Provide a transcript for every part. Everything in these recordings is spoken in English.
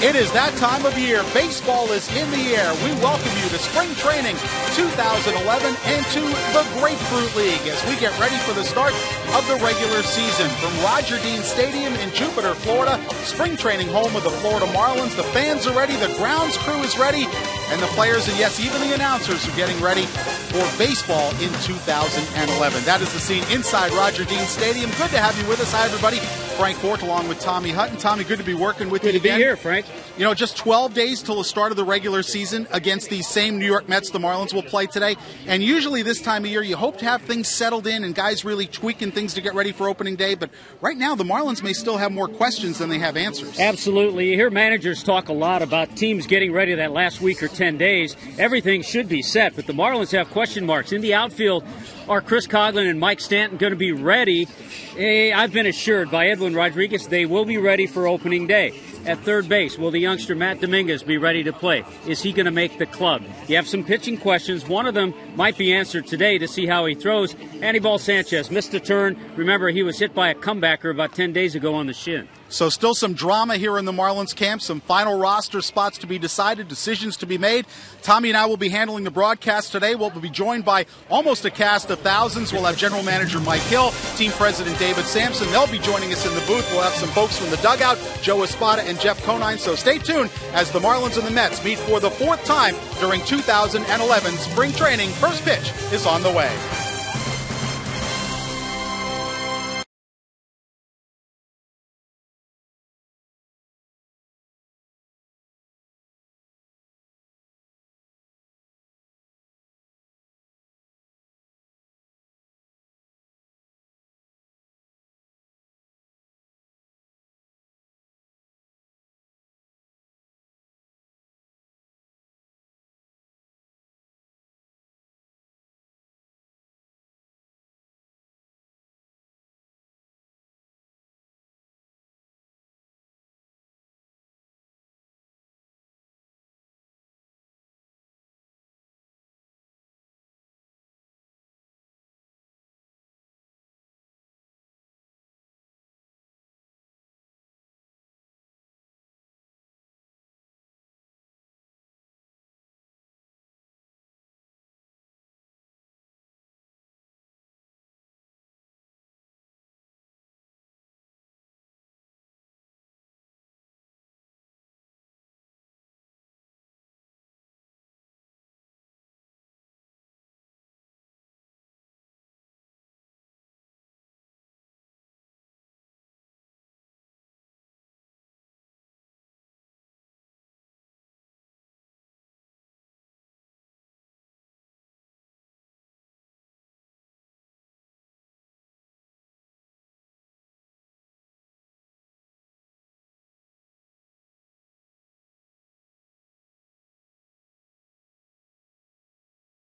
It is that time of year. Baseball is in the air. We welcome you to Spring Training 2011 and to the Grapefruit League as we get ready for the start of the regular season. From Roger Dean Stadium in Jupiter, Florida, Spring Training home of the Florida Marlins. The fans are ready, the grounds crew is ready, and the players and, yes, even the announcers are getting ready for baseball in 2011. That is the scene inside Roger Dean Stadium. Good to have you with us. Hi, everybody. Frank Fort along with Tommy Hutton. Tommy, good to be working with you again. Good to be here, Frank. You know, just 12 days till the start of the regular season against these same New York Mets the Marlins will play today. And usually this time of year, you hope to have things settled in and guys really tweaking things to get ready for opening day. But right now, the Marlins may still have more questions than they have answers. Absolutely. You hear managers talk a lot about teams getting ready that last week or 10 days. Everything should be set, but the Marlins have question marks. In the outfield, are Chris Coghlan and Mike Stanton going to be ready? I've been assured by Edwin Rodriguez they will be ready for opening day. At third base, will the youngster Matt Dominguez be ready to play? Is he going to make the club? You have some pitching questions. One of them might be answered today to see how he throws. Anibal Sanchez missed a turn. Remember, he was hit by a comebacker about 10 days ago on the shin. So still some drama here in the Marlins camp, some final roster spots to be decided, decisions to be made. Tommy and I will be handling the broadcast today. We'll be joined by almost a cast of thousands. We'll have General Manager Mike Hill, Team President David Sampson. They'll be joining us in the booth. We'll have some folks from the dugout, Joe Espada and Jeff Conine. So stay tuned as the Marlins and the Mets meet for the fourth time during 2011 spring training. First pitch is on the way.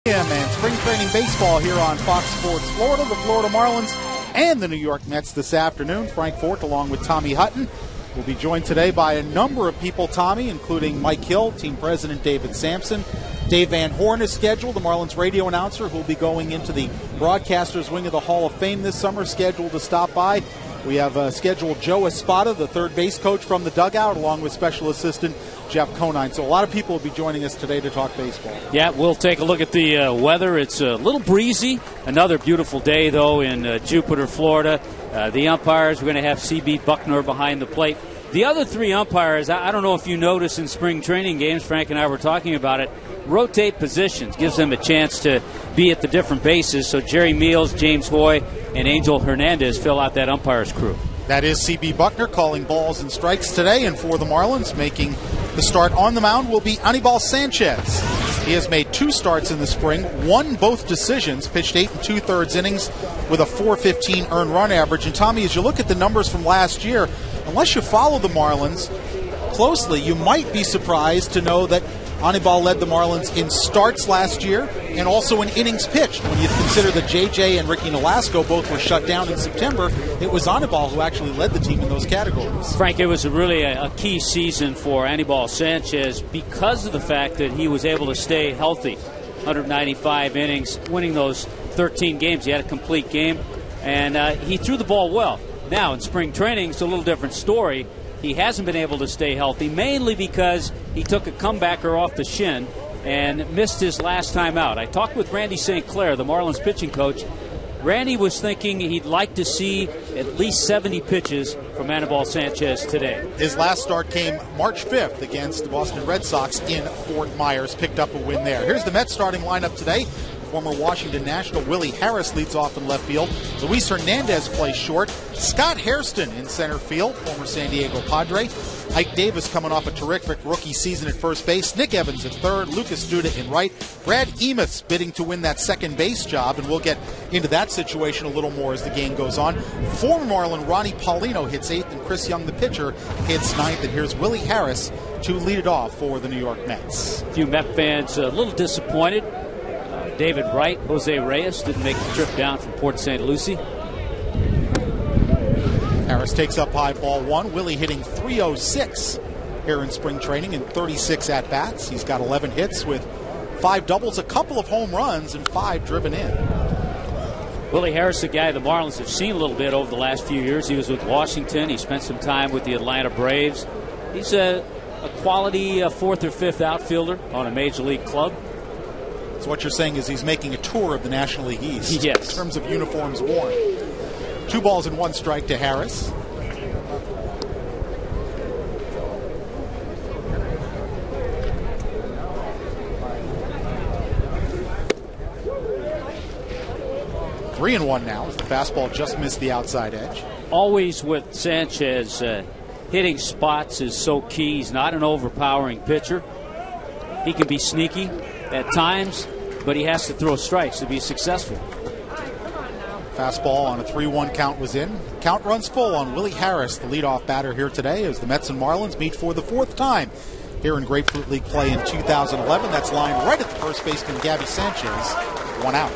And spring training baseball here on Fox Sports Florida. The Florida Marlins and the New York Mets this afternoon. Frank Fort along with Tommy Hutton will be joined today by a number of people, Tommy, including Mike Hill, Team President David Sampson. Dave Van Horn is scheduled, the Marlins radio announcer who will be going into the broadcasters wing of the Hall of Fame this summer, scheduled to stop by. We have scheduled Joe Espada, the third base coach from the dugout, along with special assistant Jeff Conine. So a lot of people will be joining us today to talk baseball. Yeah, we'll take a look at the weather. It's a little breezy. Another beautiful day, though, in Jupiter, Florida. The umpires, we're going to have C.B. Buckner behind the plate. The other three umpires, I don't know if you notice in spring training games, Frank and I were talking about it, rotate positions, gives them a chance to be at the different bases. So Jerry Meals, James Hoy, and Angel Hernandez fill out that umpire's crew. That is C.B. Buckner calling balls and strikes today. And for the Marlins, making the start on the mound will be Anibal Sanchez. He has made 2 starts in the spring, won both decisions, pitched 8 2/3 innings with a .415 earned run average. And Tommy, as you look at the numbers from last year, unless you follow the Marlins closely, you might be surprised to know that Anibal led the Marlins in starts last year and also in innings pitched. When you consider that J.J. and Ricky Nolasco both were shut down in September, it was Anibal who actually led the team in those categories. Frank, it was really a key season for Anibal Sanchez because of the fact that he was able to stay healthy. 195 innings, winning those 13 games. He had a complete game, and he threw the ball well. Now, in spring training, it's a little different story. he hasn't been able to stay healthy, mainly because he took a comebacker off the shin and missed his last time out. I talked with Randy St. Clair, the Marlins pitching coach. Randy was thinking he'd like to see at least 70 pitches from Anibal Sanchez today. His last start came March 5th against the Boston Red Sox in Fort Myers. Picked up a win there. Here's the Mets starting lineup today. Former Washington National Willie Harris leads off in left field. Luis Hernandez plays short. Scott Hairston in center field, former San Diego Padre. Ike Davis coming off a terrific rookie season at first base. Nick Evans at third. Lucas Duda in right. Brad Emus bidding to win that second base job, and we'll get into that situation a little more as the game goes on. Former Marlin Ronnie Paulino hits eighth, and Chris Young, the pitcher, hits ninth. And here's Willie Harris to lead it off for the New York Mets. A few Met fans a little disappointed. David Wright, Jose Reyes didn't make the trip down from Port St. Lucie. Harris takes up high, ball one. Willie hitting .306 here in spring training in 36 at-bats. He's got 11 hits with 5 doubles, a couple of home runs, and 5 driven in. Willie Harris, the guy the Marlins have seen a little bit over the last few years. He was with Washington. He spent some time with the Atlanta Braves. He's a quality fourth or fifth outfielder on a major league club. So what you're saying is he's making a tour of the National League East. Yes. In terms of uniforms worn. 2 balls and 1 strike to Harris. Three and 1 now as the fastball just missed the outside edge. Always with Sanchez, hitting spots is so key. He's not an overpowering pitcher. He can be sneaky at times, but he has to throw strikes to be successful. Fastball on a 3-1 count was in. Count runs full on Willie Harris, the leadoff batter here today, as the Mets and Marlins meet for the 4th time here in Grapefruit League play in 2011. That's lined right at the first baseman, Gabby Sanchez. 1 out.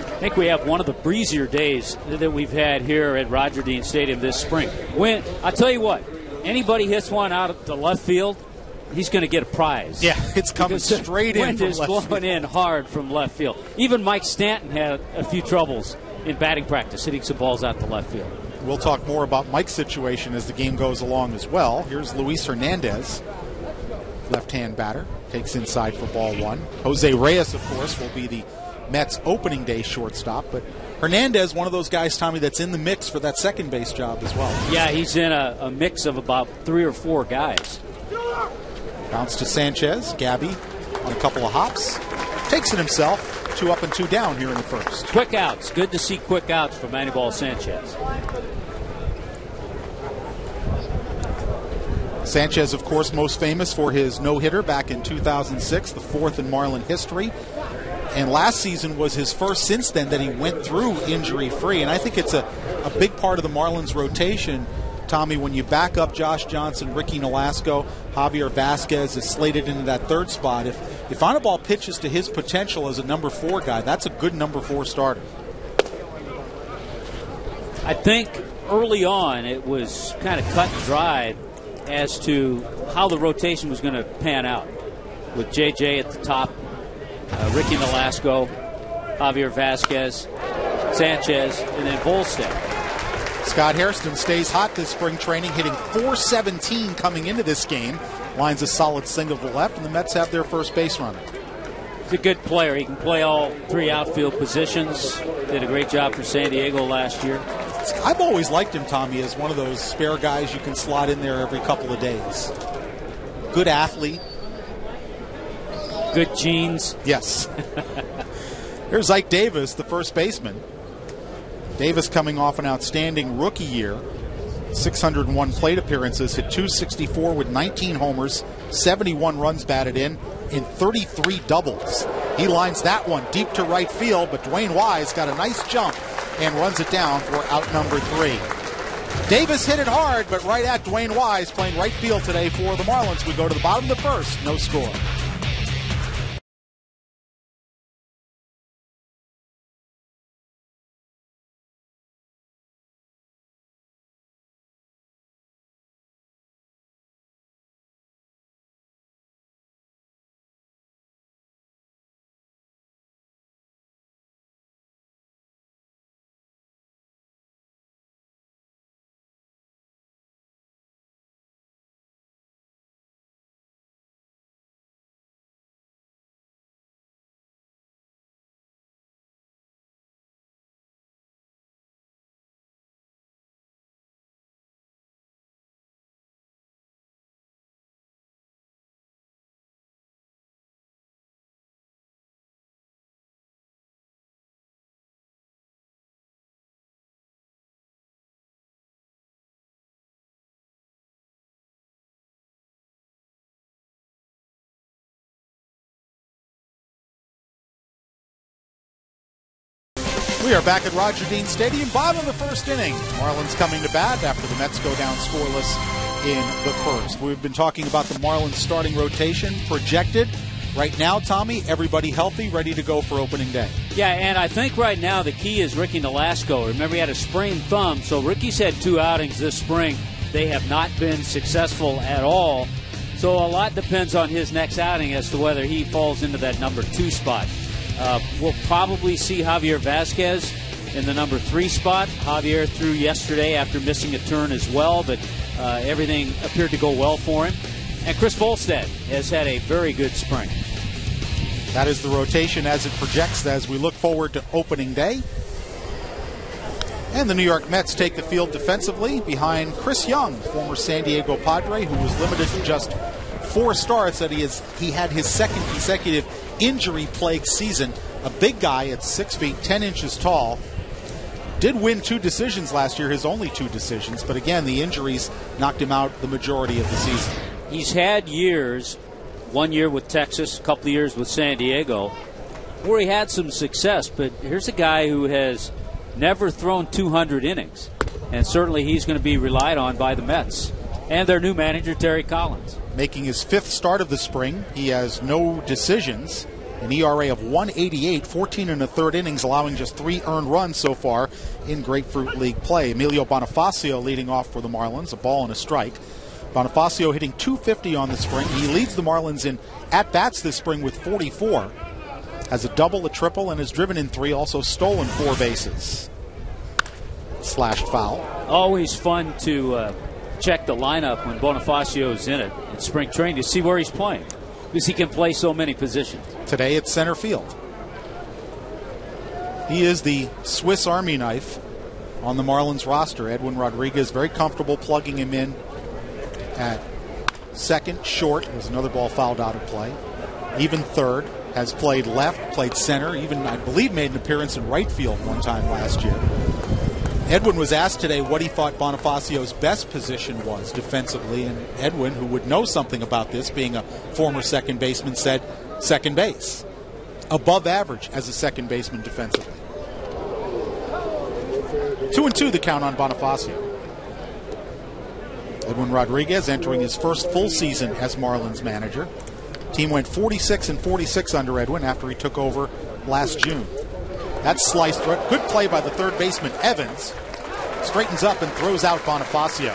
I think we have one of the breezier days that we've had here at Roger Dean Stadium this spring. When I tell you what, anybody hits one out of the left field, he's going to get a prize. Yeah, it's coming straight in from left field. Wind is blowing in hard from left field. Even Mike Stanton had a few troubles in batting practice, hitting some balls out to left field. We'll talk more about Mike's situation as the game goes along as well. Here's Luis Hernandez, left-hand batter, takes inside for ball 1. Jose Reyes, of course, will be the Mets opening day shortstop, but Hernandez, one of those guys, Tommy, that's in the mix for that second base job as well. Yeah, he's in a mix of about 3 or 4 guys. Bounce to Sanchez. Gabby on a couple of hops. Takes it himself. 2 up and 2 down here in the first. Quick outs. Good to see quick outs from Anibal Sanchez. Sanchez, of course, most famous for his no-hitter back in 2006, the 4th in Marlin history. And last season was his first since then that he went through injury-free. And I think it's a big part of the Marlins rotation, Tommy, when you back up Josh Johnson, Ricky Nolasco, Javier Vasquez is slated into that 3rd spot. If Anibal pitches to his potential as a number 4 guy, that's a good number 4 starter. I think early on it was kind of cut and dried as to how the rotation was going to pan out, with J.J. at the top, Ricky Nolasco, Javier Vasquez, Sanchez, and then Volstad. Scott Hairston stays hot this spring training, hitting .417 coming into this game. Lines a solid single to left, and the Mets have their first base runner. He's a good player. He can play all 3 outfield positions. Did a great job for San Diego last year. I've always liked him, Tommy, as one of those spare guys you can slot in there every couple of days. Good athlete. Good genes. Yes. Here's Ike Davis, the first baseman. Davis coming off an outstanding rookie year. 601 plate appearances, hit .264 with 19 homers, 71 runs batted in 33 doubles. He lines that one deep to right field, but Dwayne Wise got a nice jump and runs it down for out number 3. Davis hit it hard, but right at Dwayne Wise, playing right field today for the Marlins. We go to the bottom of the first, no score. We are back at Roger Dean Stadium, bottom of the first inning. Marlins coming to bat after the Mets go down scoreless in the first. We've been talking about the Marlins starting rotation projected. Right now, Tommy, everybody healthy, ready to go for opening day. Yeah, and I think right now the key is Ricky Nolasco. Remember, he had a sprained thumb, so Ricky's had 2 outings this spring. They have not been successful at all. So a lot depends on his next outing as to whether he falls into that number 2 spot. We'll probably see Javier Vasquez in the number 3 spot. Javier threw yesterday after missing a turn as well, but everything appeared to go well for him. And Chris Volstad has had a very good spring. That is the rotation as it projects as we look forward to opening day. And the New York Mets take the field defensively behind Chris Young, former San Diego Padre, who was limited to just 4 starts. That he had his second consecutive injury-plagued season. A big guy at 6 feet, 10 inches tall. Did win 2 decisions last year, his only 2 decisions. But again, the injuries knocked him out the majority of the season. He's had years, 1 year with Texas, a couple of years with San Diego, where he had some success. But here's a guy who has never thrown 200 innings. And certainly he's going to be relied on by the Mets and their new manager, Terry Collins. Making his 5th start of the spring, he has no decisions, an ERA of 1.88, 14 1/3 innings, allowing just 3 earned runs so far in Grapefruit League play. Emilio Bonifacio leading off for the Marlins, a ball and a strike. Bonifacio hitting .250 on the spring. He leads the Marlins in at-bats this spring with 44. Has a double, a triple, and has driven in 3, also stolen 4 bases. Slashed foul. Always fun to check the lineup when Bonifacio's in it in spring training to see where he's playing, because he can play so many positions. Today it's center field. He is the Swiss Army knife on the Marlins roster. Edwin Rodriguez very comfortable plugging him in at second, short. There's another ball fouled out of play. Even third. Has played left, played center, even I believe made an appearance in right field one time last year. Edwin was asked today what he thought Bonifacio's best position was defensively, and Edwin, who would know something about this, being a former second baseman, said second base. Above average as a second baseman defensively. 2-2 the count on Bonifacio. Edwin Rodriguez entering his first full season as Marlins manager. Team went 46-46 under Edwin after he took over last June. That sliced through. Good play by the third baseman, Evans. Straightens up and throws out Bonifacio.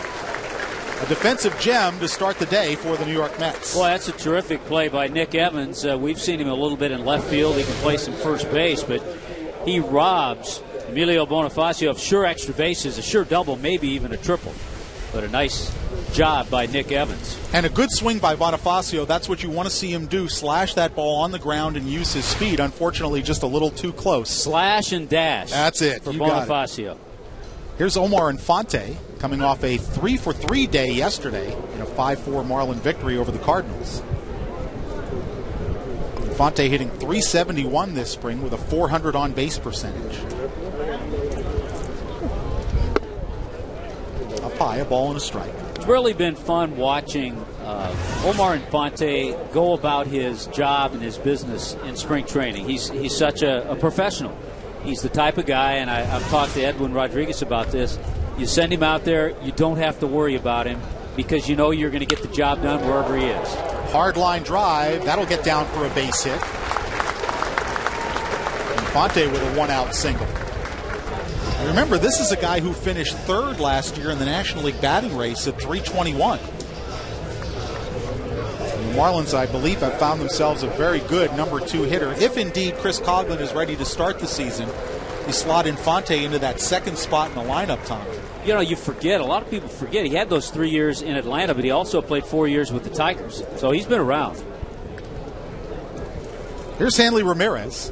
A defensive gem to start the day for the New York Mets. Well, that's a terrific play by Nick Evans. We've seen him a little bit in left field. He can play some first base, but he robs Emilio Bonifacio of sure extra bases, a sure double, maybe even a triple. But a nice job by Nick Evans. And a good swing by Bonifacio. That's what you want to see him do. Slash that ball on the ground and use his speed. Unfortunately, just a little too close. Slash and dash. That's it. For Bonifacio. Here's Omar Infante coming off a 3-for-3 day yesterday in a 5-4 Marlin victory over the Cardinals. Infante hitting .371 this spring with a .400 on-base percentage. Up high, a ball and a strike. It's really been fun watching Omar Infante go about his job and his business in spring training. He's such a professional. He's the type of guy, and I've talked to Edwin Rodriguez about this. You send him out there, you don't have to worry about him because you know you're going to get the job done wherever he is. Hard line drive. That'll get down for a base hit. Infante with a 1-out single. Remember, this is a guy who finished 3rd last year in the National League batting race at .321. The Marlins, I believe, have found themselves a very good number 2 hitter. If indeed Chris Coghlan is ready to start the season, you slot Infante into that 2nd spot in the lineup, Tom. You know, you forget, a lot of people forget, he had those 3 years in Atlanta, but he also played 4 years with the Tigers. So he's been around. Here's Hanley Ramirez.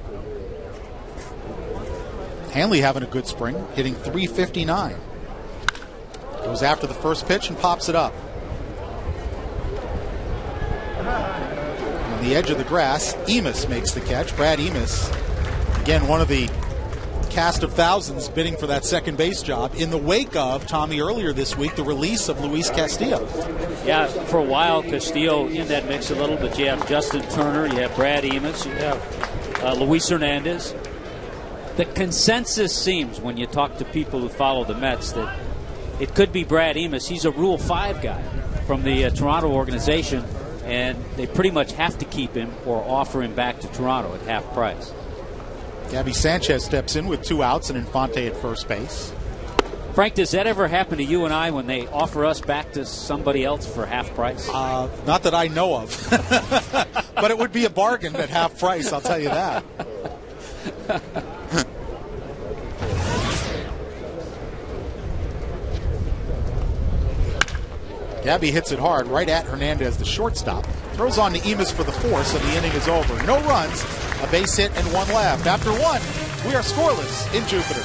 Hanley having a good spring, hitting .359. Goes after the first pitch and pops it up. On the edge of the grass, Emis makes the catch. Brad Emis, again, one of the cast of thousands bidding for that second base job in the wake of, Tommy, earlier this week, the release of Luis Castillo. Yeah, for a while, Castillo in that mix a little, but you have Justin Turner, you have Brad Emis, you have Luis Hernandez. The consensus seems, when you talk to people who follow the Mets, that it could be Brad Amos. He's a Rule 5 guy from the Toronto organization, and they pretty much have to keep him or offer him back to Toronto at half price. Gabby Sanchez steps in with 2 outs and Infante at first base. Frank, does that ever happen to you and I when they offer us back to somebody else for half price? Not that I know of. But it would be a bargain at half price, I'll tell you that. Gabby hits it hard right at Hernandez, the shortstop. Throws on to Emas for the 4th, so the inning is over. No runs, a base hit, and 1 left. After 1, we are scoreless in Jupiter.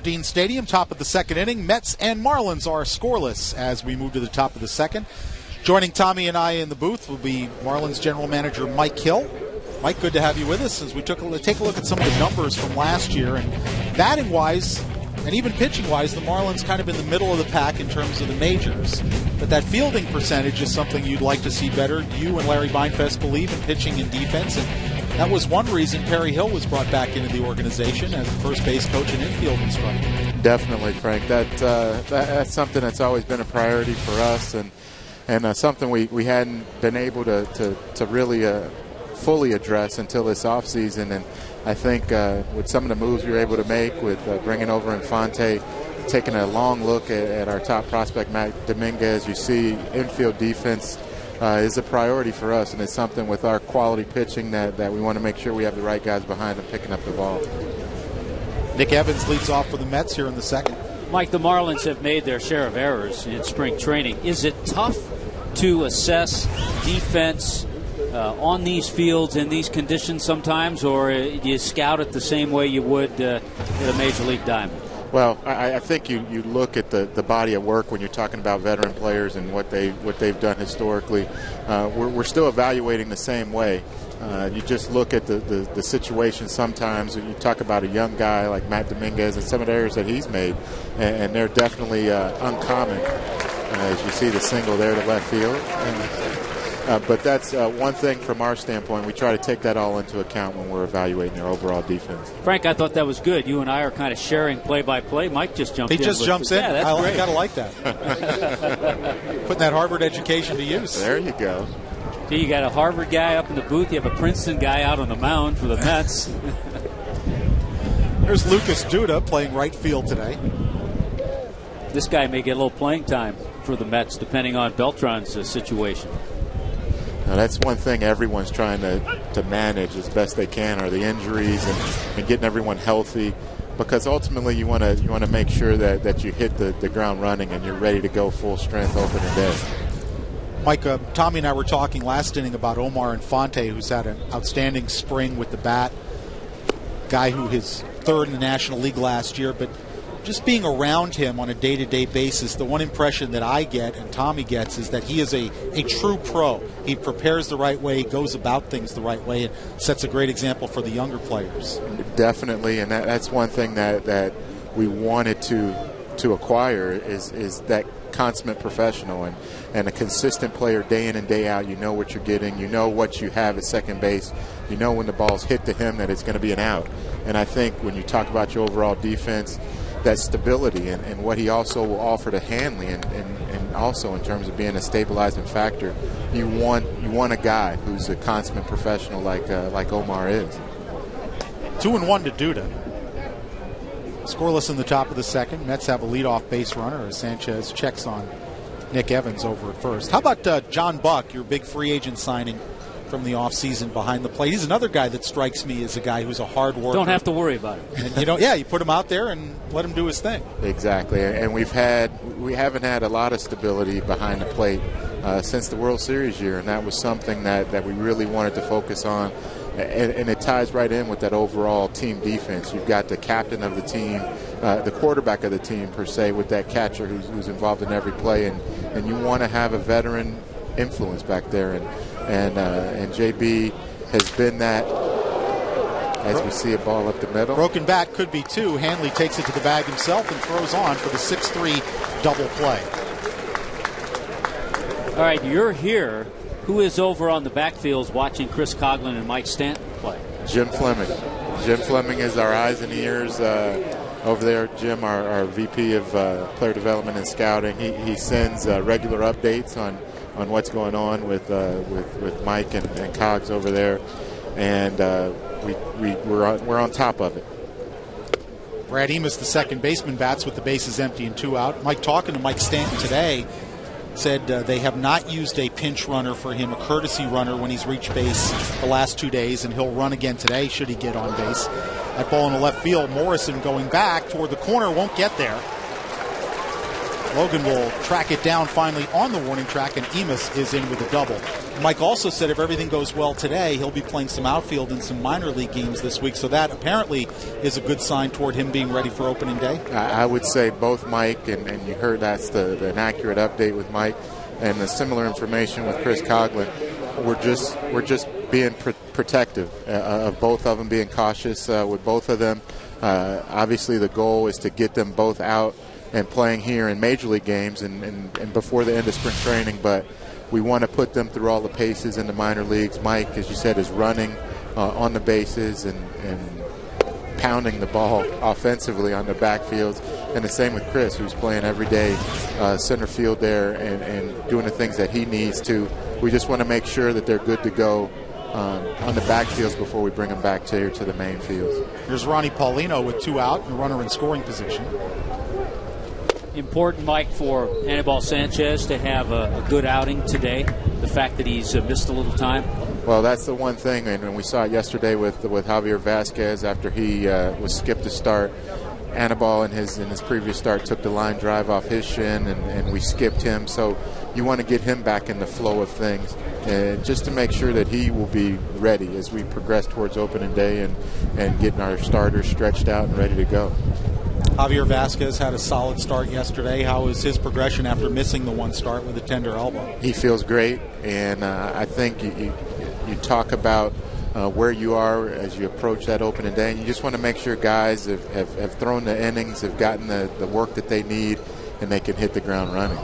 Dean Stadium, top of the 2nd inning. Mets and Marlins are scoreless as we move to the top of the 2nd. Joining Tommy and I in the booth will be Marlins general manager Mike Hill. Mike, good to have you with us as we take a look at some of the numbers from last year. And batting-wise and even pitching-wise, the Marlins kind of in the middle of the pack in terms of the majors. But that fielding percentage is something you'd like to see better. You and Larry Beinfest believe in pitching and defense, and that was one reason Perry Hill was brought back into the organization as the first base coach and infield instructor. Definitely, Frank. That's something that's always been a priority for us, and something we hadn't been able to really fully address until this offseason. And I think with some of the moves we were able to make with bringing over Infante, taking a long look at our top prospect, Matt Dominguez, you see infield defense is a priority for us, and it's something with our quality pitching that we want to make sure we have the right guys behind them picking up the ball. Nick Evans leads off for the Mets here in the 2nd. Mike, the Marlins have made their share of errors in spring training. Is it tough to assess defense on these fields in these conditions sometimes, or do you scout it the same way you would at a Major League diamond? Well, I think you look at the body of work when you're talking about veteran players and what they've done historically. We're still evaluating the same way. You just look at the situation sometimes. You talk about a young guy like Matt Dominguez and some of the errors that he's made, and they're definitely uncommon. As you see the single there to left field. But that's one thing from our standpoint. We try to take that all into account when we're evaluating our overall defense. Frank, I thought that was good. You and I are kind of sharing play-by-play. Mike just jumped in. He just jumps in. Yeah, that's great. I got to like that. Putting that Harvard education to use. There you go. So you got a Harvard guy up in the booth. You have a Princeton guy out on the mound for the Mets. There's Lucas Duda playing right field today. This guy may get a little playing time for the Mets, depending on Beltran's situation. Now, that's one thing everyone's trying to manage as best they can, are the injuries and getting everyone healthy, because ultimately you want to make sure that you hit the ground running and you're ready to go full strength opening day. Mike, Tommy and I were talking last inning about Omar Infante, who's had an outstanding spring with the bat. Guy who is 3rd in the National League last year, but just being around him on a day-to-day basis, the one impression that I get and Tommy gets is that he is a true pro. He prepares the right way, goes about things the right way, and sets a great example for the younger players. Definitely, and that's one thing that we wanted to acquire is that consummate professional and a consistent player day in and day out. You know what you're getting. You know what you have at second base. You know when the ball's hit to him that it's going to be an out. And I think when you talk about your overall defense, that stability and what he also will offer to Hanley and also in terms of being a stabilizing factor. You want a guy who's a consummate professional like Omar is. 2-1 to Duda. Scoreless in the top of the second. Mets have a leadoff base runner as Sanchez checks on Nick Evans over at first. How about John Buck, your big free agent signing from the offseason behind the plate? He's another guy that strikes me as a guy who's a hard worker. Don't have to worry about it. And you put him out there and let him do his thing. Exactly. And we haven't had a lot of stability behind the plate since the World Series year, and that was something that we really wanted to focus on. And it ties right in with that overall team defense. You've got the captain of the team, the quarterback of the team, per se, with that catcher who's involved in every play. And you want to have a veteran influence back there. And JB has been that, as we see a ball up the middle. Broken bat could be two. Hanley takes it to the bag himself and throws on for the 6-3 double play. All right, you're here. Who is over on the backfields watching Chris Coghlan and Mike Stanton play? Jim Fleming. Jim Fleming is our eyes and ears over there. Jim, our VP of player development and scouting, he sends regular updates on what's going on with Mike and Cogs over there, and we're on top of it. Brad Emus, the second baseman, bats with the bases empty and 2 out. Mike talking to Mike Stanton today said they have not used a pinch runner for him, a courtesy runner, when he's reached base the last 2 days, and he'll run again today should he get on base. That ball in the left field, Morrison going back toward the corner, won't get there. Logan will track it down finally on the warning track, and Emus is in with a double. Mike also said if everything goes well today, he'll be playing some outfield in some minor league games this week, so that apparently is a good sign toward him being ready for opening day. I would say both Mike, and you heard that's an accurate update with Mike, and the similar information with Chris Coghlan. We're just being protective of both of them, being cautious with both of them. Obviously the goal is to get them both out and playing here in major league games and before the end of spring training, but we want to put them through all the paces in the minor leagues. Mike, as you said, is running on the bases and pounding the ball offensively on the backfields, and the same with Chris, who's playing every day center field there and doing the things that he needs to. We just want to make sure that they're good to go on the backfields before we bring them back to the main fields. Here's Ronnie Paulino with 2 out and a runner in scoring position. Important, Mike, for Anibal Sanchez to have a good outing today. The fact that he's missed a little time. Well, that's the one thing, and we saw it yesterday with Javier Vasquez after he was skipped to start. Anibal in his previous start took the line drive off his shin, and we skipped him. So you want to get him back in the flow of things, and just to make sure that he will be ready as we progress towards opening day and getting our starters stretched out and ready to go. Javier Vasquez had a solid start yesterday. How was his progression after missing the one start with a tender elbow? He feels great, and I think you talk about where you are as you approach that opening day, and you just want to make sure guys have thrown the innings, have gotten the work that they need, and they can hit the ground running.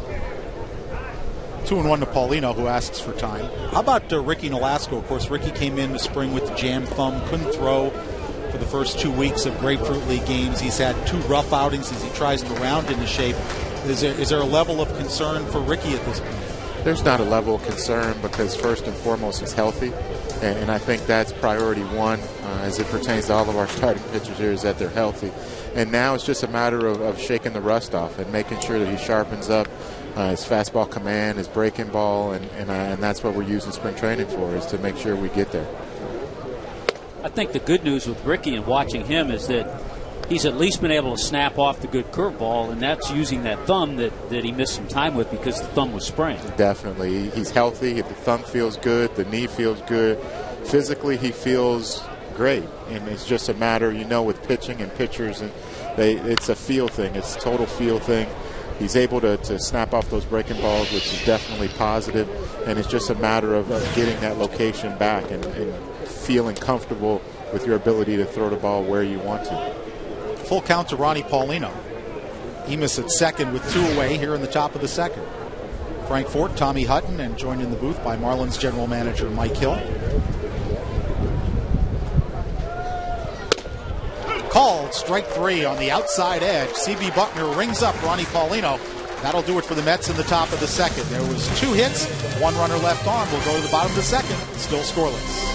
2-1 to Paulino, who asks for time. How about Ricky Nolasco? Of course, Ricky came in the spring with the jam thumb, couldn't throw for the first 2 weeks of Grapefruit League games. He's had 2 rough outings as he tries to round into shape. Is there a level of concern for Ricky at this point? There's not a level of concern because first and foremost he's healthy, and I think that's priority one as it pertains to all of our starting pitchers here, is that they're healthy. And now it's just a matter of shaking the rust off and making sure that he sharpens up his fastball command, his breaking ball, and that's what we're using spring training for, is to make sure we get there. I think the good news with Ricky and watching him is that he's at least been able to snap off the good curveball, and that's using that thumb that he missed some time with because the thumb was sprained. Definitely. He's healthy. The thumb feels good. The knee feels good. Physically, he feels great. And it's just a matter, with pitching and pitchers, and it's a feel thing. It's a total feel thing. He's able to snap off those breaking balls, which is definitely positive. And it's just a matter of getting that location back and feeling comfortable with your ability to throw the ball where you want to. Full count to Ronnie Paulino. Emus at second with 2 away here in the top of the second. Frank Fort, Tommy Hutton, and joined in the booth by Marlins general manager Mike Hill. Called strike 3 on the outside edge. C.B. Buckner rings up Ronnie Paulino. That'll do it for the Mets in the top of the second. There was 2 hits, 1 runner left on. We'll go to the bottom of the second, still scoreless.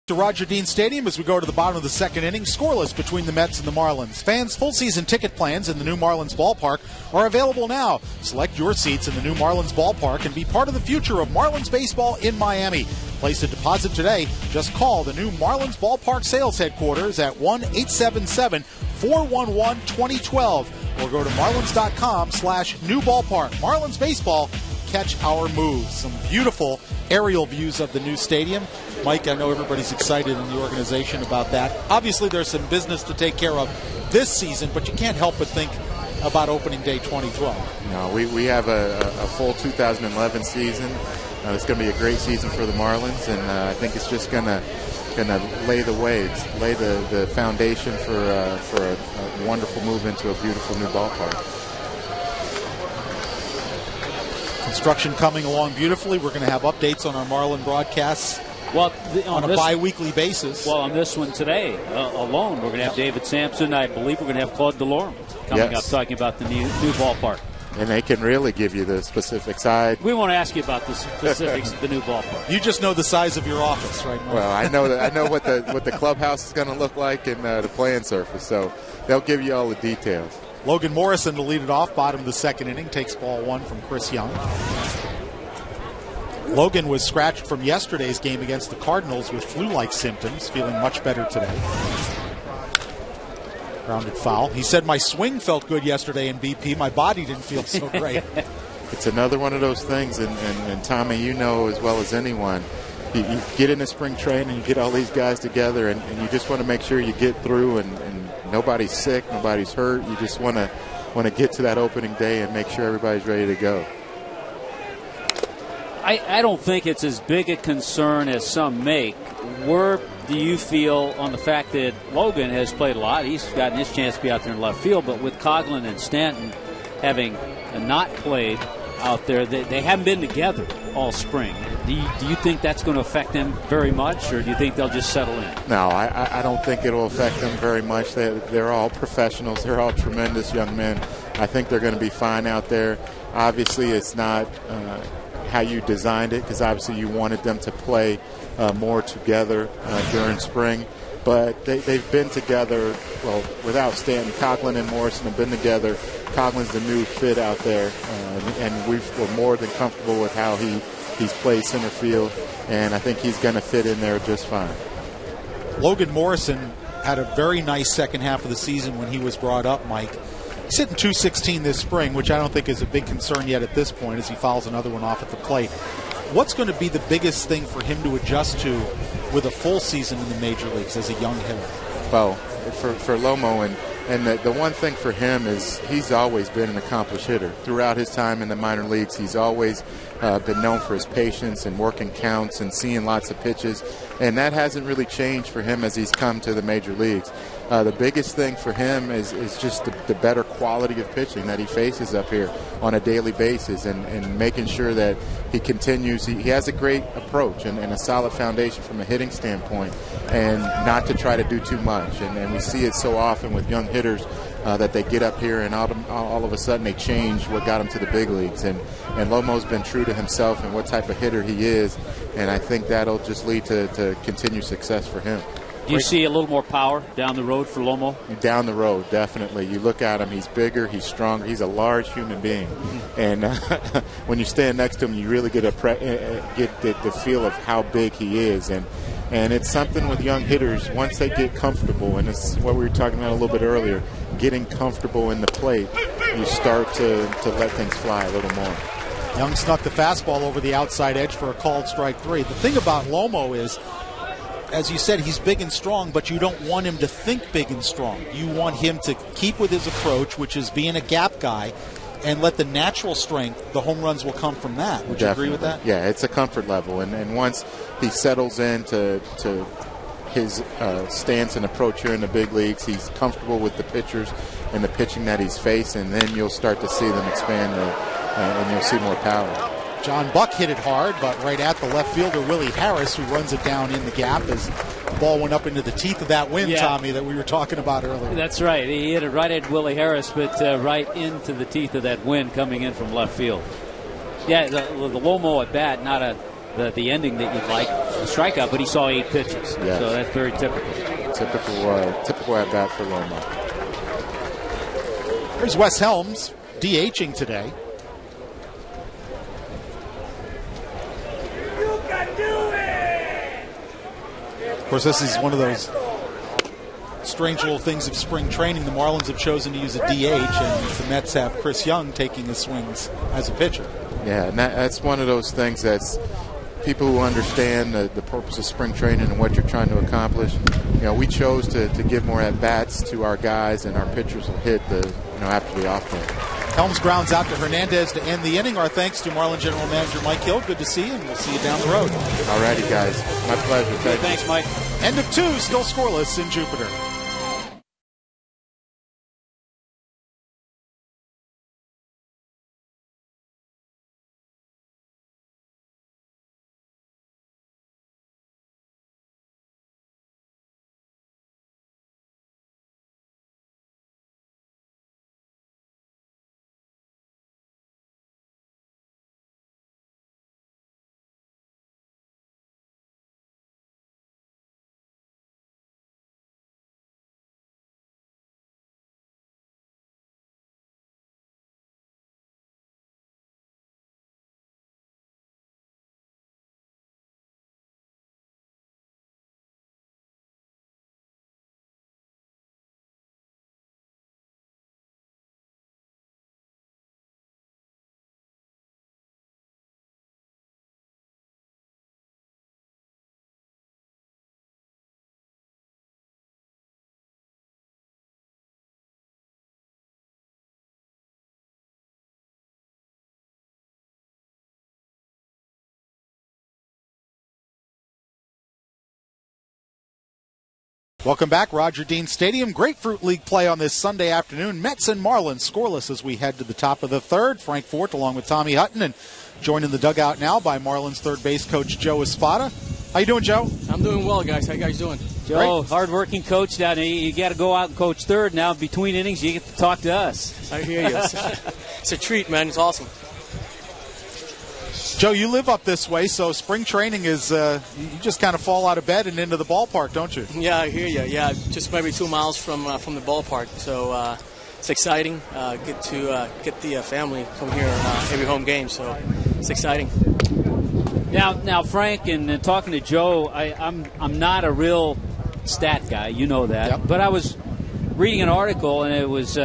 To Roger Dean Stadium as we go to the bottom of the second inning, scoreless between the Mets and the Marlins. Fans, full season ticket plans in the new Marlins ballpark are available now. Select your seats in the new Marlins ballpark and be part of the future of Marlins baseball in Miami. Place a deposit today. Just call the new Marlins ballpark sales headquarters at 1-877-411-2012 or go to marlins.com/new ballpark. Marlins baseball, catch our moves. Some beautiful aerial views of the new stadium. Mike, I know everybody's excited in the organization about that. Obviously, there's some business to take care of this season, but you can't help but think about opening day 2012. No, we have a full 2011 season. It's going to be a great season for the Marlins, and I think it's just going to lay the way, lay the foundation for a wonderful move into a beautiful new ballpark. Construction coming along beautifully. We're going to have updates on our Marlin broadcasts on a bi-weekly basis. Well, on this one today alone, we're going to have David Sampson. I believe we're going to have Claude Delorme coming up talking about the new ballpark. And they can really give you the specific side. We won't ask you about the specifics of the new ballpark. You just know the size of your office, right, Mark? Well, I know what the clubhouse is going to look like and the playing surface. So they'll give you all the details. Logan Morrison to lead it off, bottom of the second inning, takes ball 1 from Chris Young. Logan was scratched from yesterday's game against the Cardinals with flu-like symptoms, feeling much better today. Grounded foul. He said, my swing felt good yesterday in BP. My body didn't feel so great. It's another one of those things, and Tommy, you know as well as anyone, you get into spring training and you get all these guys together and you just want to make sure you get through and nobody's sick, nobody's hurt. You just want to get to that opening day and make sure everybody's ready to go. I don't think it's as big a concern as some make. Where do you feel on the fact that Logan has played a lot? He's gotten his chance to be out there in left field, but with Coghlan and Stanton having not played out there, they haven't been together all spring. Do you think that's going to affect them very much, or do you think they'll just settle in? No, I don't think it will affect them very much. They're all professionals. They're all tremendous young men. I think they're going to be fine out there. Obviously, it's not how you designed it, because obviously you wanted them to play more together during spring. But they've been together, well, without Stanton. Coghlan and Morrison have been together. Coughlin's the new fit out there, and we're more than comfortable with how he's played center field, and I think he's going to fit in there just fine. Logan Morrison had a very nice second half of the season when he was brought up, Mike. He's hitting .216 this spring, which I don't think is a big concern yet at this point as he fouls another one off at the plate. What's going to be the biggest thing for him to adjust to with a full season in the major leagues as a young hitter? Well, for Lomo, and the one thing for him is he's always been an accomplished hitter. Throughout his time in the minor leagues, he's always been known for his patience and working counts and seeing lots of pitches, and that hasn't really changed for him as he's come to the major leagues. The biggest thing for him is just the better quality of pitching that he faces up here on a daily basis, and making sure that he continues. He has a great approach and a solid foundation from a hitting standpoint, and not to try to do too much. And we see it so often with young hitters that they get up here and all of a sudden they change what got them to the big leagues. And Lomo's been true to himself and what type of hitter he is, and I think that'll just lead to continued success for him. Do you see a little more power down the road for Lomo? Down the road, definitely. You look at him, he's bigger, he's stronger, he's a large human being. And when you stand next to him, you really get the feel of how big he is. And it's something with young hitters, once they get comfortable, and it's what we were talking about a little bit earlier, getting comfortable in the plate, you start to let things fly a little more. Young snuck the fastball over the outside edge for a called strike 3. The thing about Lomo is, as you said, he's big and strong, but you don't want him to think big and strong. You want him to keep with his approach, which is being a gap guy, and let the natural strength, the home runs will come from that. Would you agree with that? Yeah, it's a comfort level. And once he settles into his stance and approach here in the big leagues, he's comfortable with the pitchers and the pitching that he's facing, and then you'll start to see them expand and you'll see more power. John Buck hit it hard, but right at the left fielder, Willie Harris, who runs it down in the gap as the ball went up into the teeth of that wind, Tommy, that we were talking about earlier. That's right. He hit it right at Willie Harris, but right into the teeth of that wind coming in from left field. Yeah, the Lomo at bat, not the ending that you'd like, a strikeout, but he saw 8 pitches. Yes. So that's very typical. Typical at bat for Lomo. Here's Wes Helms, DHing today. Of course, this is one of those strange little things of spring training. The Marlins have chosen to use a DH, and the Mets have Chris Young taking his swings as a pitcher. Yeah, and that's one of those things that's people who understand the purpose of spring training and what you're trying to accomplish. We chose to give more at-bats to our guys, and our pitchers will hit after the off-day. Helms grounds out to Hernandez to end the inning. Our thanks to Marlins General Manager Mike Hill. Good to see you, and we'll see you down the road. All righty, guys. My pleasure. Thanks, Mike. End of 2, still scoreless in Jupiter. Welcome back, Roger Dean Stadium. Grapefruit League play on this Sunday afternoon. Mets and Marlins scoreless as we head to the top of the third. Frank Fort along with Tommy Hutton, and joined in the dugout now by Marlins third base coach Joe Espada. How you doing, Joe? I'm doing well, guys. How you guys doing? Joe, hard-working coach down here. You got to go out and coach third now. Between innings, you get to talk to us. I hear you. It's a treat, man. It's awesome. Joe, you live up this way, so spring training is you just kind of fall out of bed and into the ballpark, don't you? Yeah, I hear you. Yeah, just maybe 2 miles from the ballpark. So it's exciting. Get the family come here every home game. So it's exciting. Now, Frank, and talking to Joe, I'm not a real stat guy. You know that. Yep. But I was reading an article, and it was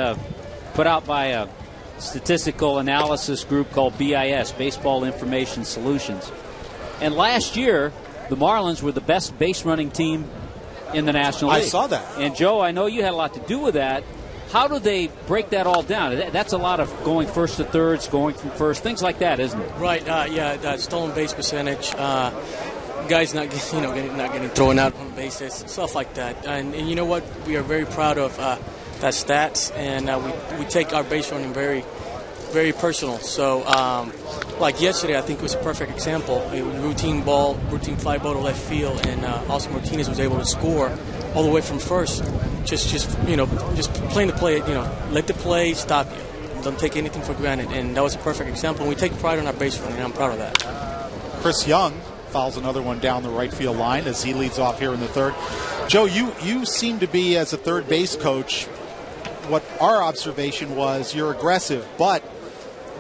put out by a statistical analysis group called BIS, Baseball Information Solutions. And last year, the Marlins were the best base running team in the National League. I saw that. And Joe, I know you had a lot to do with that. How do they break that all down? That's a lot of going first to thirds, going from first, things like that, isn't it? Right. Stolen base percentage. Guys not getting thrown out on bases, stuff like that. And you know what? We are very proud of that stats, and we take our base running very, very personal. So, like yesterday, I think it was a perfect example. A routine fly ball to left field, and Ozzie Martinez was able to score all the way from first. Just playing the play. Let the play stop you. Don't take anything for granted, and that was a perfect example. And we take pride in our base running, and I'm proud of that. Chris Young fouls another one down the right field line as he leads off here in the third. Joe, you seem to be, as a third base coach, what our observation was, you're aggressive, but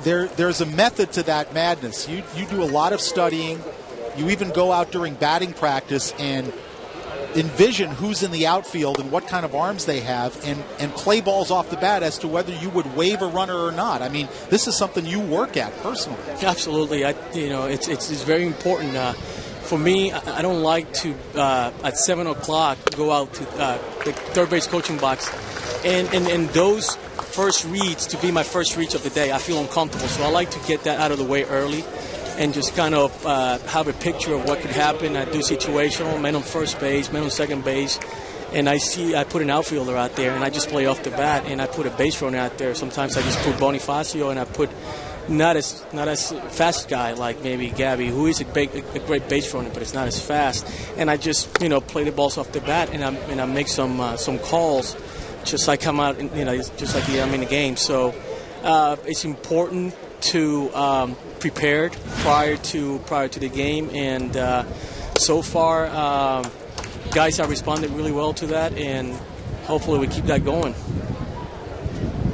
there's a method to that madness. You do a lot of studying. You even go out during batting practice and envision who's in the outfield and what kind of arms they have, and play balls off the bat as to whether you would waive a runner or not. I mean, this is something you work at personally. Absolutely. It's very important. For me, I don't like to, at 7 o'clock, go out to the third base coaching box. And those first reads, to be my first reads of the day, I feel uncomfortable. So I like to get that out of the way early and just kind of have a picture of what could happen. I do situational, men on first base, men on second base. And I put an outfielder out there, and I just play off the bat, and I put a base runner out there. Sometimes I just put Bonifacio, and I put not as fast guy like maybe Gabby, who is a great base runner, but it's not as fast. And I just play the balls off the bat, and I make some calls, just like I'm out, just like I'm in the game. So it's important to prepared prior to the game, and so far guys have responded really well to that, and hopefully we keep that going.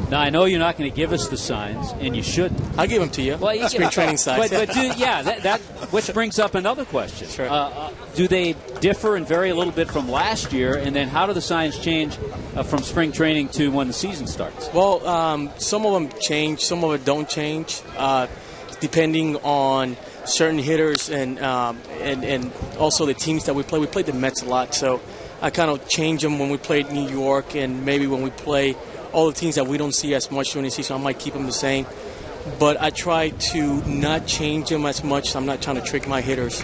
Now, I know you're not going to give us the signs, and you shouldn't. I'll give them to you. Well, spring training signs. But that which brings up another question. Sure. Do they differ and vary a little bit from last year, and then how do the signs change from spring training to when the season starts? Well, some of them change, some of it don't change, depending on certain hitters and also the teams that we play. We played the Mets a lot, so I kind of change them when we played New York, and maybe when we play all the teams that we don't see as much during the season, I might keep them the same. But I try to not change them as much. I'm not trying to trick my hitters.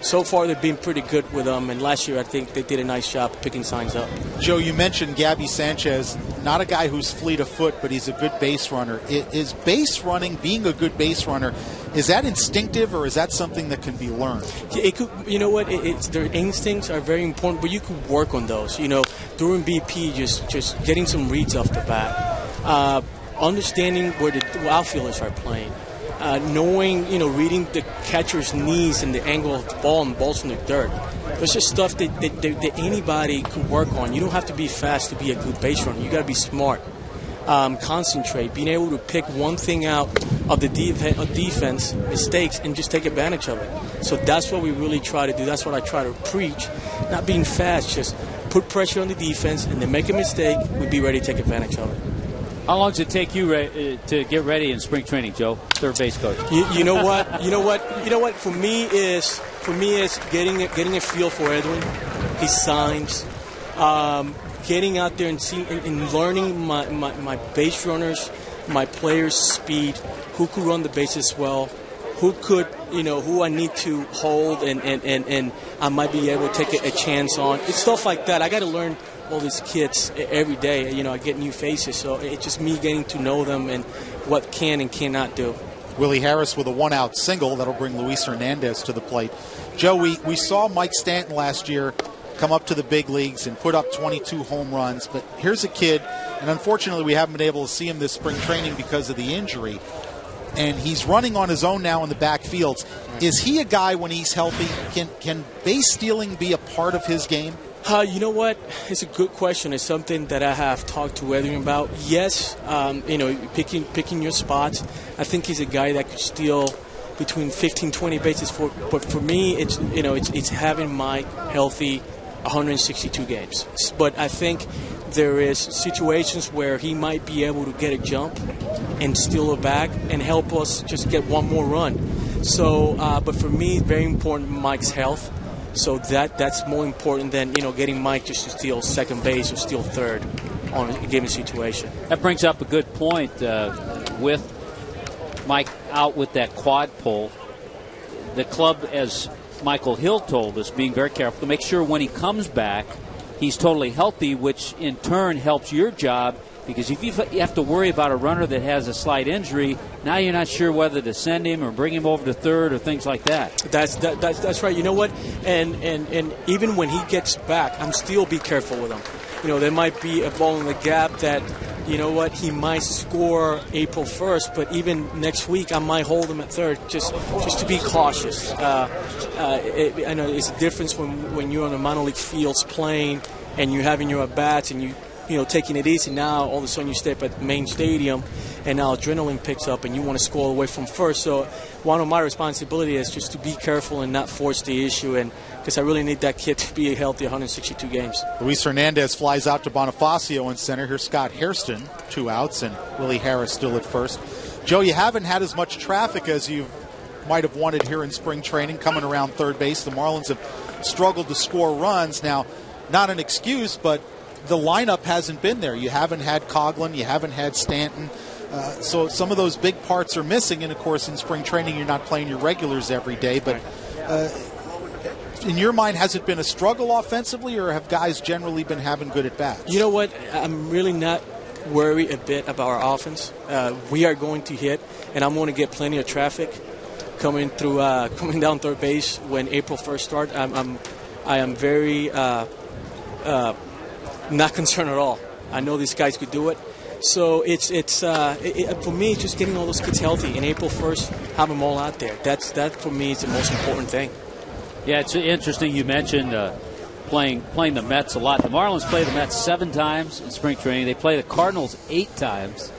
So far they've been pretty good with them. And last year I think they did a nice job picking signs up. Joe, you mentioned Gabby Sanchez, not a guy who's fleet of foot, but he's a good base runner. Is base running, being a good base runner, is that instinctive or is that something that can be learned? It could, you know what? Their instincts are very important, but you could work on those. During BP, just getting some reads off the bat, understanding where the outfielders are playing, knowing, reading the catcher's knees and the angle of the ball and balls in the dirt. There's just stuff that anybody could work on. You don't have to be fast to be a good base runner. You got to be smart. Concentrate, being able to pick one thing out of the defense mistakes and just take advantage of it. So that's what we really try to do. That's what I try to preach. Not being fast, just put pressure on the defense, and then make a mistake, we'd be ready to take advantage of it. How long does it take you to get ready in spring training, Joe, third base coach? You know what? For me is getting a feel for Edwin, his signs. Getting out there and seeing and learning my base runners, my players' speed, who could run the bases well, who I need to hold and I might be able to take a chance on. It's stuff like that. I got to learn all these kids every day. I get new faces, so it's just me getting to know them and what can and cannot do. Willie Harris with a one-out single. That'll bring Luis Hernandez to the plate. Joe, we saw Mike Stanton last year come up to the big leagues and put up 22 home runs. But here's a kid, and unfortunately we haven't been able to see him this spring training because of the injury. And he's running on his own now in the backfields. Is he a guy when he's healthy? Can base stealing be a part of his game? You know what? It's a good question. It's something that I have talked to Edwin about. Yes, picking your spots. I think he's a guy that could steal between 15, 20 bases. But for me, it's having Mike healthy 162 games. But I think there is situations where he might be able to get a jump and steal a bag and help us just get one more run. So, but for me, very important Mike's health. So that's more important than getting Mike just to steal second base or steal third on a given situation. That brings up a good point with Mike out with that quad pull. The club, as Michael Hill told us, being very careful to make sure when he comes back he's totally healthy, which in turn helps your job, because if you have to worry about a runner that has a slight injury, now you're not sure whether to send him or bring him over to third or things like that. That's right. You know what? And even when he gets back, I'm still be careful with him. There might be a ball in the gap that you know what, he might score April 1st, but even next week I might hold him at third just to be cautious. I know it's a difference when you're on the minor league fields playing and you're having your at-bats and you taking it easy. Now all of a sudden you step at the main stadium and now adrenaline picks up and you want to score away from first. So one of my responsibilities is just to be careful and not force the issue, and because I really need that kid to be healthy 162 games. Luis Hernandez flies out to Bonifacio in center. Here's Scott Hairston, 2 outs, and Willie Harris still at first. Joe, you haven't had as much traffic as you might have wanted here in spring training coming around third base. The Marlins have struggled to score runs. Now, not an excuse, but the lineup hasn't been there. You haven't had Coghlan, you haven't had Stanton. So some of those big parts are missing, and of course in spring training you're not playing your regulars every day. But in your mind, has it been a struggle offensively, or have guys generally been having good at-bats? You know what? I'm really not worried a bit about our offense. We are going to hit, and I'm going to get plenty of traffic coming down third base when April 1st starts. I am very not concerned at all. I know these guys could do it. So for me, it's just getting all those kids healthy. And April 1st, have them all out there. That for me is the most important thing. Yeah, it's interesting you mentioned playing the Mets a lot. The Marlins play the Mets 7 times in spring training. They play the Cardinals 8 times.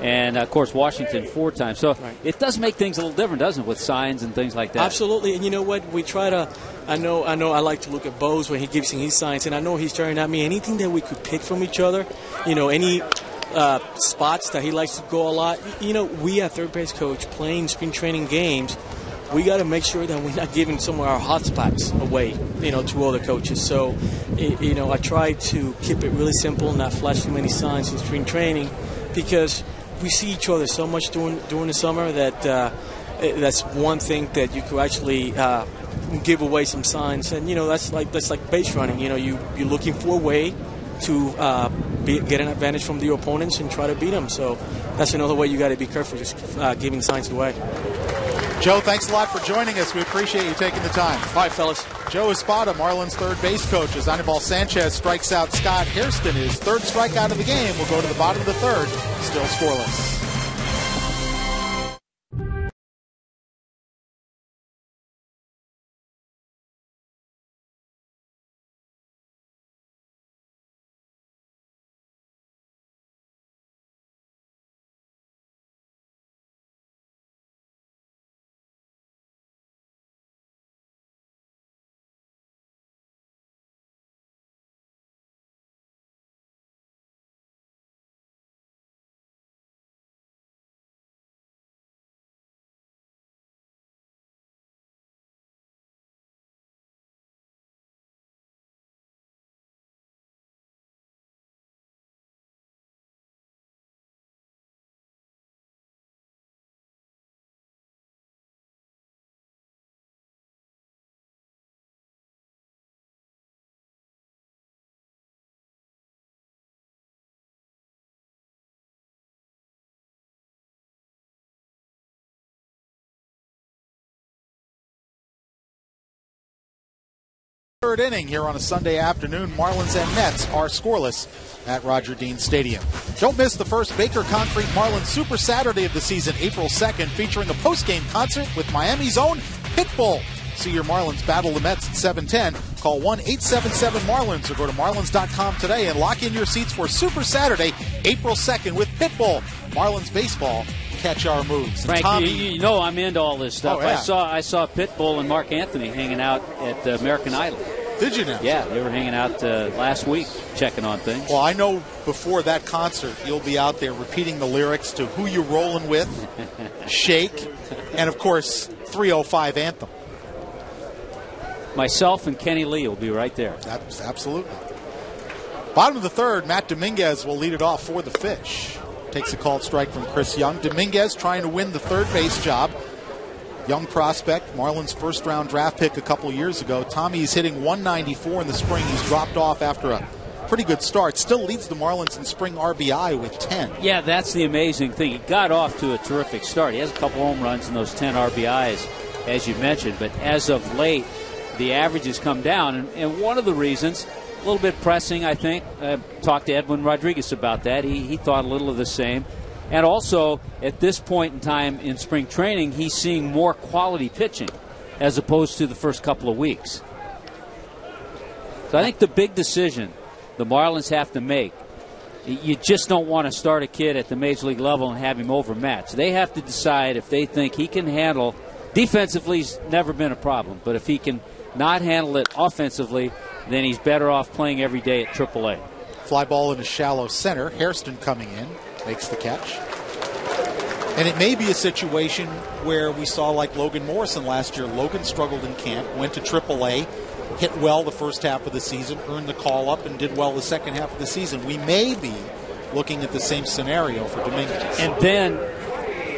And, of course, Washington 4 times. So It does make things a little different, doesn't it, with signs and things like that? Absolutely. And you know what? We try to – I know I like to look at Bose when he gives his signs. And I know he's staring at me. Anything that we could pick from each other, any spots that he likes to go a lot. We at third base coach playing spring training games, we got to make sure that we're not giving some of our hot spots away, to other coaches. So, I try to keep it really simple, not flash too many signs in spring training, because – we see each other so much during the summer that that's one thing that you could actually give away some signs, and that's like base running. You're looking for a way to get an advantage from the opponents and try to beat them. So that's another way you got to be careful, just giving signs away. Joe, thanks a lot for joining us. We appreciate you taking the time. All right, fellas. Joe Espada, Marlins third base coach, as Anibal Sanchez strikes out Scott Hairston. His third strikeout of the game will go to the bottom of the third, still scoreless. Third inning here on a Sunday afternoon. Marlins and Mets are scoreless at Roger Dean Stadium. Don't miss the first Baker Concrete Marlins Super Saturday of the season, April 2nd, featuring a post-game concert with Miami's own Pitbull. See your Marlins battle the Mets at 7:10. Call 1-877-MARLINS or go to marlins.com today and lock in your seats for Super Saturday, April 2nd with Pitbull. Marlins baseball. Catch our moves. Frank, you know I'm into all this stuff. Oh, yeah. I saw Pitbull and Mark Anthony hanging out at American Idol. Did you know? Yeah, they were hanging out last week, checking on things. Well, I know before that concert, you'll be out there repeating the lyrics to Who You Rollin' With, Shake, and, of course, 305 Anthem. Myself and Kenny Lee will be right there. Absolutely. Bottom of the third, Matt Dominguez will lead it off for the Fish. Takes a called strike from Chris Young. Dominguez trying to win the third base job. Young prospect, Marlins first-round draft pick a couple years ago. Tommy's hitting 194 in the spring. He's dropped off after a pretty good start. Still leads the Marlins in spring RBI with 10. Yeah, that's the amazing thing. He got off to a terrific start. He has a couple home runs and those 10 RBIs, as you mentioned. But as of late, the average has come down. And one of the reasons little bit pressing, I think. I talked to Edwin Rodriguez about that. He thought a little of the same. And also, at this point in time in spring training, he's seeing more quality pitching as opposed to the first couple of weeks. So I think the big decision the Marlins have to make, you just don't want to start a kid at the major league level and have him overmatched. They have to decide if they think he can handle. Defensively, he's never been a problem, but if he can not handle it offensively, then he's better off playing every day at AAA. Fly ball in a shallow center. Hairston coming in, makes the catch. And it may be a situation where we saw like Logan Morrison last year. Logan struggled in camp, went to AAA, hit well the first half of the season, earned the call-up, and did well the second half of the season. We may be looking at the same scenario for Dominguez. And then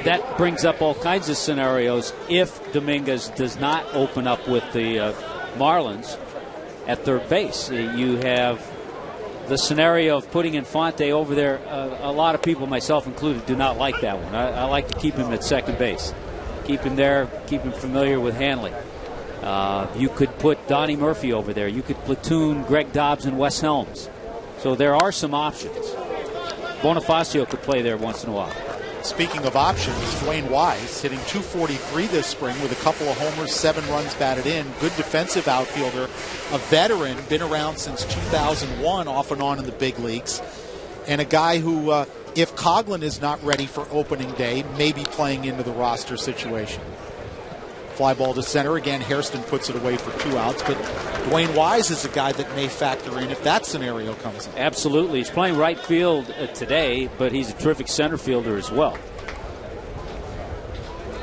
that brings up all kinds of scenarios if Dominguez does not open up with the Marlins at third base. You have the scenario of putting Infante over there. A lot of people, myself included, do not like that one. I like to keep him at second base. Keep him there, keep him familiar with handling. You could put Donnie Murphy over there. You could platoon Greg Dobbs and Wes Helms. So there are some options. Bonifacio could play there once in a while. Speaking of options, Dwayne Wise hitting .243 this spring with a couple of homers, 7 runs batted in. Good defensive outfielder, a veteran, been around since 2001 off and on in the big leagues. And a guy who, if Coghlan is not ready for opening day, may be playing into the roster situation. Fly ball to center. Again, Hairston puts it away for 2 outs. But Dwayne Wise is a guy that may factor in if that scenario comes in. Absolutely. He's playing right field today, but he's a terrific center fielder as well.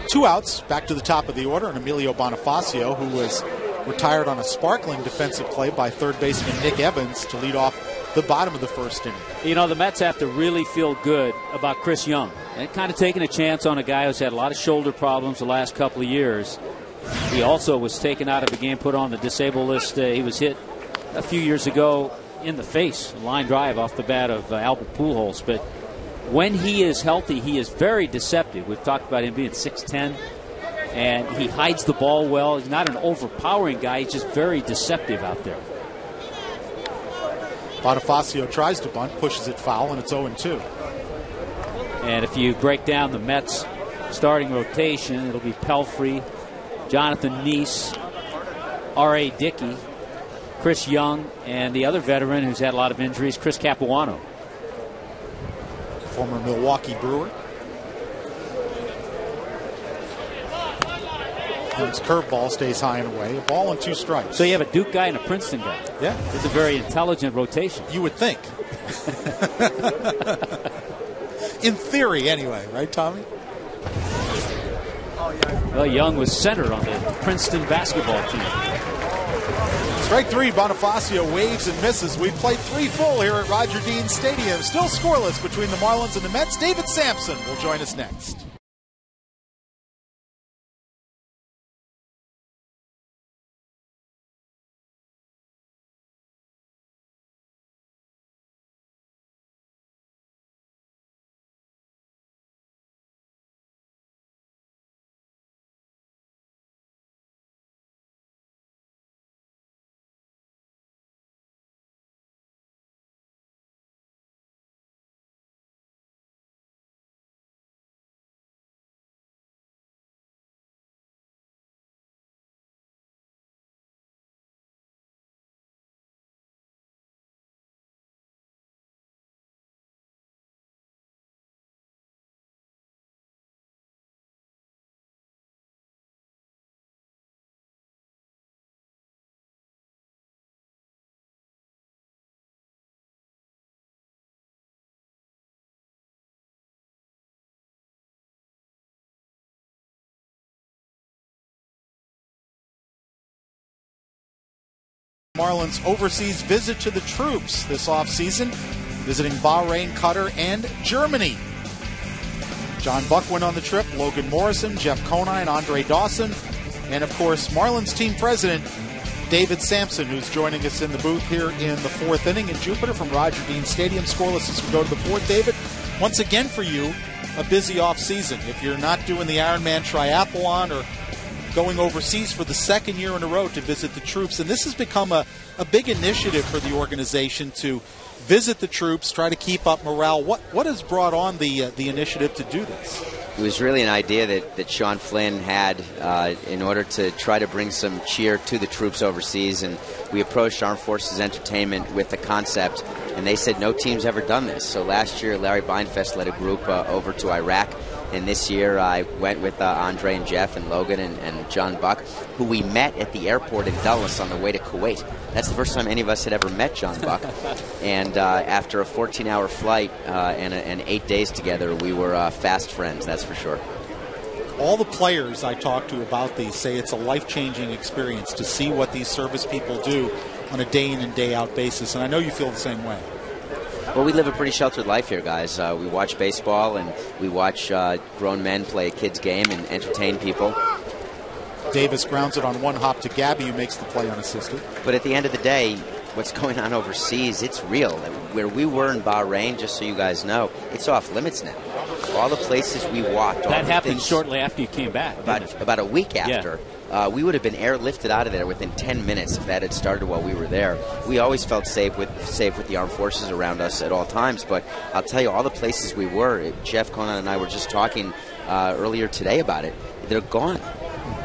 2 outs, back to the top of the order, and Emilio Bonifacio, who was retired on a sparkling defensive play by third baseman Nick Evans to lead off the bottom of the first inning. You know, the Mets have to really feel good about Chris Young. And kind of taking a chance on a guy who's had a lot of shoulder problems the last couple of years. He also was taken out of the game, put on the disabled list. He was hit a few years ago in the face, line drive off the bat of Albert Pujols. But when he is healthy, he is very deceptive. We've talked about him being 6'10", and he hides the ball well. He's not an overpowering guy. He's just very deceptive out there. Bonifacio tries to bunt, pushes it foul, and it's 0-2. And if you break down the Mets starting rotation, it'll be Pelfrey, Jonathan Neese, R.A. Dickey, Chris Young, and the other veteran who's had a lot of injuries, Chris Capuano. Former Milwaukee Brewer. His curveball stays high and away. A ball and 2 strikes. So you have a Duke guy and a Princeton guy. Yeah. It's a very intelligent rotation. You would think. In theory, anyway. Right, Tommy? Well, Young was center on the Princeton basketball team. Strike 3, Bonifacio waves and misses. We've played 3 full here at Roger Dean Stadium. Still scoreless between the Marlins and the Mets. David Sampson will join us next. Marlins overseas visit to the troops this offseason, visiting Bahrain, Qatar, and Germany. John Buck went on the trip, Logan Morrison, Jeff Conine, Andre Dawson, and of course Marlins team president David Sampson, who's joining us in the booth here in the 4th inning in Jupiter from Roger Dean Stadium. Scoreless as we go to the 4th. David, once again for you, a busy offseason. If you're not doing the Ironman Triathlon or going overseas for the 2nd year in a row to visit the troops. And this has become a a big initiative for the organization to visit the troops, try to keep up morale. What has brought on the initiative to do this? It was really an idea that Sean Flynn had in order to try to bring some cheer to the troops overseas, and we approached Armed Forces Entertainment with the concept, and they said no team's ever done this. So last year, Larry Beinfest led a group over to Iraq, and this year I went with Andre and Jeff and Logan and John Buck, who we met at the airport in Dulles on the way to Kuwait. That's the first time any of us had ever met John Buck. And after a 14-hour flight and 8 days together, we were fast friends, that's for sure. All the players I talk to about these say it's a life-changing experience to see what these service people do on a day-in and day-out basis, and I know you feel the same way. Well, we live a pretty sheltered life here, guys. We watch baseball, and we watch grown men play a kid's game and entertain people. Davis grounds it on one hop to Gabby, who makes the play unassisted. But at the end of the day, what's going on overseas, it's real. Where we were in Bahrain, just so you guys know, it's off limits now. All the places we walked. That happened shortly after you came back. About a week after. Yeah. We would have been airlifted out of there within 10 minutes if that had started while we were there. We always felt safe with the armed forces around us at all times. But I'll tell you, all the places we were, Jeff Conan and I were just talking earlier today about it. They're gone.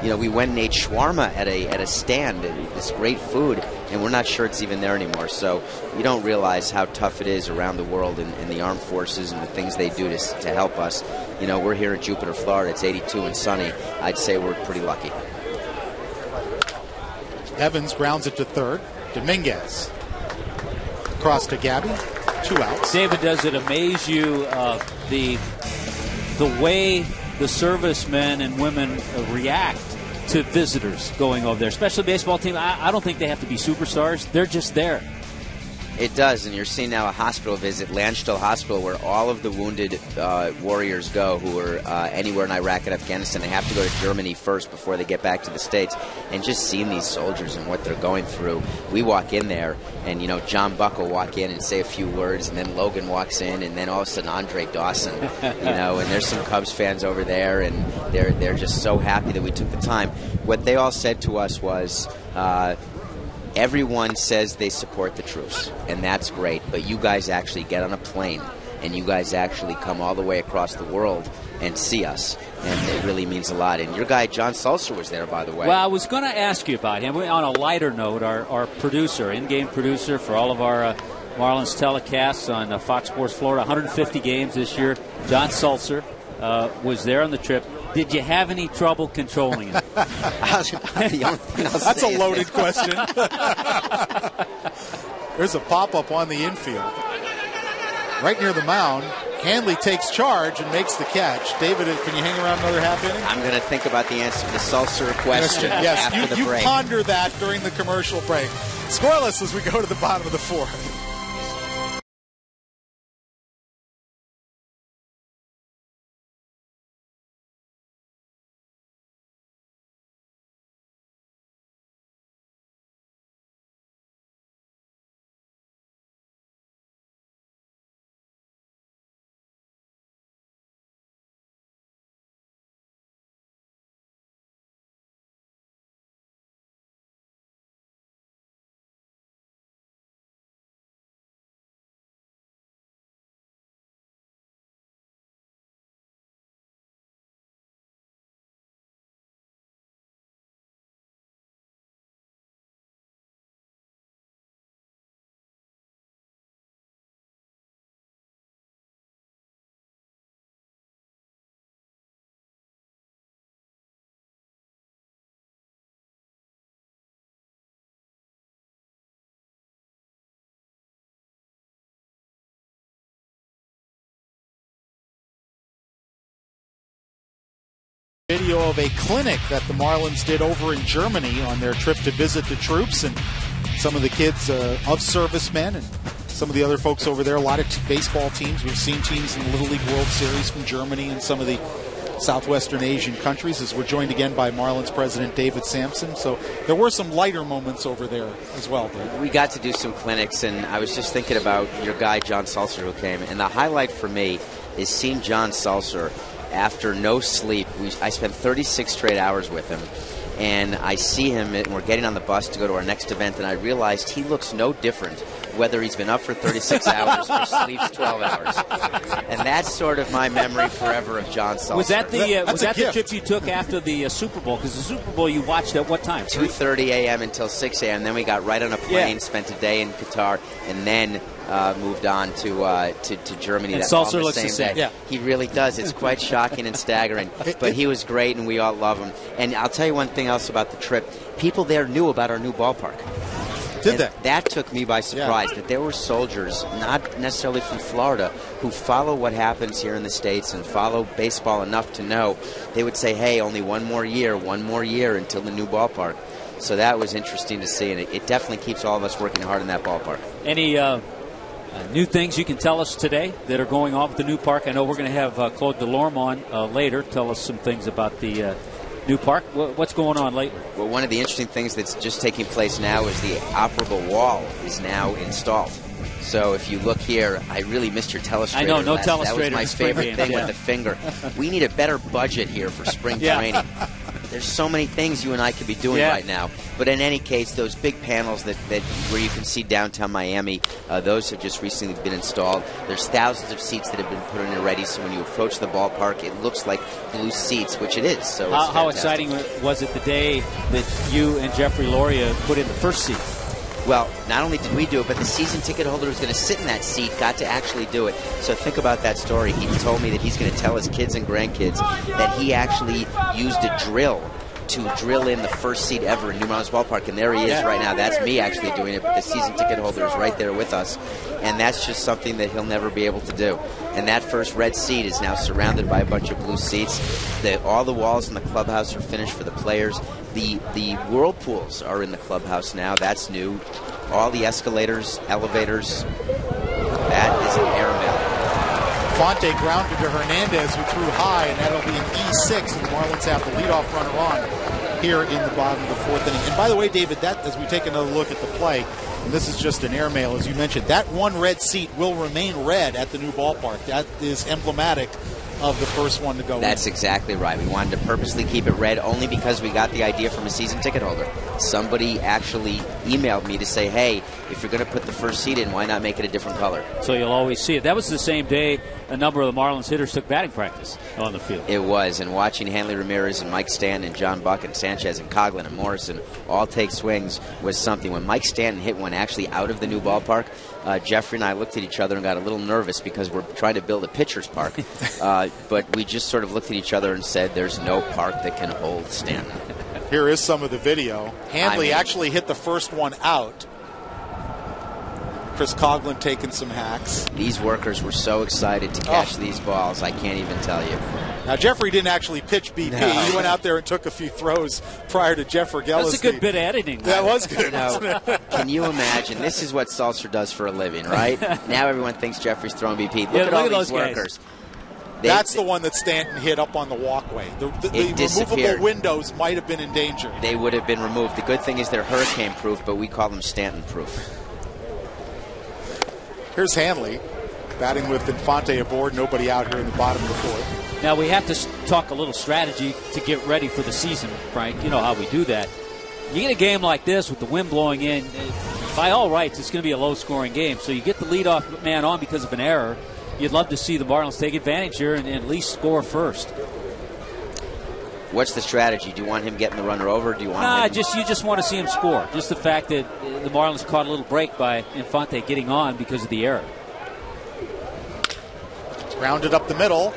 You know, we went and ate shawarma at a stand, this great food, and we're not sure it's even there anymore. So you don't realize how tough it is around the world in the armed forces and the things they do to help us. You know, we're here in Jupiter, Florida. It's 82 and sunny. I'd say we're pretty lucky. Evans grounds it to third. Dominguez across to Gabby. 2 outs. David, does it amaze you the way the servicemen and women react to visitors going over there, especially the baseball team? I don't think they have to be superstars. They're just there. It does, and you're seeing now a hospital visit, Landstuhl Hospital, where all of the wounded warriors go who are anywhere in Iraq and Afghanistan. They have to go to Germany first before they get back to the States. And just seeing these soldiers and what they're going through, we walk in there, and, you know, John Buck will walk in and say a few words, and then Logan walks in, and then all of a sudden Andre Dawson, you know, and there's some Cubs fans over there, and they're just so happy that we took the time. What they all said to us was, everyone says they support the troops, and that's great, but you guys actually get on a plane, and you guys actually come all the way across the world and see us, and it really means a lot. And your guy, John Sulzer, was there, by the way. Well, I was going to ask you about him. On a lighter note, our producer, in-game producer for all of our Marlins telecasts on Fox Sports Florida, 150 games this year, John Sulzer was there on the trip. Did you have any trouble controlling it? That's a loaded question. There's a pop-up on the infield. Right near the mound, Hanley takes charge and makes the catch. David, can you hang around another half inning? I'm going to think about the answer to the Sulzer question after the break. You ponder that during the commercial break. Scoreless as we go to the bottom of the fourth. Video of a clinic that the Marlins did over in Germany on their trip to visit the troops, and some of the kids of servicemen and some of the other folks over there. A lot of baseball teams. We've seen teams in the Little League World Series from Germany and some of the Southwestern Asian countries, as we're joined again by Marlins president David Sampson. So there were some lighter moments over there as well. We got to do some clinics, and I was just thinking about your guy John Sulzer who came, and the highlight for me is seeing John Sulzer after no sleep. I spent 36 straight hours with him, And I see him, and we're getting on the bus to go to our next event, and I realized he looks no different whether he's been up for 36 hours or sleeps 12 hours. And that's sort of my memory forever of John Sulser. Was that the trip you took after the Super Bowl? Because the Super Bowl you watched at what time? 2:30 a.m. until 6 a.m. Then we got right on a plane, spent a day in Qatar, and then moved on to Germany. And that Sulser looks the same. Yeah. He really does. It's quite shocking and staggering. But he was great, and we all love him. And I'll tell you one thing else about the trip. People there knew about our new ballpark. Did they? That took me by surprise, that there were soldiers, not necessarily from Florida, who follow what happens here in the States and follow baseball enough to know. They would say, hey, only one more year until the new ballpark. So that was interesting to see, and it definitely keeps all of us working hard in that ballpark. Any new things you can tell us today that are going on with the new park? I know we're going to have Claude Delorme on later. Tell us some things about the new park. What's going on lately? Well, one of the interesting things that's just taking place now is the operable wall is now installed. So if you look here, I really missed your telestrator. I know, no telestrator. That was my favorite thing with the finger. We need a better budget here for spring training. There's so many things you and I could be doing right now. But in any case, those big panels that where you can see downtown Miami, those have just recently been installed. There's thousands of seats that have been put in already, so when you approach the ballpark, it looks like blue seats, which it is. So how exciting was it the day that you and Jeffrey Loria put in the first seat? Well, not only did we do it, but the season ticket holder who's going to sit in that seat got to actually do it. So think about that story. He told me that he's going to tell his kids and grandkids that he actually used a drill to drill in the first seat ever in New Marlins Ballpark, and there he is right now. That's me actually doing it, but the season ticket holder is right there with us, and that's just something that he'll never be able to do. And that first red seat is now surrounded by a bunch of blue seats. All the walls in the clubhouse are finished for the players. The whirlpools are in the clubhouse now. That's new. All the escalators, elevators. That is an airmail. Infante grounded to Hernandez, who threw high, and that'll be an E6, and the Marlins have the leadoff runner on here in the bottom of the fourth inning. And by the way, David, that as we take another look at the play, and this is just an airmail, as you mentioned, that one red seat will remain red at the new ballpark. That is emblematic of the first one to go in. That's exactly right. We wanted to purposely keep it red only because we got the idea from a season ticket holder. Somebody actually emailed me to say, hey, if you're going to put the first seat in, why not make it a different color? So you'll always see it. That was the same day a number of the Marlins hitters took batting practice on the field. It was, and watching Hanley Ramirez and Mike Stanton and John Buck and Sanchez and Coghlan and Morrison all take swings was something. When Mike Stanton hit one actually out of the new ballpark, Jeffrey and I looked at each other and got a little nervous because we're trying to build a pitcher's park. But we just sort of looked at each other and said, there's no park that can hold Stanton. Here is some of the video. Hanley actually hit the first one out. Chris Coghlan taking some hacks. These workers were so excited to catch these balls, I can't even tell you. Now, Jeffrey didn't actually pitch BP. No. He went out there and took a few throws prior to Jeff Vergellis. That's a good bit of editing. That was good. Can you imagine? This is what Sulser does for a living, right? Now everyone thinks Jeffrey's throwing BP. Look at all these workers. That's the one that Stanton hit up on the walkway. The removable windows might have been in danger. They would have been removed. The good thing is they're hurricane-proof, but we call them Stanton-proof. Here's Hanley batting with Infante aboard, nobody out here in the bottom of the fourth. Now we have to talk a little strategy to get ready for the season, Frank. You know how we do that. You get a game like this with the wind blowing in, by all rights, it's going to be a low-scoring game. So you get the leadoff man on because of an error. You'd love to see the Marlins take advantage here and at least score first. What's the strategy? Do you want him getting the runner over? Do you want you just want to see him score. Just the fact that the Marlins caught a little break by Infante getting on because of the error. Grounded up the middle.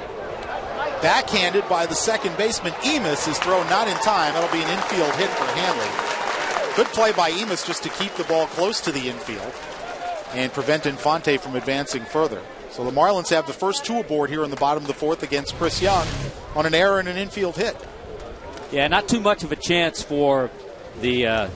Backhanded by the second baseman. Emis is thrown not in time. That'll be an infield hit for Hanley. Good play by Emis just to keep the ball close to the infield and prevent Infante from advancing further. So the Marlins have the first two aboard here in the bottom of the fourth against Chris Young on an error and an infield hit. Yeah, not too much of a chance for the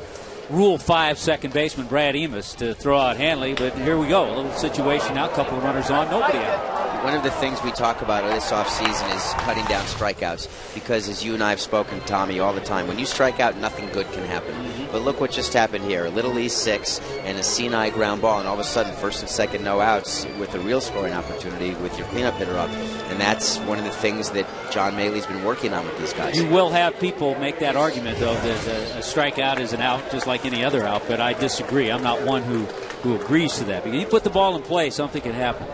Rule 5 second baseman Brad Emis to throw out Hanley, but here we go. A little situation now, a couple of runners on, nobody out. One of the things we talk about this offseason is cutting down strikeouts, because as you and I have spoken, Tommy, all the time, when you strike out, nothing good can happen. But look what just happened here. A Little East 6 and a Sinai ground ball, and all of a sudden first and second no outs with a real scoring opportunity with your cleanup hitter up. And that's one of the things that John Maley's been working on with these guys. You will have people make that argument, though, that a strikeout is an out just like any other out, but I disagree. I'm not one who agrees to that. Because you put the ball in play, something can happen.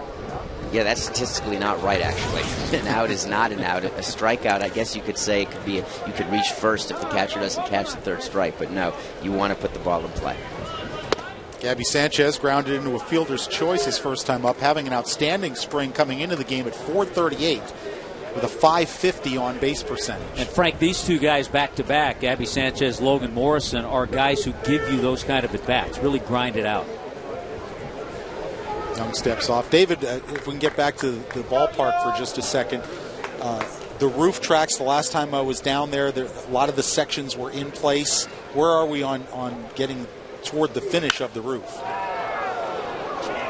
Yeah, that's statistically not right, actually. An out is not an out. A strikeout, I guess you could say, could be you could reach first if the catcher doesn't catch the third strike. But no, you want to put the ball in play. Gabby Sanchez grounded into a fielder's choice his first time up, having an outstanding spring coming into the game at .438 with a .550 on base percentage. And Frank, these two guys back-to-back, Gabby Sanchez, Logan Morrison, are guys who give you those kind of at-bats, really grind it out. Young steps off. David, if we can get back to the ballpark for just a second. The roof tracks, the last time I was down there, a lot of the sections were in place. Where are we on getting toward the finish of the roof?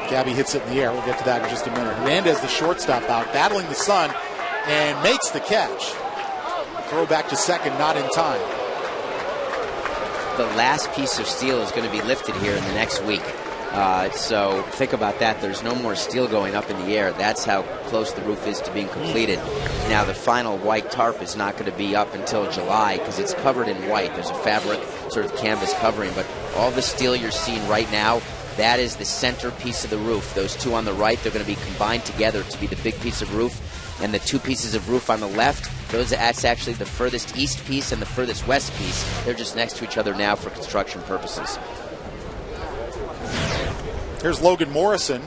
Gabby hits it in the air. We'll get to that in just a minute. Hernandez, the shortstop, out battling the sun and makes the catch. Throw back to second, not in time. The last piece of steel is going to be lifted here in the next week. So think about that. There's no more steel going up in the air. That's how close the roof is to being completed. Now, the final white tarp is not going to be up until July because it's covered in white. There's a fabric sort of canvas covering, but all the steel you're seeing right now, that is the center piece of the roof. Those two on the right, they're going to be combined together to be the big piece of roof. And the two pieces of roof on the left, that's actually the furthest east piece and the furthest west piece. They're just next to each other now for construction purposes. Here's Logan Morrison,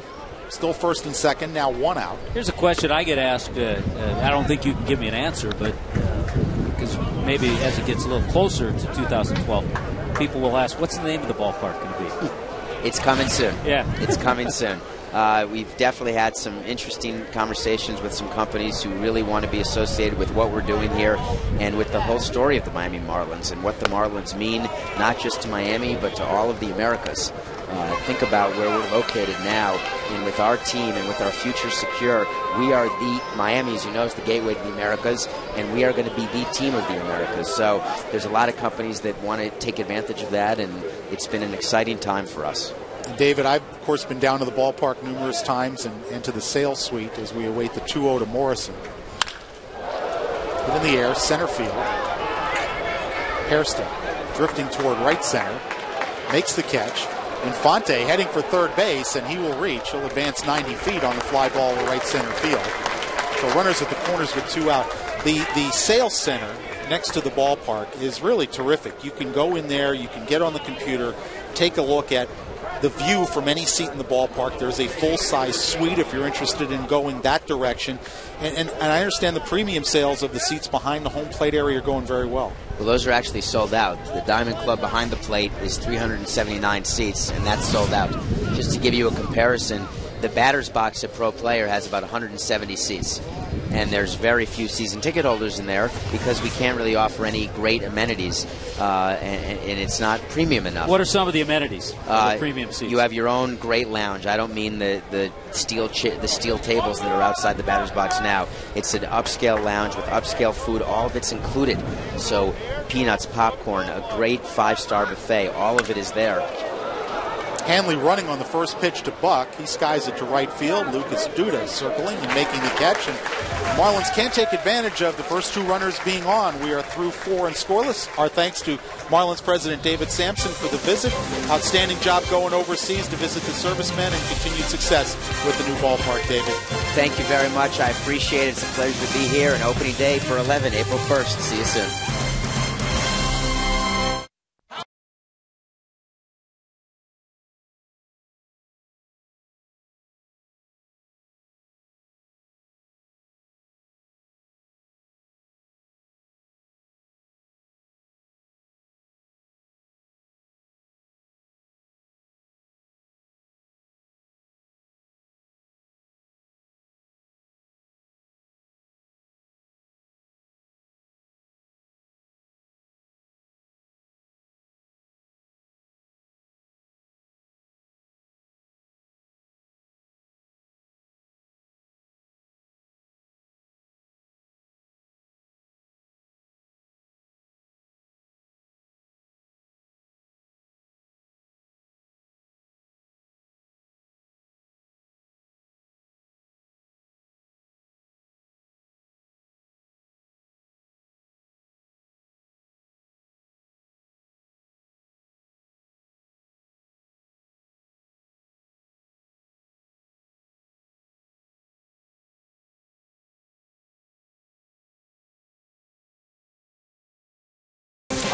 still first and second, now one out. Here's a question I get asked. I don't think you can give me an answer, but because maybe as it gets a little closer to 2012, people will ask, what's the name of the ballpark going to be? It's coming soon. Yeah. It's coming soon. We've definitely had some interesting conversations with some companies who really want to be associated with what we're doing here and with the whole story of the Miami Marlins and what the Marlins mean, not just to Miami, but to all of the Americas. Think about where we're located now, and with our team and with our future secure, we are Miami, as you know, is the gateway to the Americas, and we are going to be the team of the Americas. So there's a lot of companies that want to take advantage of that, and it's been an exciting time for us. David, I've, of course, been down to the ballpark numerous times and to the sales suite as we await the 2-0 to Morrison. Put in the air, center field. Hairston drifting toward right center. Makes the catch. Infante heading for third base, and he will reach. He'll advance 90 feet on the fly ball to right center field. So runners at the corners with two out. The sales center next to the ballpark is really terrific. You can go in there, you can get on the computer, take a look at the view from any seat in the ballpark. There's a full-size suite if you're interested in going that direction. And I understand the premium sales of the seats behind the home plate area are going very well. Well, those are actually sold out. The Diamond Club behind the plate is 379 seats, and that's sold out. Just to give you a comparison, the batter's box at Pro Player has about 170 seats. And there's very few season ticket holders in there because we can't really offer any great amenities, and it's not premium enough. What are some of the amenities of the premium seats? You have your own great lounge. I don't mean the steel tables that are outside the batter's box now. It's an upscale lounge with upscale food. All of it's included. So peanuts, popcorn, a great 5-star buffet. All of it is there. Hanley running on the first pitch to Buck. He skies it to right field. Lucas Duda circling and making the catch. And Marlins can't take advantage of the first two runners being on. We are through 4 and scoreless. Our thanks to Marlins President David Sampson for the visit. Outstanding job going overseas to visit the servicemen and continued success with the new ballpark, David. Thank you very much. I appreciate it. It's a pleasure to be here. And opening day for 11, April 1st. See you soon.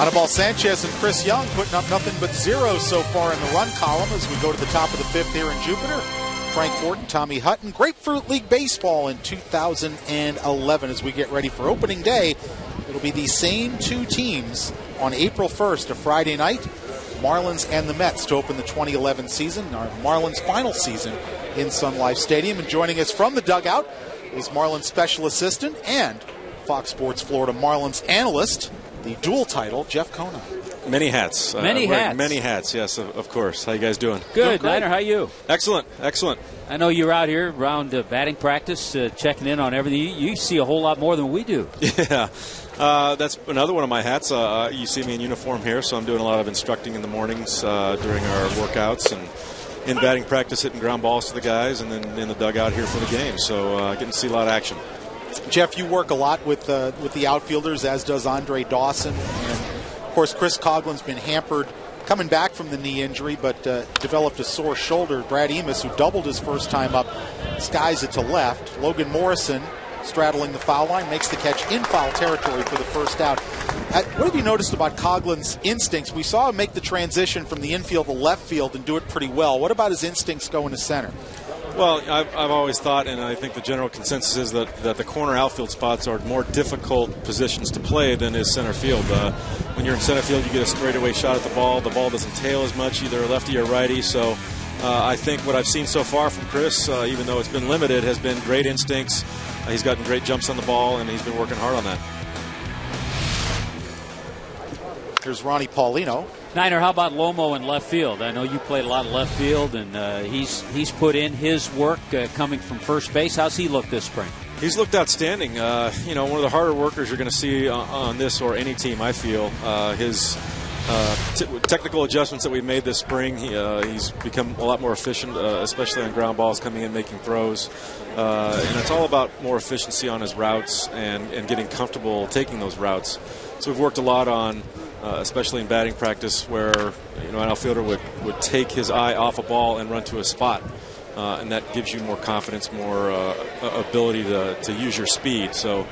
Anibal Sanchez and Chris Young putting up nothing but zeros so far in the run column as we go to the top of the fifth here in Jupiter. Frank Fort and Tommy Hutton. Grapefruit League Baseball in 2011 as we get ready for opening day. It'll be the same two teams on April 1st, a Friday night. Marlins and the Mets to open the 2011 season, our Marlins final season in Sun Life Stadium. And joining us from the dugout is Marlins Special Assistant and Fox Sports Florida Marlins analyst, the dual title, Jeff Conine. Many hats. Many hats. Many hats, yes, of course. How you guys doing? Good. Niner, how you? Excellent, excellent. I know you're out here around batting practice, checking in on everything. You see a whole lot more than we do. Yeah. That's another one of my hats. You see me in uniform here, so I'm doing a lot of instructing in the mornings during our workouts and in batting practice, hitting ground balls to the guys, and then in the dugout here for the game. So getting to see a lot of action. Jeff, you work a lot with the outfielders, as does Andre Dawson. And, of course, Chris Coughlin's been hampered coming back from the knee injury, but developed a sore shoulder. Brad Emus, who doubled his first time up, skies it to left. Logan Morrison, straddling the foul line, makes the catch in foul territory for the first out. What have you noticed about Coughlin's instincts? We saw him make the transition from the infield to left field and do it pretty well. What about his instincts going to center? Well, I've always thought, and I think the general consensus is that the corner outfield spots are more difficult positions to play than is center field. When you're in center field, you get a straightaway shot at the ball. The ball doesn't tail as much, either lefty or righty. So I think what I've seen so far from Chris, even though it's been limited, has been great instincts. He's gotten great jumps on the ball, and he's been working hard on that. Here's Ronnie Paulino. Niner, how about Lomo in left field? I know you played a lot of left field, and he's put in his work coming from first base. How's he look this spring? He's looked outstanding. One of the harder workers you're going to see on this or any team, I feel. His technical adjustments that we've made this spring, he's become a lot more efficient, especially on ground balls, coming in, making throws. And it's all about more efficiency on his routes and getting comfortable taking those routes. So we've worked a lot on, especially in batting practice, where an outfielder would take his eye off a ball and run to a spot. And that gives you more confidence, more ability to use your speed. So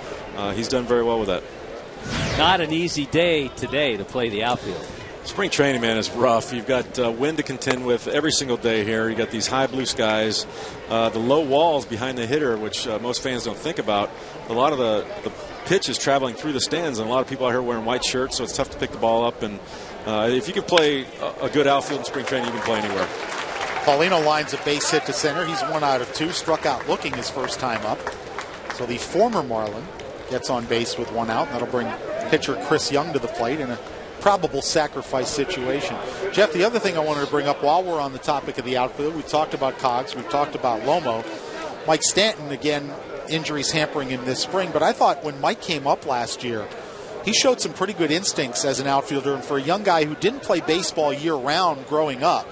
he's done very well with that. Not an easy day today to play the outfield. Spring training, man, is rough. You've got wind to contend with every single day here. You've got these high blue skies, the low walls behind the hitter, which most fans don't think about. A lot of the pitch is traveling through the stands, and a lot of people out here wearing white shirts, so it's tough to pick the ball up. And if you can play a good outfield in spring training, you can play anywhere. Paulino lines a base hit to center. He's 1 out of 2, struck out looking his first time up. So the former Marlin gets on base with 1 out. That'll bring pitcher Chris Young to the plate in a probable sacrifice situation. Jeff, the other thing I wanted to bring up while we're on the topic of the outfield, we talked about Cogs, we've talked about Lomo. Mike Stanton, again, injuries hampering him this spring, but I thought when Mike came up last year, he showed some pretty good instincts as an outfielder, and for a young guy who didn't play baseball year-round growing up,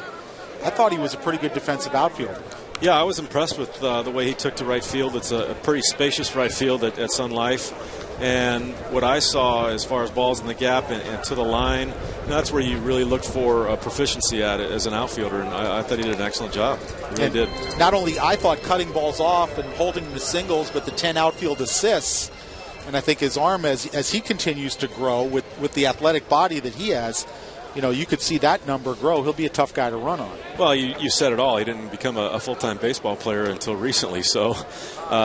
I thought he was a pretty good defensive outfielder. Yeah, I was impressed with the way he took to right field. It's a pretty spacious right field at Sun Life. And what I saw as far as balls in the gap and to the line, that's where you really look for proficiency at it as an outfielder. And I thought he did an excellent job. He really did. Not only, I thought, cutting balls off and holding them to singles, but the 10 outfield assists. And I think his arm, as he continues to grow with the athletic body that he has, you could see that number grow. He'll be a tough guy to run on. Well, you said it all. He didn't become a full-time baseball player until recently. So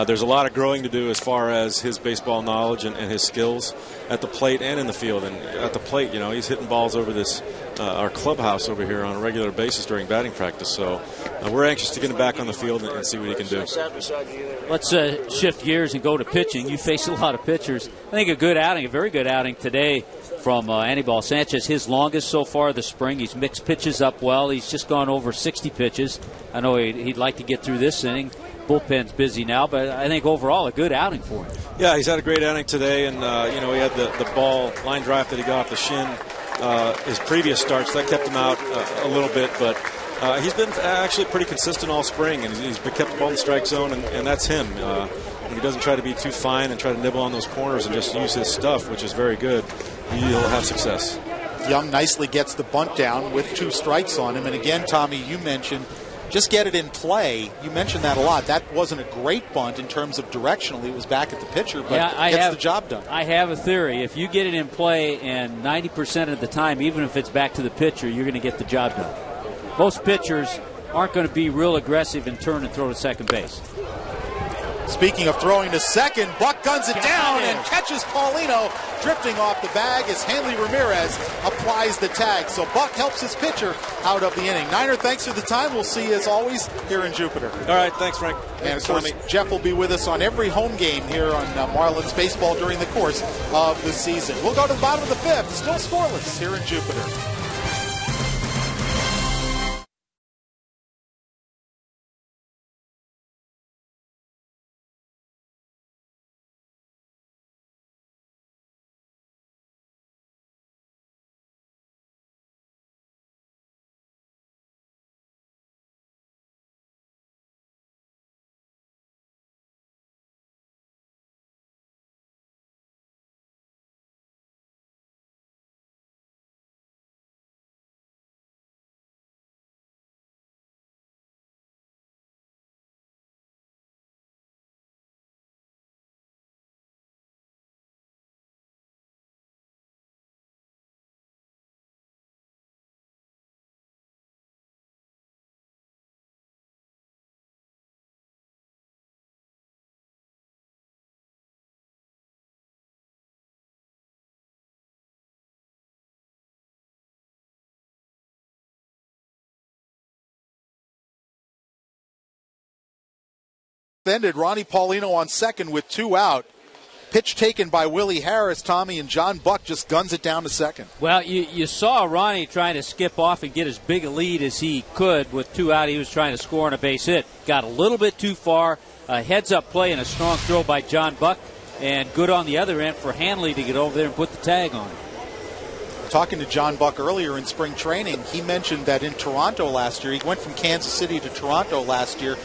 there's a lot of growing to do as far as his baseball knowledge and his skills at the plate and in the field. And at the plate, he's hitting balls over our clubhouse over here on a regular basis during batting practice. So we're anxious to get him back on the field and see what he can do. Let's shift gears and go to pitching. You face a lot of pitchers. I think a very good outing today from Anibal Sanchez, his longest so far this spring. He's mixed pitches up well. He's just gone over 60 pitches. I know he'd like to get through this inning. Bullpen's busy now, but I think overall a good outing for him. Yeah, he's had a great outing today, and he had the ball line drive that he got off the shin his previous starts. That kept him out a little bit, but he's been actually pretty consistent all spring, and he's kept the ball in the strike zone, and that's him. He doesn't try to be too fine and try to nibble on those corners and just use his stuff, which is very good. He'll have success. Young nicely gets the bunt down with 2 strikes on him. And again, Tommy, you mentioned just get it in play. You mentioned that a lot. That wasn't a great bunt in terms of directionally. It was back at the pitcher, but gets the job done. I have a theory. If you get it in play and 90% of the time, even if it's back to the pitcher, you're going to get the job done. Most pitchers aren't going to be real aggressive and turn and throw to second base. Speaking of throwing to second, Buck guns it down and catches Paulino drifting off the bag as Hanley Ramirez applies the tag. So Buck helps his pitcher out of the inning. Niner, thanks for the time. We'll see you as always here in Jupiter. All right, thanks, Frank. And of course, Jeff will be with us on every home game here on Marlins baseball during the course of the season. We'll go to the bottom of the fifth, still scoreless here in Jupiter. Ended Ronnie Paulino on second with 2 out. Pitch taken by Willie Harris, Tommy, and John Buck just guns it down to second. Well, you saw Ronnie trying to skip off and get as big a lead as he could with 2 out. He was trying to score on a base hit. Got a little bit too far. A heads-up play and a strong throw by John Buck. And good on the other end for Hanley to get over there and put the tag on it. Talking to John Buck earlier in spring training, he mentioned that in Toronto last year, he went from Kansas City to Toronto last year,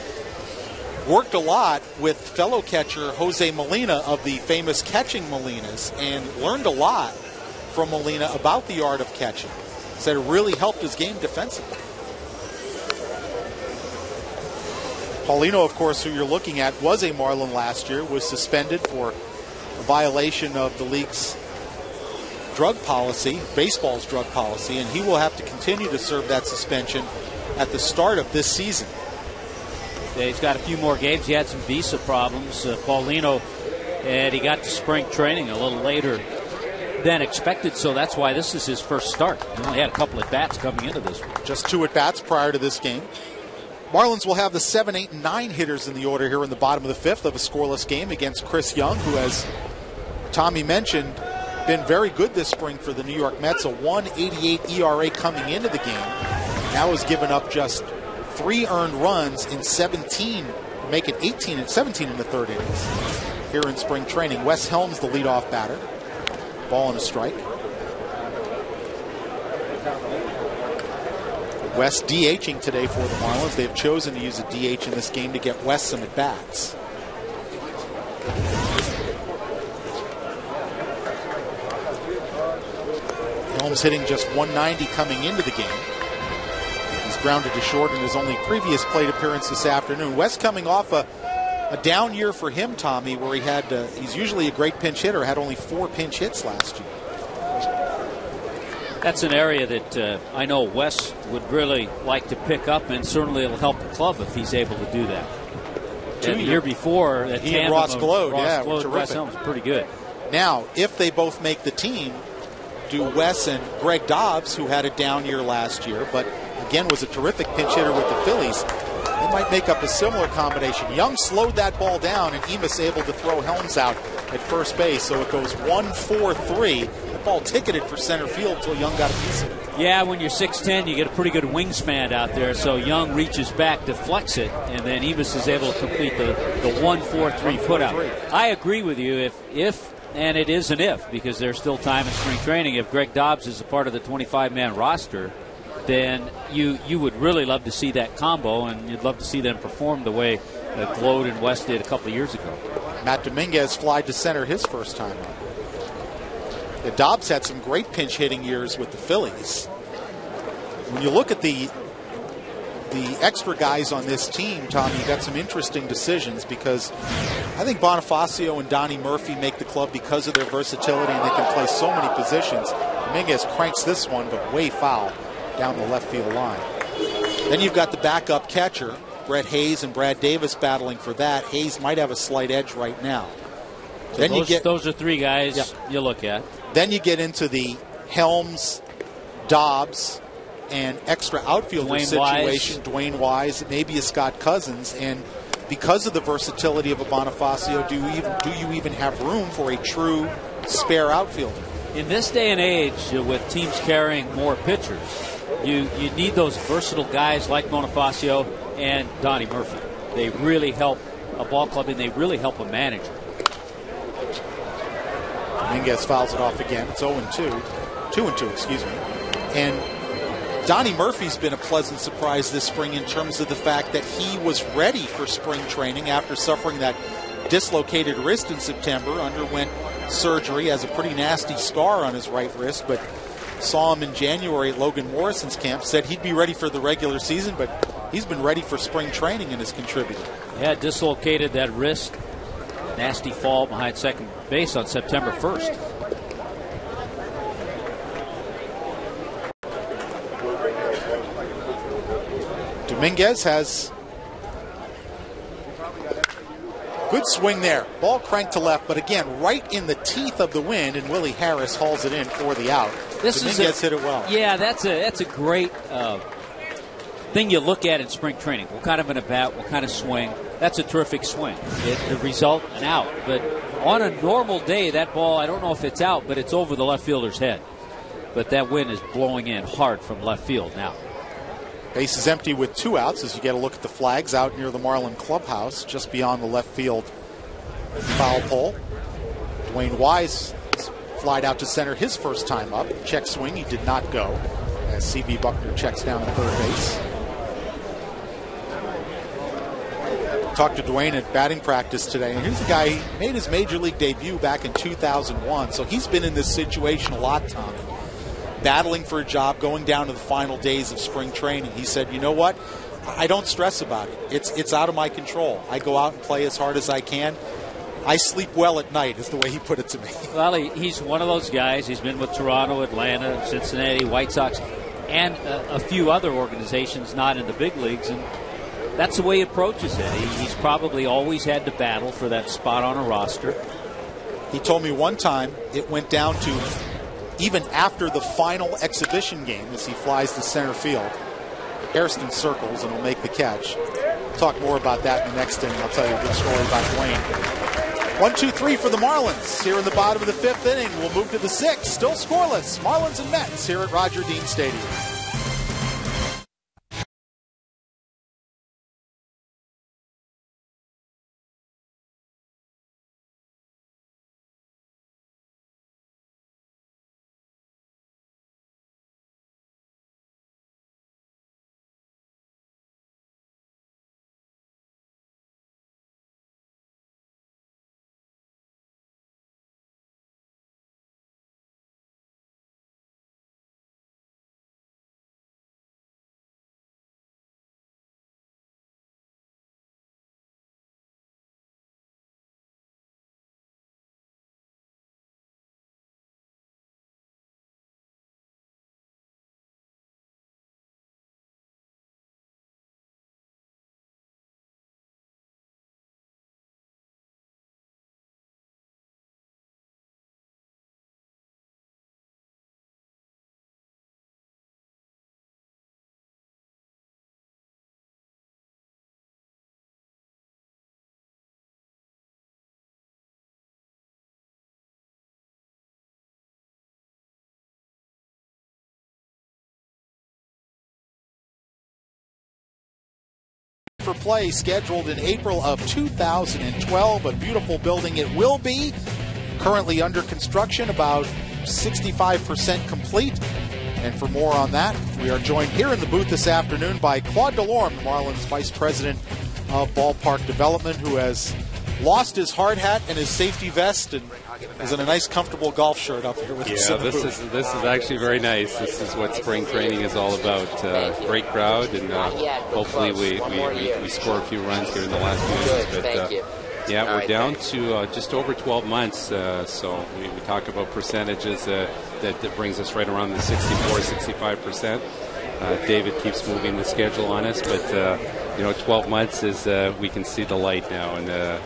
worked a lot with fellow catcher Jose Molina of the famous Catching Molinas and learned a lot from Molina about the art of catching. Said it really helped his game defensively. Paulino, of course, who you're looking at, was a Marlin last year, was suspended for a violation of the league's drug policy, baseball's drug policy, and he will have to continue to serve that suspension at the start of this season. He's got a few more games. He had some visa problems, Paulino, and he got to spring training a little later than expected, so that's why this is his first start. He only had a couple at-bats coming into this one. Just 2 at-bats prior to this game. Marlins will have the 7, 8, and 9 hitters in the order here in the bottom of the fifth of a scoreless game against Chris Young, who, as Tommy mentioned, been very good this spring for the New York Mets. A 1.88 ERA coming into the game. Now has given up just 3 earned runs in 17, make it 17 in the third innings here in spring training. Wes Helms, the leadoff batter. Ball and a strike. Wes DHing today for the Marlins. They've chosen to use a DH in this game to get Wes some at-bats. Helms hitting just 190 coming into the game. Grounded to short in his only previous plate appearance this afternoon. Wes coming off a down year for him, Tommy, where he's usually a great pinch hitter, had only 4 pinch hits last year. That's an area that I know Wes would really like to pick up, and certainly it'll help the club if he's able to do that. And the year before, that he and Ross Glode, Wes Helms pretty good. Now, if they both make the team, do Wes and Greg Dobbs, who had a down year last year, but again was a terrific pinch hitter with the Phillies, they might make up a similar combination. Young slowed that ball down, and Emus able to throw Helms out at first base, so it goes 1-4-3. The ball ticketed for center field until Young got a piece of it. Yeah, when you're 6'10", you get a pretty good wingspan out there, so Young reaches back, deflects it, and then Emus is able to complete the 1-4-3 put-out. I agree with you. If and it is an if, because there's still time in spring training, if Greg Dobbs is a part of the 25-man roster, then you would really love to see that combo, and you'd love to see them perform the way Glode and West did a couple of years ago. Matt Dominguez flied to center his first time up. Dobbs had some great pinch hitting years with the Phillies. When you look at the the extra guys on this team, Tommy, you got some interesting decisions because I think Bonifacio and Donnie Murphy make the club because of their versatility and they can play so many positions. Dominguez cranks this one, but way foul down the left field line. Then you've got the backup catcher, Brett Hayes and Brad Davis battling for that. Hayes might have a slight edge right now. So then those are three guys you look at. Then you get into the Helms, Dobbs, and extra outfielder situation, Dwayne Wise, maybe a Scott Cousins, and because of the versatility of a Bonifacio, do you even have room for a true spare outfielder? In this day and age, with teams carrying more pitchers, you need those versatile guys like Bonifacio and Donnie Murphy. They really help a ball club, and they really help a manager. Dominguez fouls it off again. It's 0-2. 2-2, excuse me. And Donnie Murphy's been a pleasant surprise this spring in terms of the fact that he was ready for spring training after suffering that dislocated wrist in September, underwent surgery, has a pretty nasty scar on his right wrist, but saw him in January at Logan Morrison's camp, said he'd be ready for the regular season, but he's been ready for spring training and has contributed. Yeah, dislocated that wrist. Nasty fall behind second base on September 1st. Dominguez has good swing there. Ball cranked to left, but again, right in the teeth of the wind, and Willie Harris hauls it in for the out. Dominguez hit it well. Yeah, that's a great thing you look at in spring training. What kind of an at-bat, what kind of swing. That's a terrific swing. The result, an out. But on a normal day, that ball, I don't know if it's out, but it's over the left fielder's head. But that wind is blowing in hard from left field now. Base is empty with 2 outs as you get a look at the flags out near the Marlin clubhouse, just beyond the left field foul pole. Dwayne Wise flied out to center his first time up. Check swing, he did not go, as C.B. Buckner checks down at third base. Talked to Dwayne at batting practice today, and here's a guy, he made his major league debut back in 2001, so he's been in this situation a lot, Tommy. Battling for a job, going down to the final days of spring training. He said, you know what? I don't stress about it. It's out of my control. I go out and play as hard as I can. I sleep well at night, is the way he put it to me. Well, he's one of those guys. He's been with Toronto, Atlanta, Cincinnati, White Sox, and a few other organizations not in the big leagues, and that's the way he approaches it. He's probably always had to battle for that spot on a roster. He told me one time it went down to even after the final exhibition game as he flies to center field. Hairston circles and will make the catch. Talk more about that in the next inning. I'll tell you a good story about Dwayne. 1-2-3 for the Marlins here in the bottom of the 5th inning. We'll move to the 6th. Still scoreless. Marlins and Mets here at Roger Dean Stadium. For play scheduled in April of 2012. A beautiful building it will be. Currently under construction, about 65% complete. And for more on that, we are joined here in the booth this afternoon by Claude Delorme, the Marlins Vice President of Ballpark Development, who has lost his hard hat and his safety vest and is in a nice, comfortable golf shirt up here with us. Yeah, this is actually very nice. This is what spring training is all about. Great crowd, and hopefully we score a few runs here in the last few minutes. But yeah, we're down to just over 12 months. So we talk about percentages that brings us right around the 64-65%. David keeps moving the schedule on us, but 12 months is we can see the light now, and a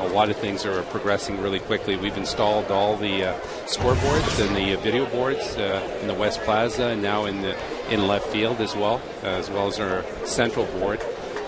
lot of things are progressing really quickly. We've installed all the scoreboards and the video boards in the West Plaza, and now in left field as well as our central board.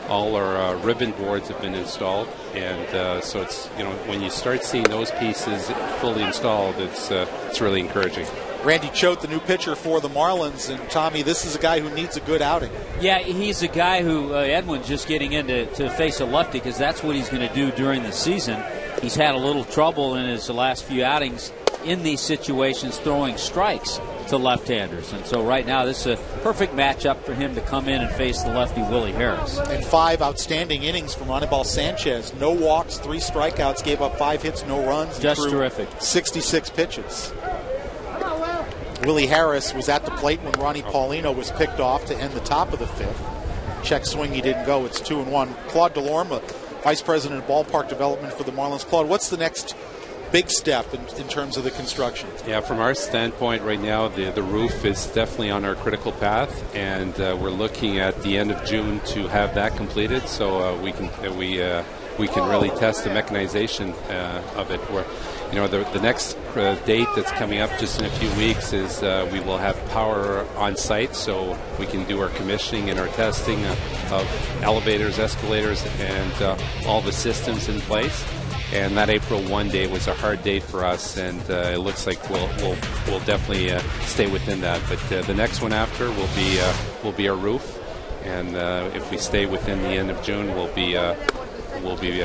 All our ribbon boards have been installed, and so it's when you start seeing those pieces fully installed, it's really encouraging. Randy Choate, the new pitcher for the Marlins, and Tommy, this is a guy who needs a good outing. Yeah, he's a guy who Edwin's just getting in to face a lefty, because that's what he's going to do during the season. He's had a little trouble in his last few outings in these situations throwing strikes to left-handers, and so right now this is a perfect matchup for him to come in and face the lefty Willie Harris. And 5 outstanding innings from Anibal Sanchez. No walks, 3 strikeouts, gave up 5 hits, no runs. Just terrific. 66 pitches. Willie Harris was at the plate when Ronnie Paulino was picked off to end the top of the 5th. Check swing, he didn't go. It's 2-1. Claude Delorme, Vice President of Ballpark Development for the Marlins. Claude, what's the next big step in terms of the construction? Yeah, from our standpoint right now, the roof is definitely on our critical path, and we're looking at the end of June to have that completed, so we can really test the mechanization of it. The next date that's coming up just in a few weeks is we will have power on site, so we can do our commissioning and our testing of elevators, escalators, and all the systems in place. And that April 1 date was a hard date for us, and it looks like we'll definitely stay within that. But the next one after will be our roof, and if we stay within the end of June, we'll be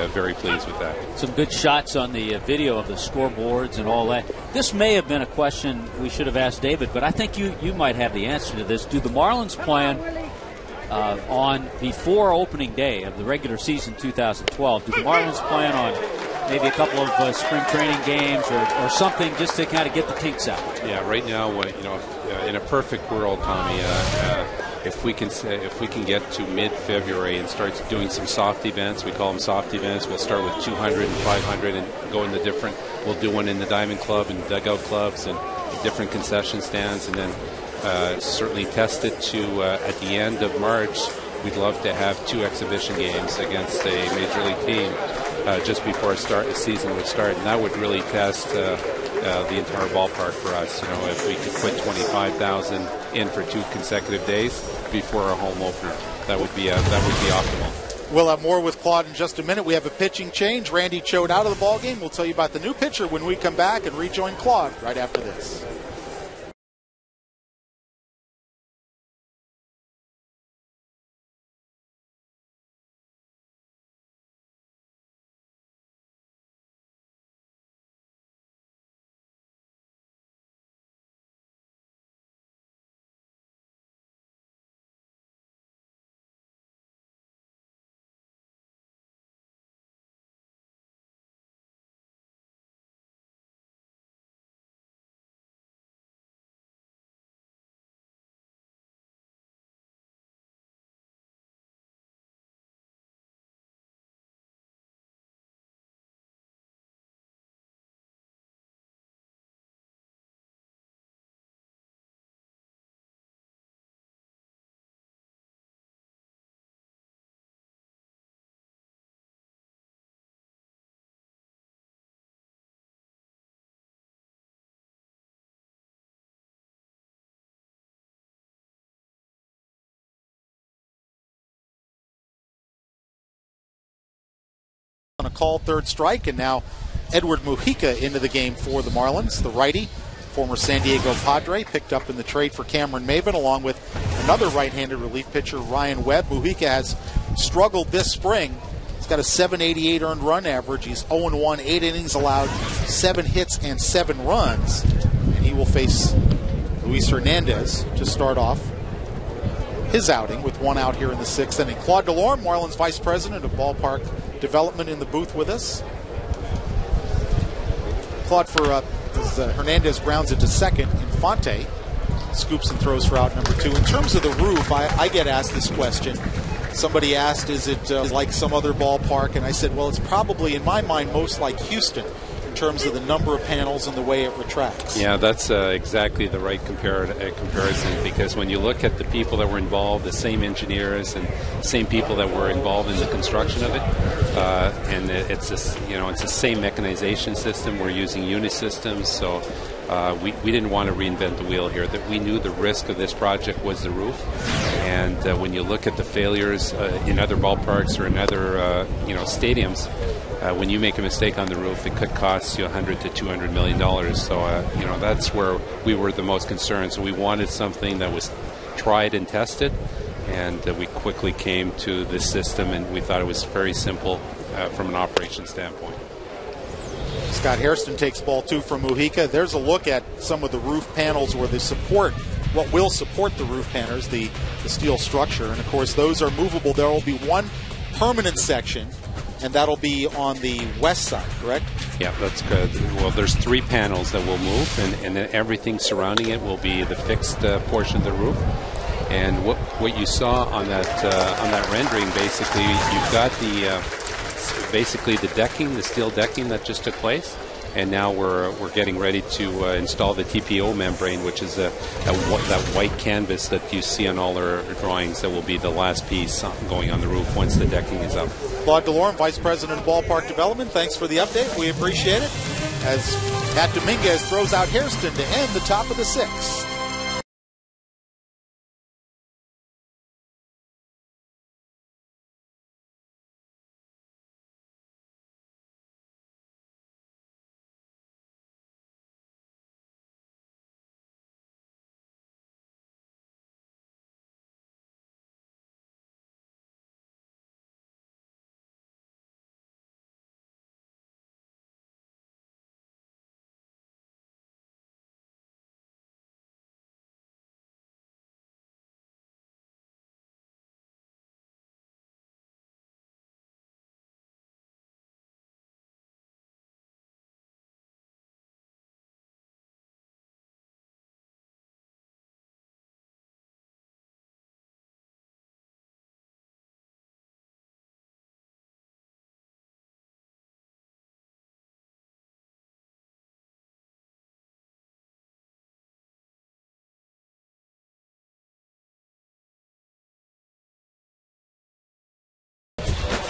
very pleased with that. Some good shots on the video of the scoreboards and all that. This may have been a question we should have asked David, but I think you might have the answer to this. Do the Marlins plan on before opening day of the regular season 2012? Do the Marlins plan on maybe a couple of spring training games or something just to kind of get the kinks out? Yeah, right now, in a perfect world, Tommy, if we can get to mid-February and start doing some soft events, we call them soft events. We'll start with 200 and 500 and go in the different. We'll do one in the Diamond Club and dugout clubs and different concession stands, and then certainly test it to at the end of March. We'd love to have 2 exhibition games against a major league team just before the season would start, and that would really test the entire ballpark for us. If we could put 25,000 in for 2 consecutive days before our home opener, that would be optimal. We'll have more with Claude in just a minute. We have a pitching change. Randy Choate out of the ballgame. We'll tell you about the new pitcher when we come back and rejoin Claude right after this. On a call, 3rd strike, and now Edward Mujica into the game for the Marlins. The righty, former San Diego Padre, picked up in the trade for Cameron Maybin, along with another right-handed relief pitcher, Ryan Webb. Mujica has struggled this spring. He's got a 788 earned run average. He's 0-1, 8 innings allowed, 7 hits and 7 runs. And he will face Luis Hernandez to start off his outing with 1 out here in the 6th inning. Claude Delorme, Marlins Vice President of Ballpark Development, in the booth with us. thought for as Hernandez grounds it to second. Infante scoops and throws for out number 2. In terms of the roof, I get asked this question. Somebody asked, is it like some other ballpark? And I said, well, it's probably, in my mind, most like Houston in terms of the number of panels and the way it retracts. Yeah, that's exactly the right comparison, because when you look at the people that were involved, the same engineers and same people that were involved in the construction of it, and it's the same mechanization system. We're using Unisystems, so we didn't want to reinvent the wheel here. That we knew the risk of this project was the roof, and when you look at the failures in other ballparks or in other stadiums, when you make a mistake on the roof, it could cost you $100 to $200 million. So that's where we were the most concerned. So we wanted something that was tried and tested, and we quickly came to this system, and we thought it was very simple from an operation standpoint. Scott Hairston takes ball 2 from Mujica. There's a look at some of the roof panels where the support, what will support the roof panels, the steel structure. And, of course, those are movable. There will be one permanent section, and that'll be on the west side, correct? Yeah, that's good. Well, there's 3 panels that will move, and then everything surrounding it will be the fixed portion of the roof. And what you saw on that rendering, basically, you've got basically the decking, the steel decking that just took place, and now we're getting ready to install the TPO membrane, which is that white canvas that you see on all our drawings. That will be the last piece going on the roof once the decking is up. Claude DeLorme, Vice President of Ballpark Development, thanks for the update. We appreciate it. As Matt Dominguez throws out Hairston to end the top of the 6th.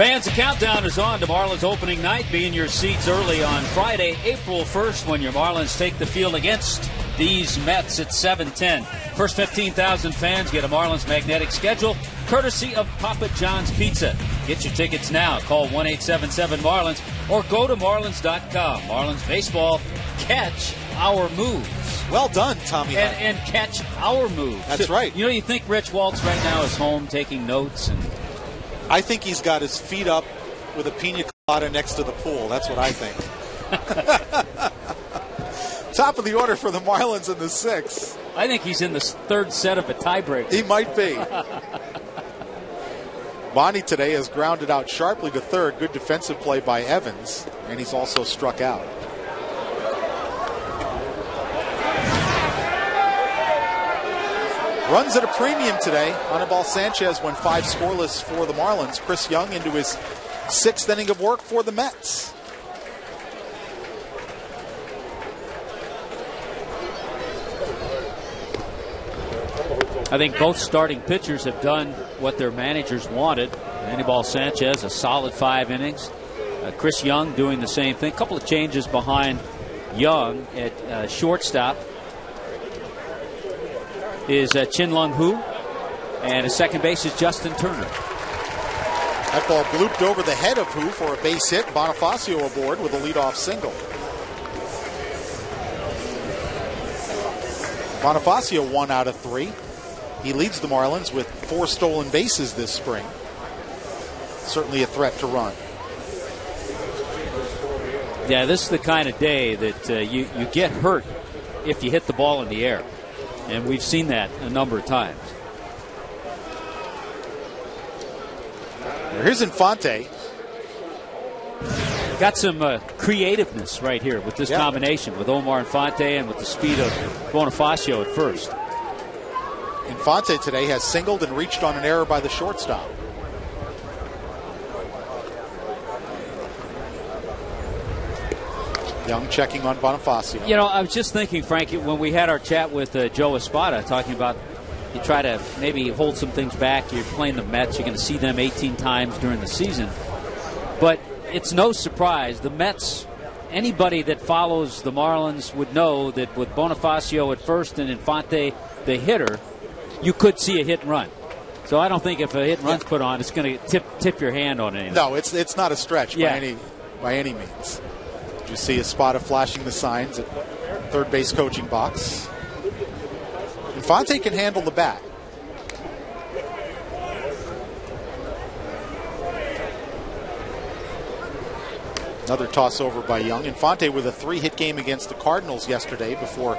Fans, the countdown is on to Marlins opening night. Be in your seats early on Friday, April 1st, when your Marlins take the field against these Mets at 7:10. First 15,000 fans get a Marlins magnetic schedule, courtesy of Papa John's Pizza. Get your tickets now. Call 1-877-MARLINS or go to marlins.com. Marlins baseball, catch our moves. Well done, Tommy. And catch our moves. That's right. You know, you think Rich Waltz right now is home taking notes, and I think he's got his feet up with a pina colada next to the pool. That's what I think. Top of the order for the Marlins in the 6th. I think he's in the 3rd set of a tiebreaker. He might be. Bonnie today has grounded out sharply to 3rd. Good defensive play by Evans, and he's also struck out. Runs at a premium today. Anibal Sanchez went 5 scoreless for the Marlins. Chris Young into his 6th inning of work for the Mets. I think both starting pitchers have done what their managers wanted. Anibal Sanchez, a solid 5 innings. Chris Young doing the same thing. A couple of changes behind Young at shortstop is Chin Lung Hu, and at second base is Justin Turner. That ball blooped over the head of Hu for a base hit. Bonifacio aboard with a leadoff single. Bonifacio 1 out of 3. He leads the Marlins with 4 stolen bases this spring. Certainly a threat to run. Yeah, this is the kind of day that you get hurt if you hit the ball in the air. And we've seen that a number of times. Here's Infante. got some creativeness right here with this combination with Omar Infante and with the speed of Bonifacio at first. Infante today has singled and reached on an error by the shortstop. Young checking on Bonifacio. You know, I was just thinking, Frank, when we had our chat with Joe Espada, talking about you try to maybe hold some things back. You're playing the Mets. You're going to see them 18 times during the season. But it's no surprise. The Mets, anybody that follows the Marlins would know that with Bonifacio at first and Infante the hitter, you could see a hit and run. So I don't think if a hit and run's put on, it's going to tip your hand on anything. No, it's not a stretch by any means. You see Espada flashing the signs at third base coaching box. Infante can handle the bat. Another toss over by Young. Infante with a 3-hit game against the Cardinals yesterday before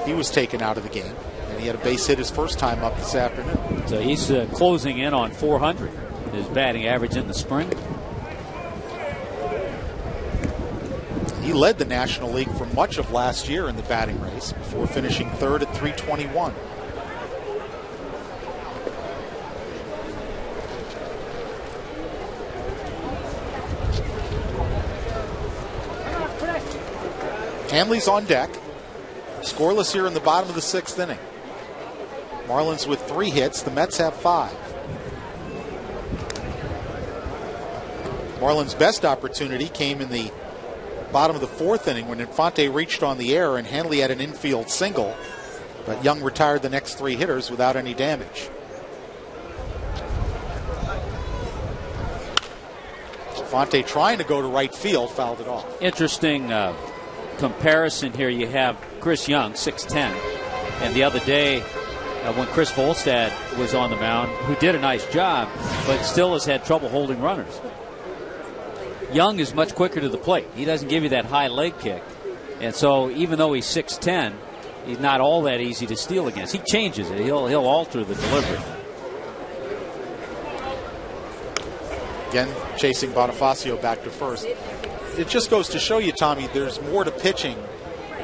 he was taken out of the game. And he had a base hit his first time up this afternoon. So he's closing in on 400, his batting average in the spring. He led the National League for much of last year in the batting race before finishing third at 321. Hanley's on deck. Scoreless here in the bottom of the 6th inning. Marlins with 3 hits. The Mets have 5. Marlins' best opportunity came in the bottom of the 4th inning when Infante reached on the air and Hanley had an infield single, but Young retired the next 3 hitters without any damage. Infante trying to go to right field, fouled it off. Interesting comparison here. You have Chris Young, 6'10", and the other day when Chris Volstad was on the mound, who did a nice job, but still has had trouble holding runners. Young is much quicker to the plate. He doesn't give you that high leg kick. And so even though he's 6'10", he's not all that easy to steal against. He changes it. He'll alter the delivery. Again, chasing Bonifacio back to first. It just goes to show you, Tommy, there's more to pitching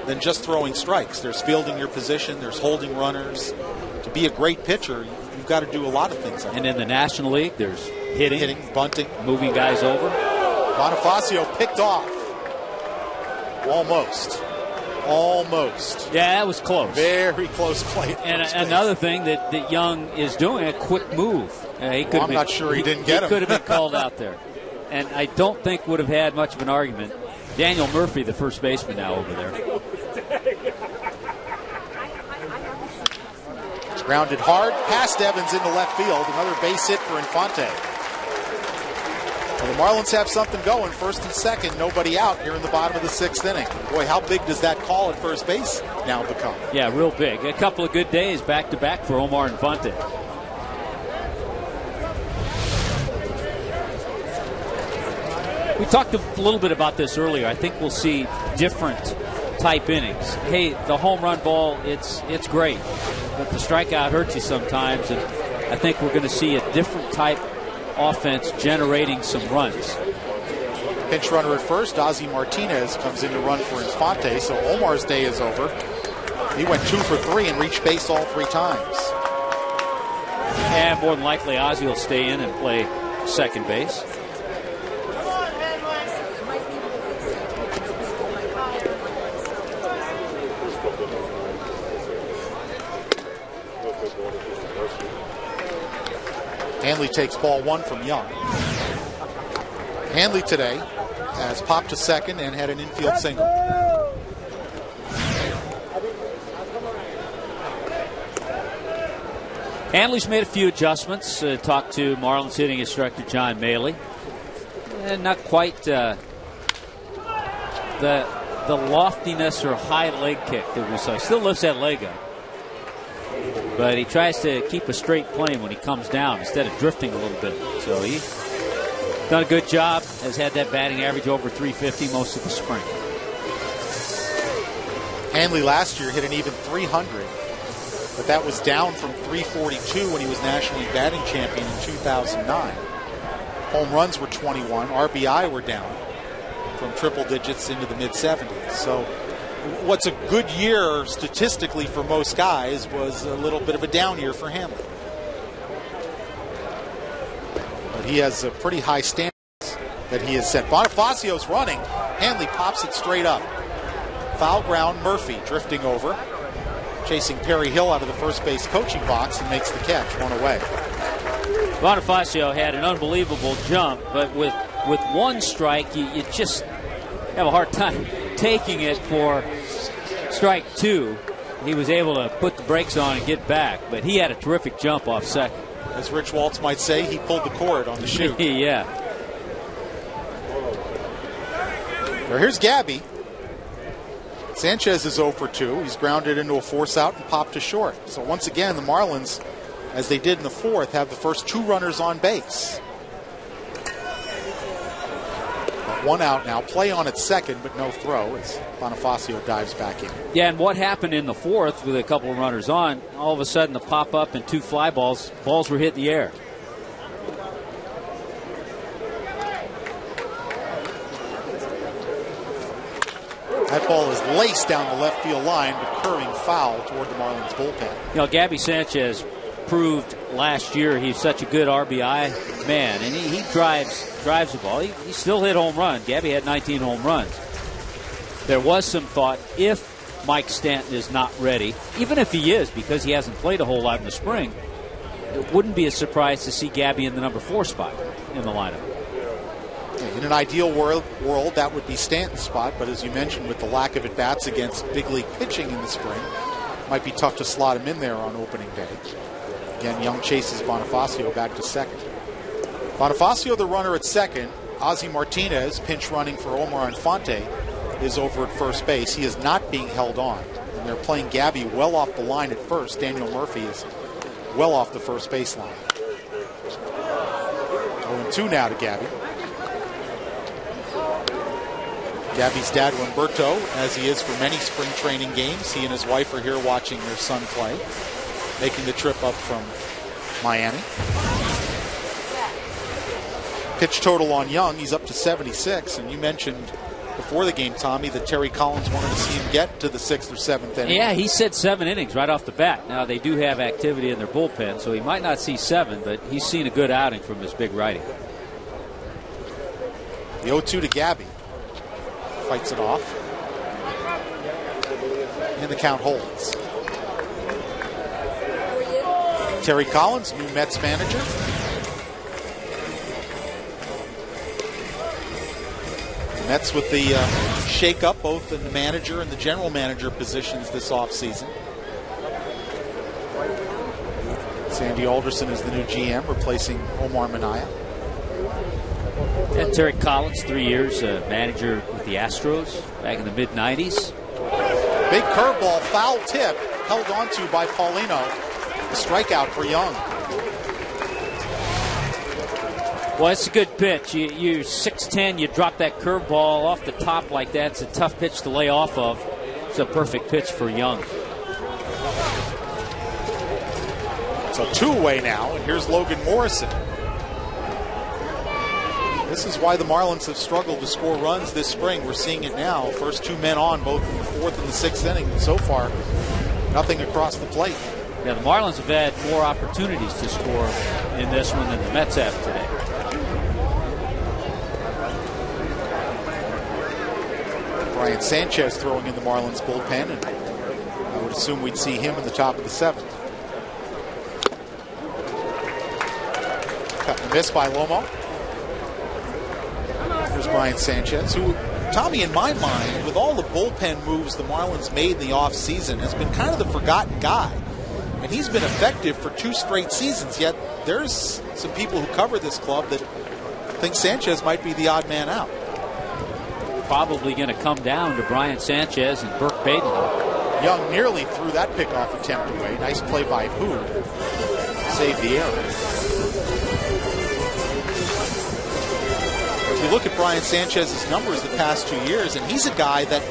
than just throwing strikes. There's fielding your position. There's holding runners. To be a great pitcher, you've got to do a lot of things. And in the National League, there's hitting, bunting, moving guys over. Bonifacio picked off. Almost. Yeah, that was close. Very close play. And another thing that Young is doing, a quick move. I'm not sure he didn't get him. He could have been called out there. And I don't think would have had much of an argument. Daniel Murphy, the first baseman now over there. Grounded hard, past Evans into left field. Another base hit for Infante. Well, the Marlins have something going. First and second, nobody out here in the bottom of the 6th inning. Boy, how big does that call at first base now become? Yeah, real big. A couple of good days back-to-back for Omar Infante. We talked a little bit about this earlier. I think we'll see different type innings. Hey, the home run ball, it's great, but the strikeout hurts you sometimes, and I think we're going to see a different type offense generating some runs. Pinch runner at first, Ozzie Martinez comes in to run for Infante, so Omar's day is over. He went 2 for 3 and reached base all 3 times. And more than likely, Ozzie will stay in and play second base. Hanley takes ball 1 from Young. Hanley today has popped to second and had an infield single. Hanley's made a few adjustments. Talked to Marlins hitting instructor John Maley. And not quite the loftiness or high leg kick that we saw. He still lifts that leg up. But he tries to keep a straight plane when he comes down instead of drifting a little bit. So he's done a good job. Has had that batting average over 350 most of the spring. Hanley last year hit an even 300, but that was down from 342 when he was National League batting champion in 2009. Home runs were 21. RBI were down from triple digits into the mid-70s. So what's a good year statistically for most guys was a little bit of a down year for Hanley. But he has a pretty high standards that he has set. Bonifacio's running. Hanley pops it straight up. Foul ground, Murphy drifting over, chasing Perry Hill out of the first base coaching box and makes the catch, one away. Bonifacio had an unbelievable jump, but with one strike, you just have a hard time taking it for strike two. He was able to put the brakes on and get back, but he had a terrific jump off second. As Rich Waltz might say, he pulled the cord on the shoot. Yeah. Well, here's Gabby. Sanchez is 0 for 2. He's grounded into a force out and popped to short. So once again, the Marlins, as they did in the fourth, have the first 2 runners on base. But 1 out now. Play on at second, but no throw as Bonifacio dives back in. Yeah, and what happened in the fourth with a couple of runners on, all of a sudden the pop-up and 2 fly balls were hit in the air. That ball is laced down the left field line, but curving foul toward the Marlins bullpen. You know, Gabby Sanchez proved last year he's such a good RBI man, and he drives the ball. He still hit home run. Gabby had 19 home runs. There was some thought, if Mike Stanton is not ready, even if he is, because he hasn't played a whole lot in the spring, it wouldn't be a surprise to see Gabby in the number 4 spot in the lineup. In an ideal world, that would be Stanton's spot, but as you mentioned, with the lack of at-bats against big league pitching in the spring, it might be tough to slot him in there on opening day. Again, Young chases Bonifacio back to second. Bonifacio, the runner at second. Ozzie Martinez, pinch running for Omar Infante, is over at first base. He is not being held on, and they're playing Gabby well off the line at first. Daniel Murphy is well off the first base line. 0-2 now to Gabby. Gabby's dad, Humberto, as he is for many spring training games. He and his wife are here watching their son play, making the trip up from Miami. Pitch total on Young, he's up to 76. And you mentioned before the game, Tommy, that Terry Collins wanted to see him get to the 6th or 7th inning. Yeah, he said 7 innings right off the bat. Now, they do have activity in their bullpen, so he might not see 7, but he's seen a good outing from his big righty. The 0-2 to Gabby. Fights it off. And the count holds. Terry Collins, new Mets manager. The Mets with the shake-up both in the manager and the general manager positions this offseason. Sandy Alderson is the new GM, replacing Omar Minaya. And Terry Collins, 3 years manager with the Astros back in the mid-90s. Big curveball, foul tip, held onto by Paulino. A strikeout for Young. Well, it's a good pitch. You're 6'10", you drop that curveball off the top like that. It's a tough pitch to lay off of. It's a perfect pitch for Young. So 2 away now, and here's Logan Morrison. This is why the Marlins have struggled to score runs this spring. We're seeing it now. First 2 men on, both in the 4th and the 6th inning. So far, nothing across the plate. Yeah, the Marlins have had more opportunities to score in this one than the Mets have today. Brian Sanchez throwing in the Marlins bullpen, and I would assume we'd see him in the top of the 7th. Cut and miss by Lomo. Here's Brian Sanchez, who, Tommy, in my mind, with all the bullpen moves the Marlins made in the offseason, has been kind of the forgotten guy. And he's been effective for 2 straight seasons, yet there's some people who cover this club that think Sanchez might be the odd man out. Probably going to come down to Brian Sanchez and Burke Baden. Young nearly threw that pickoff attempt away. Nice play by Hood. Saved the error. If you look at Brian Sanchez's numbers the past 2 years, and he's a guy that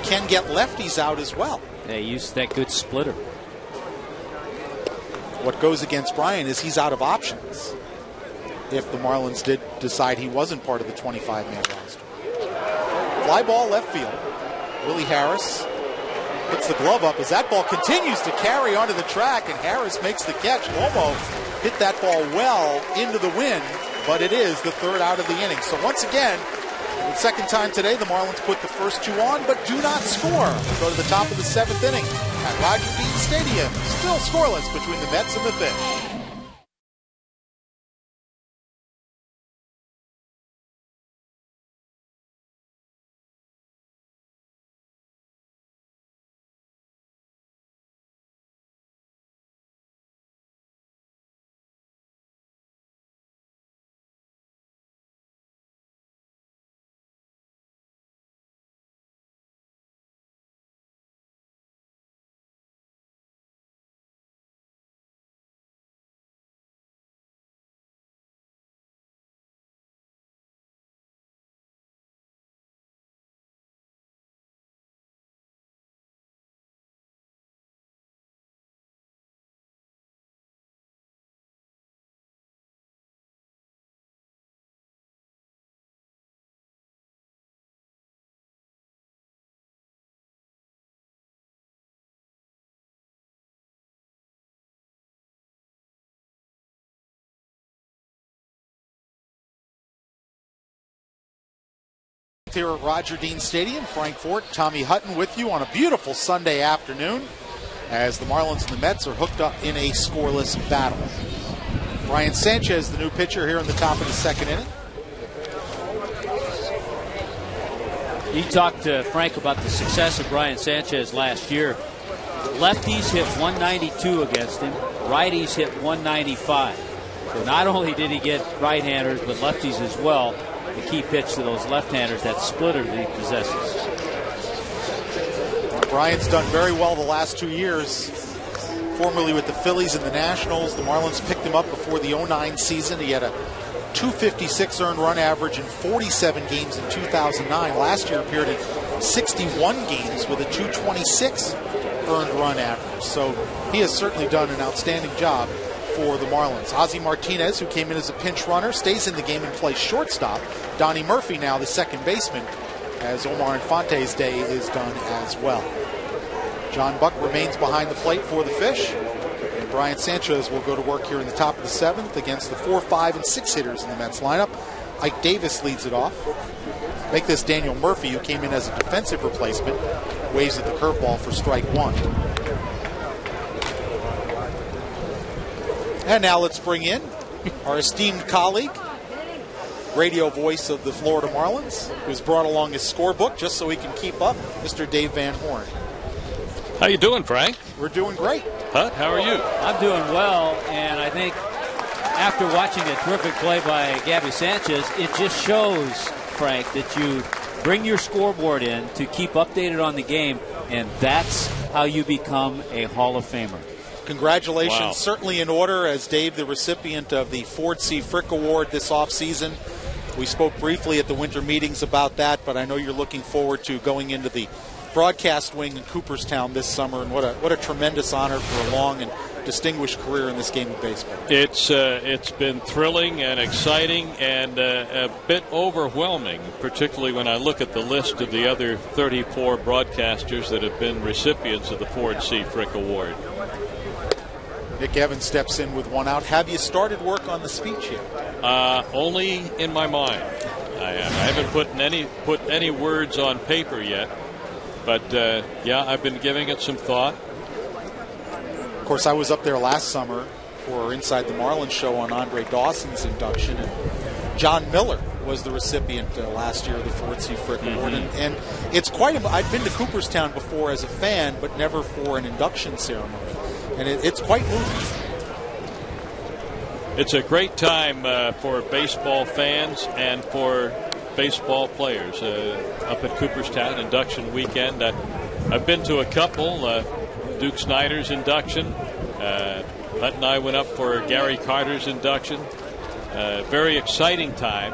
can get lefties out as well. Yeah, he used that good splitter. What goes against Brian is he's out of options if the Marlins did decide he wasn't part of the 25-man roster. Fly ball left field. Willie Harris puts the glove up as that ball continues to carry onto the track, and Harris makes the catch. Lomo hit that ball well into the wind, but it is the third out of the inning. So once again, for the second time today, the Marlins put the first two on, but do not score. Go to the top of the seventh inning at Roger Dean Stadium. Still scoreless between the Mets and the Fish. Here at Roger Dean Stadium, Frank Fort, Tommy Hutton with you on a beautiful Sunday afternoon as the Marlins and the Mets are hooked up in a scoreless battle. Brian Sanchez, the new pitcher, here in the top of the second inning. You talked to Frank about the success of Brian Sanchez last year. Lefties hit 192 against him. Righties hit 195. So not only did he get right-handers, but lefties as well. The key pitch to those left-handers, that splitter that he possesses. Brian's done very well the last 2 years, formerly with the Phillies and the Nationals. The Marlins picked him up before the 09 season. He had a .256 earned run average in 47 games in 2009. Last year appeared in 61 games with a .226 earned run average. So he has certainly done an outstanding job for the Marlins. Ozzie Martinez, who came in as a pinch runner, stays in the game and plays shortstop. Donnie Murphy now the second baseman, as Omar Infante's day is done as well. John Buck remains behind the plate for the Fish, and Brian Sanchez will go to work here in the top of the seventh against the 4, 5, and 6 hitters in the Mets lineup. Ike Davis leads it off. Make this Daniel Murphy, who came in as a defensive replacement, waves at the curveball for strike one. And now let's bring in our esteemed colleague, radio voice of the Florida Marlins, who's brought along his scorebook just so he can keep up, Mr. Dave Van Horn. How you doing, Frank? We're doing great. Hut, how are you? I'm doing well, and I think after watching a terrific play by Gabby Sanchez, it just shows, Frank, that you bring your scoreboard in to keep updated on the game, and that's how you become a Hall of Famer. Congratulations. Wow. Certainly in order, as Dave, the recipient of the Ford C. Frick Award this offseason. We spoke briefly at the winter meetings about that, but I know you're looking forward to going into the broadcast wing in Cooperstown this summer, and what a tremendous honor for a long and distinguished career in this game of baseball. It's been thrilling and exciting and a bit overwhelming, particularly when I look at the list of the other 34 broadcasters that have been recipients of the Ford C. Frick Award. Nick Evans steps in with one out. Have you started work on the speech yet? Only in my mind. I haven't put any words on paper yet, but yeah, I've been giving it some thought. Of course, I was up there last summer for Inside the Marlins show on Andre Dawson's induction, and John Miller was the recipient last year of the Ford C. Frick Award, and it's quite. I've been to Cooperstown before as a fan, but never for an induction ceremony. And it's quite moving. It's a great time for baseball fans and for baseball players up at Cooperstown induction weekend. I've been to a couple. Duke Snyder's induction. Hutt and I went up for Gary Carter's induction. Very exciting time.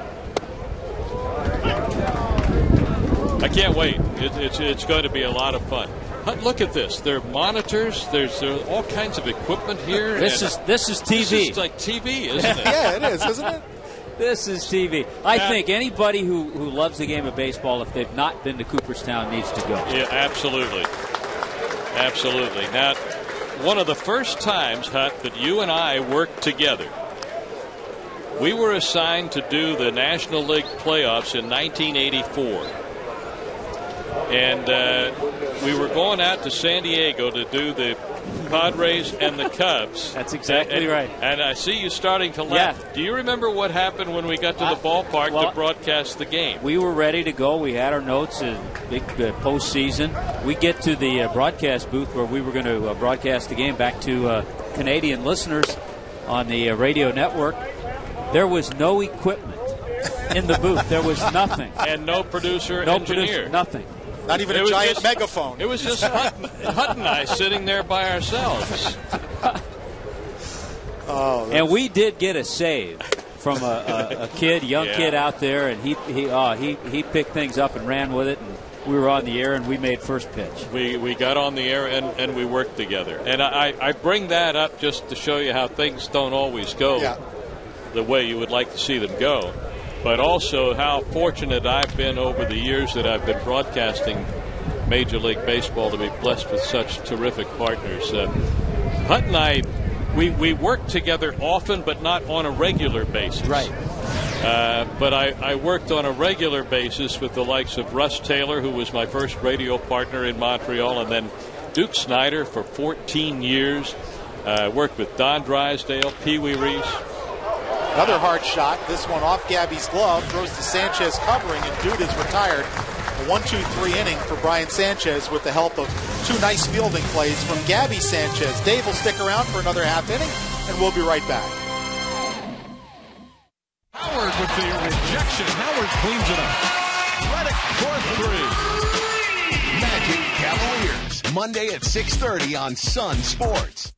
I can't wait. It's going to be a lot of fun. Look at this. There are monitors. There's all kinds of equipment here. This is TV. This is like TV, isn't it? Yeah, it is, isn't it? This is TV. I think anybody who loves the game of baseball, if they've not been to Cooperstown, needs to go. Yeah, absolutely. Absolutely. Now, one of the first times, Hut, that you and I worked together, we were assigned to do the National League playoffs in 1984. And we were going out to San Diego to do the Padres and the Cubs. That's exactly right. And I see you starting to laugh. Yeah. Do you remember what happened when we got to the ballpark to broadcast the game? We were ready to go. We had our notes in big postseason. We get to the broadcast booth where we were going to broadcast the game back to Canadian listeners on the radio network. There was no equipment in the booth. There was nothing. And no producer, engineer. Nothing. Not even a giant megaphone. It was just Hut and I sitting there by ourselves. And we did get a save from a kid, young kid out there, and he picked things up and ran with it, and we were on the air, and we made first pitch. We got on the air, and we worked together. And I bring that up just to show you how things don't always go the way you would like to see them go. But also how fortunate I've been over the years that I've been broadcasting Major League Baseball to be blessed with such terrific partners. Hut and I, we work together often, but not on a regular basis. Right. But I worked on a regular basis with the likes of Russ Taylor, who was my first radio partner in Montreal, and then Duke Snider for 14 years. Worked with Don Drysdale, Pee Wee Reese. Another hard shot. This one off Gabby's glove. Throws to Sanchez covering, and Dude is retired. A 1-2-3 inning for Brian Sanchez with the help of two nice fielding plays from Gabby Sanchez. Dave will stick around for another half inning, and we'll be right back. Howard with the rejection. Howard cleans it up. Reddick for 3. Magic Cavaliers, Monday at 6:30 on Sun Sports.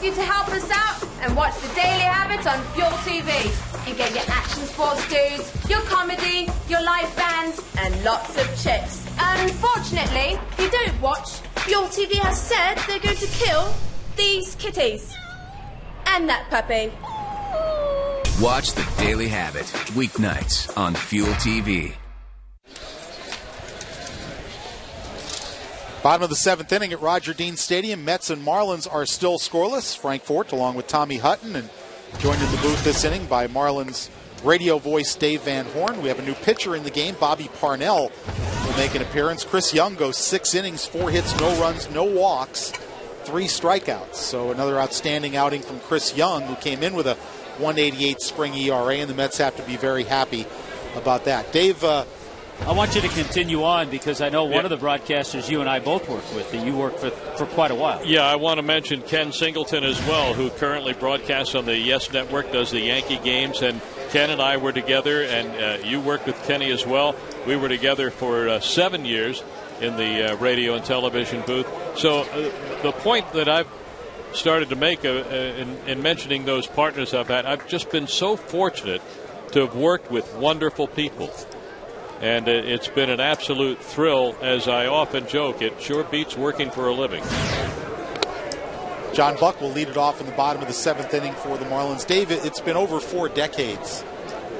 You to help us out and watch the Daily Habit on Fuel TV. You get your action sports dudes, your comedy, your live bands, and lots of chicks. Unfortunately, if you don't watch, Fuel TV has said they're going to kill these kitties. And that puppy. Watch the Daily Habit, weeknights on Fuel TV. Bottom of the 7th inning at Roger Dean Stadium. Mets and Marlins are still scoreless. Frank Fort along with Tommy Hutton, and joined in the booth this inning by Marlins radio voice Dave Van Horn. We have a new pitcher in the game. Bobby Parnell will make an appearance. Chris Young goes 6 innings, 4 hits, no runs, no walks, 3 strikeouts. So another outstanding outing from Chris Young, who came in with a 1.88 spring ERA, and the Mets have to be very happy about that. Dave, I want you to continue on because I know one of the broadcasters you and I both work with, that you worked for quite a while. Yeah, I want to mention Ken Singleton as well, who currently broadcasts on the Yes Network, does the Yankee games, and Ken and I were together, and you worked with Kenny as well. We were together for 7 years in the radio and television booth. So the point that I've started to make in mentioning those partners I've had, I've just been so fortunate to have worked with wonderful people. And it's been an absolute thrill. As I often joke, it sure beats working for a living. John Buck will lead it off in the bottom of the 7th inning for the Marlins. Dave, it's been over 4 decades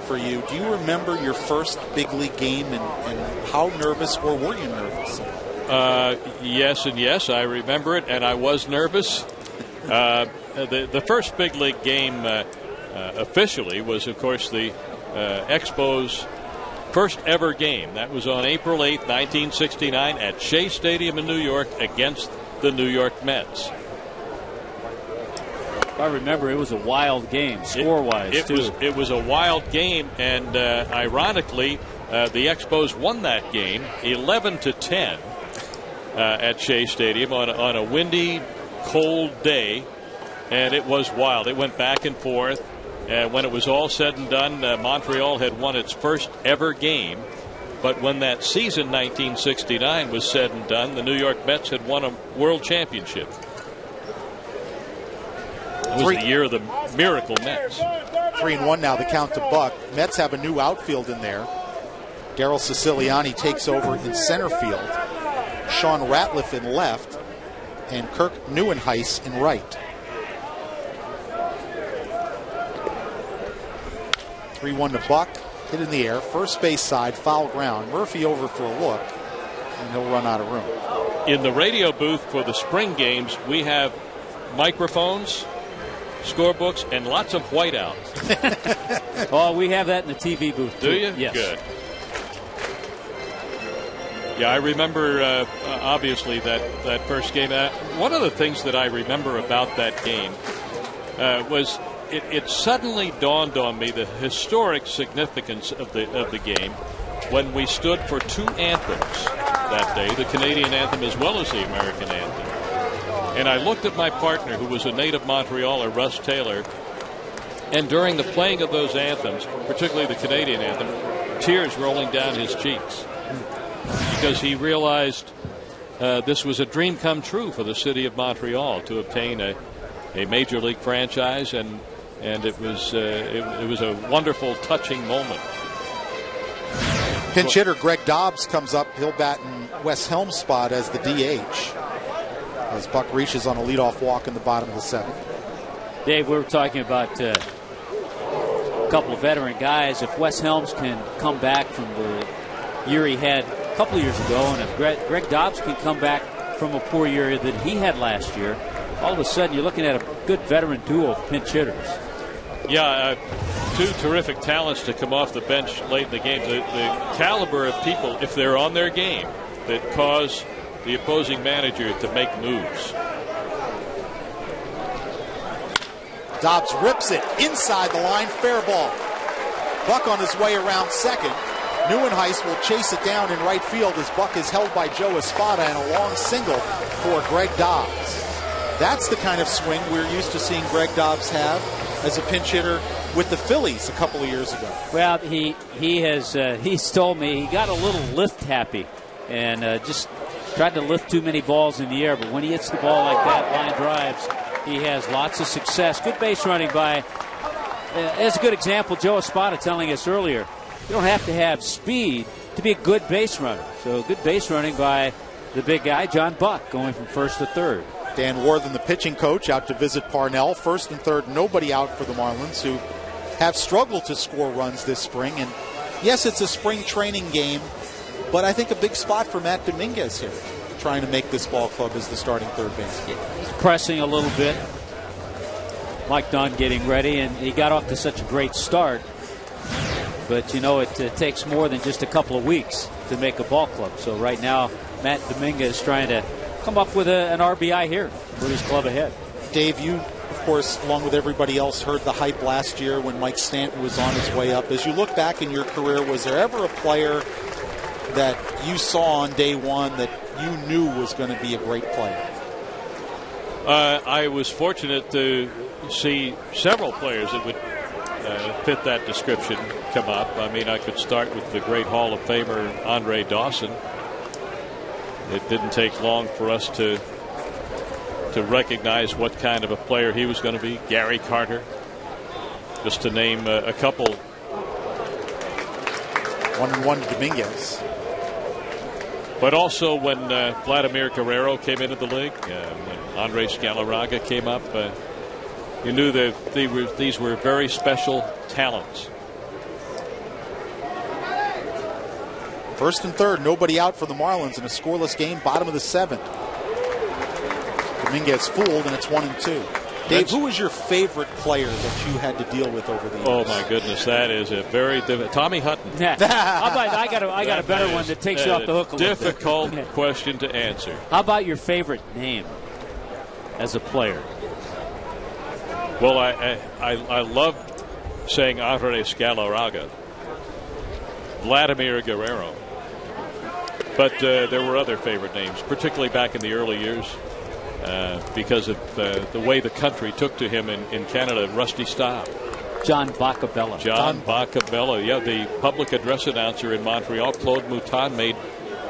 for you. Do you remember your first big league game, and how nervous, or were you nervous? Yes and yes, I remember it, and I was nervous. The first big league game officially was, of course, the Expos' first ever game. That was on April 8, 1969 at Shea Stadium in New York against the New York Mets. I remember it was a wild game, score-wise, too. It was a wild game, and ironically, the Expos won that game 11-10. at Shea Stadium on a windy, cold day, and it was wild. It went back and forth. When it was all said and done, Montreal had won its first ever game. But when that season, 1969, was said and done, the New York Mets had won a world championship. It was the year of the Miracle Mets. 3-1 now, the count to Buck. Mets have a new outfield in there. Daryl Siciliani takes over in center field. Sean Ratliff in left. And Kirk Neuenhuis in right. 3-1 to Buck. Hit in the air. First base side, foul ground. Murphy over for a look. And he'll run out of room. In the radio booth for the spring games, we have microphones, scorebooks, and lots of whiteout. Oh, we have that in the TV booth, too. Do you? Yes. Good. Yeah, I remember, obviously, that first game. One of the things that I remember about that game was it suddenly dawned on me the historic significance of the game when we stood for two anthems that day, the Canadian anthem as well as the American anthem. And I looked at my partner, who was a native Montrealer, Russ Taylor, and during the playing of those anthems, particularly the Canadian anthem, tears rolling down his cheeks because he realized this was a dream come true for the city of Montreal to obtain a major league franchise, and it was a wonderful, touching moment. Pinch hitter Greg Dobbs comes up. He'll bat in Wes Helm's spot as the DH. As Buck reaches on a leadoff walk in the bottom of the seventh. Dave, we were talking about a couple of veteran guys. If Wes Helms can come back from the year he had a couple of years ago, and if Greg Dobbs can come back from a poor year that he had last year, all of a sudden you're looking at a good veteran duo of pinch hitters. Yeah, two terrific talents to come off the bench late in the game. The caliber of people, if they're on their game, that cause the opposing manager to make moves. Dobbs rips it inside the line, fair ball. Buck on his way around second. Neuenhuis will chase it down in right field as Buck is held by Joe Espada and a long single for Greg Dobbs. That's the kind of swing we're used to seeing Greg Dobbs have as a pinch hitter with the Phillies a couple of years ago. Well, he's told me he got a little lift happy and just tried to lift too many balls in the air. But when he hits the ball like that, line drives, he has lots of success. Good base running by, as a good example, Joe Espada telling us earlier, you don't have to have speed to be a good base runner. So good base running by the big guy, John Buck, going from first to third. Dan Warthen, the pitching coach, out to visit Parnell. First and third, nobody out for the Marlins, who have struggled to score runs this spring. And yes, it's a spring training game, but I think a big spot for Matt Dominguez here, trying to make this ball club as the starting third baseman. He's pressing a little bit. Mike Dunn getting ready, and he got off to such a great start. But, you know, it takes more than just a couple of weeks to make a ball club. So right now, Matt Dominguez is trying to come up with an RBI here, put his club ahead. Dave, you, of course, along with everybody else, heard the hype last year when Mike Stanton was on his way up. As you look back in your career, was there ever a player that you saw on day one that you knew was going to be a great player? I was fortunate to see several players that would fit that description come up. I mean, I could start with the great Hall of Famer Andre Dawson. It didn't take long for us to recognize what kind of a player he was going to be. Gary Carter, just to name a couple. 1-1 Dominguez. But also when Vladimir Guerrero came into the league, when Andres Galarraga came up, you knew that these were very special talents. First and third, nobody out for the Marlins in a scoreless game, bottom of the seventh. Dominguez fooled, and it's 1-2. Dave, who was your favorite player that you had to deal with over the years? Oh my goodness, that is a very Tommy Hutton. I got a better one that takes you off the hook a little bit. Difficult question to answer. How about your favorite name as a player? Well, I love saying Andres Galarraga, Vladimir Guerrero. But there were other favorite names, particularly back in the early years, because of the way the country took to him in Canada. Rusty Staub. John Bacabella. John Bacabella, yeah, the public address announcer in Montreal. Claude Mouton made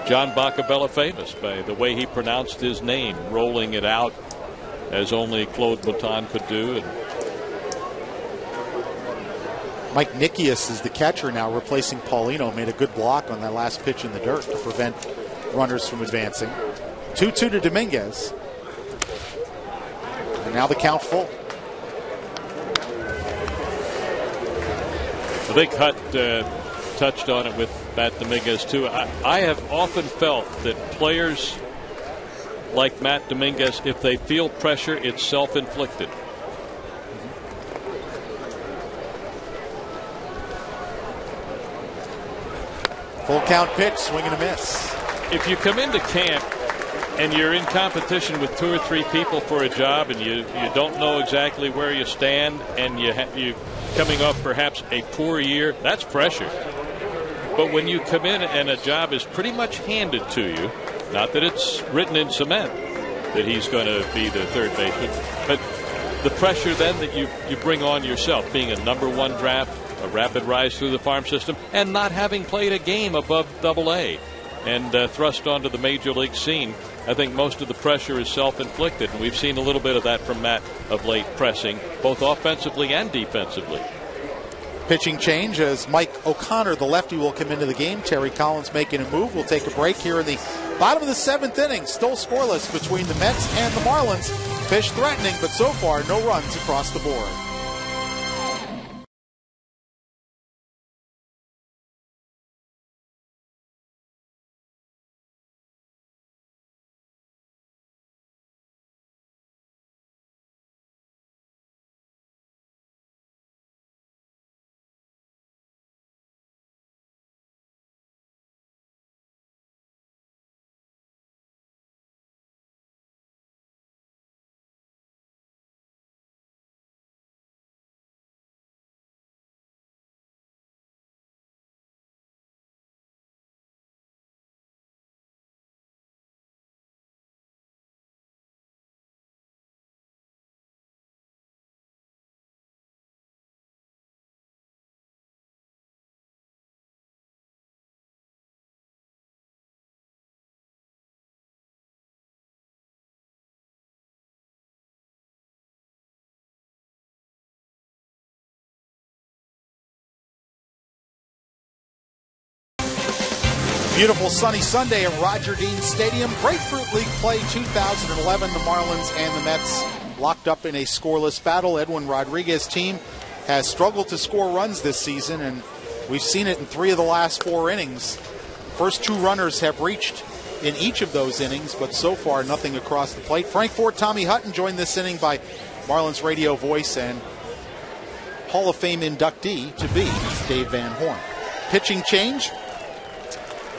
John Bacabella famous by the way he pronounced his name, rolling it out as only Claude Mouton could do. And Mike Nikias is the catcher now, replacing Paulino. Made a good block on that last pitch in the dirt to prevent runners from advancing. 2-2 to Dominguez. And now the count full. I think Hutt touched on it with Matt Dominguez, too. I have often felt that players like Matt Dominguez, if they feel pressure, it's self-inflicted. Full count pitch, swing and a miss. If you come into camp and you're in competition with 2 or 3 people for a job and you don't know exactly where you stand and you coming off perhaps a poor year, that's pressure. But when you come in and a job is pretty much handed to you, not that it's written in cement that he's going to be the third baseman, but the pressure then that you bring on yourself, being a #1 draft, a rapid rise through the farm system, and not having played a game above Double-A and thrust onto the major league scene. I think most of the pressure is self-inflicted, and we've seen a little bit of that from Matt of late, pressing both offensively and defensively. Pitching change as Mike O'Connor, the lefty, will come into the game. Terry Collins making a move. We'll take a break here in the bottom of the 7th inning. Still scoreless between the Mets and the Marlins. Fish threatening, but so far no runs across the board. Beautiful sunny Sunday at Roger Dean Stadium. Grapefruit League play 2011. The Marlins and the Mets locked up in a scoreless battle. Edwin Rodriguez team has struggled to score runs this season, and we've seen it in 3 of the last 4 innings. First 2 runners have reached in each of those innings, but so far nothing across the plate. Frank Ford, Tommy Hutton joined this inning by Marlins radio voice and Hall of Fame inductee to be Dave Van Horn. Pitching change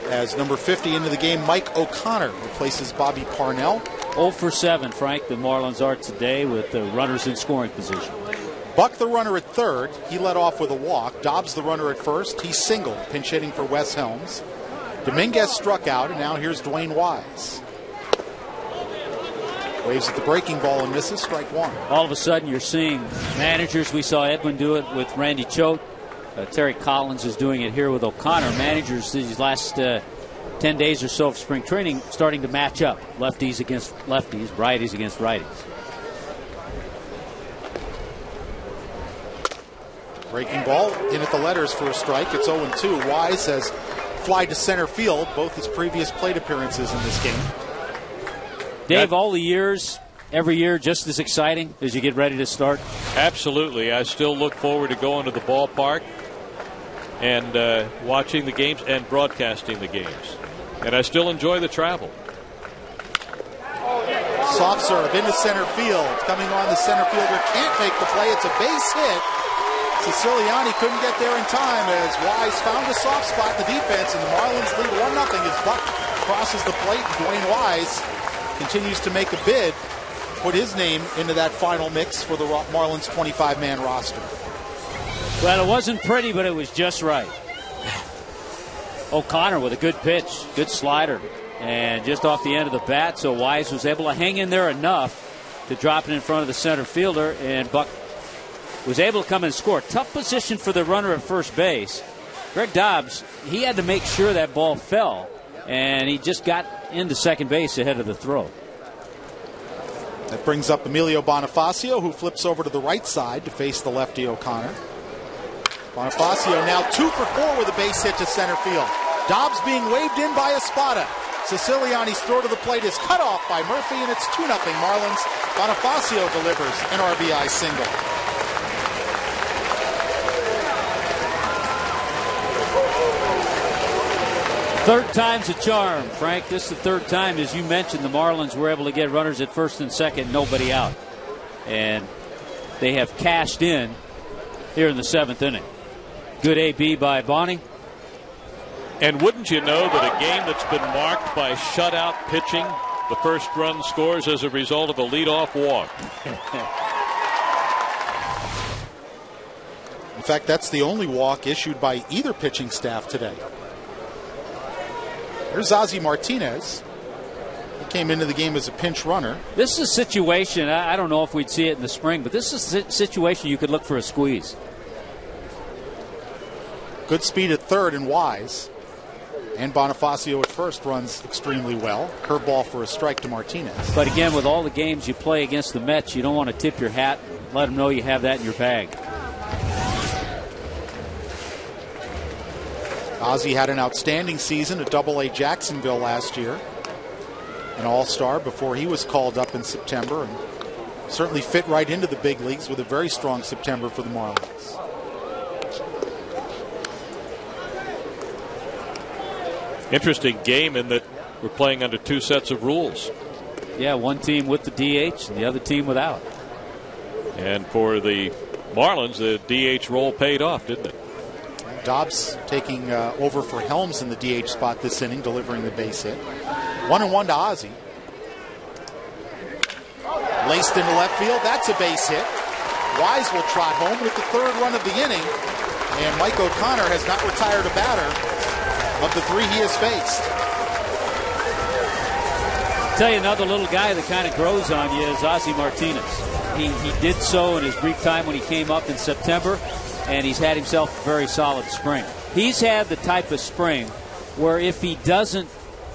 as number 50 into the game, Mike O'Connor replaces Bobby Parnell. 0 for 7, Frank, the Marlins are today with the runners in scoring position. Buck, the runner at third, he led off with a walk. Dobbs, the runner at first, he singled, pinch hitting for Wes Helms. Dominguez struck out, and now here's Dwayne Wise. Waves at the breaking ball and misses, strike 1. All of a sudden you're seeing managers. We saw Edwin do it with Randy Choate. Terry Collins is doing it here with O'Connor. Managers these last 10 days or so of spring training starting to match up. Lefties against lefties, righties against righties. Breaking ball in at the letters for a strike. It's 0-2. Wise has fly to center field, both his previous plate appearances in this game. Dave, all the years, every year just as exciting as you get ready to start? Absolutely. I still look forward to going to the ballpark and watching the games and broadcasting the games. And I still enjoy the travel. Soft serve into center field. Coming on, the center fielder can't make the play. It's a base hit. Siciliani couldn't get there in time as Wise found a soft spot in the defense, and the Marlins lead 1-0 as Buck crosses the plate. Dwayne Wise continues to make a bid, put his name into that final mix for the Marlins 25-man roster. Well, it wasn't pretty, but it was just right. O'Connor with a good pitch, good slider, and just off the end of the bat, so Wise was able to hang in there enough to drop it in front of the center fielder, and Buck was able to come and score. Tough position for the runner at first base. Greg Dobbs, he had to make sure that ball fell, and he just got into second base ahead of the throw. That brings up Emilio Bonifacio, who flips over to the right side to face the lefty O'Connor. Bonifacio now 2 for 4 with a base hit to center field. Dobbs being waved in by Espada. Siciliani's throw to the plate is cut off by Murphy, and it's 2-0 Marlins. Bonifacio delivers an RBI single. Third time's a charm, Frank. This is the third time, as you mentioned, the Marlins were able to get runners at first and second, nobody out. And they have cashed in here in the 7th inning. Good AB by Bonnie. And wouldn't you know that a game that's been marked by shutout pitching, the first run scores as a result of a leadoff walk. In fact, that's the only walk issued by either pitching staff today. Here's Ozzie Martinez. He came into the game as a pinch runner. This is a situation, I don't know if we'd see it in the spring, but this is a situation you could look for a squeeze. Good speed at third and Wise. And Bonifacio at first runs extremely well. Curveball for a strike to Martinez. But again, with all the games you play against the Mets, you don't want to tip your hat. Let them know you have that in your bag. Ozzie had an outstanding season at AA Jacksonville last year. An all-star before he was called up in September, and certainly fit right into the big leagues with a very strong September for the Marlins. Interesting game in that we're playing under two sets of rules. Yeah, one team with the DH and the other team without. And for the Marlins, the DH role paid off, didn't it? Dobbs taking over for Helms in the DH spot this inning, delivering the base hit. 1-1 to Ozzie. Laced into left field. That's a base hit. Wise will trot home with the third run of the inning. And Mike O'Connor has not retired a batter of the three he has faced. I'll tell you another little guy that kind of grows on you is Ozzie Martinez. He did so in his brief time when he came up in September, and he's had himself a very solid spring. He's had the type of spring where if he doesn't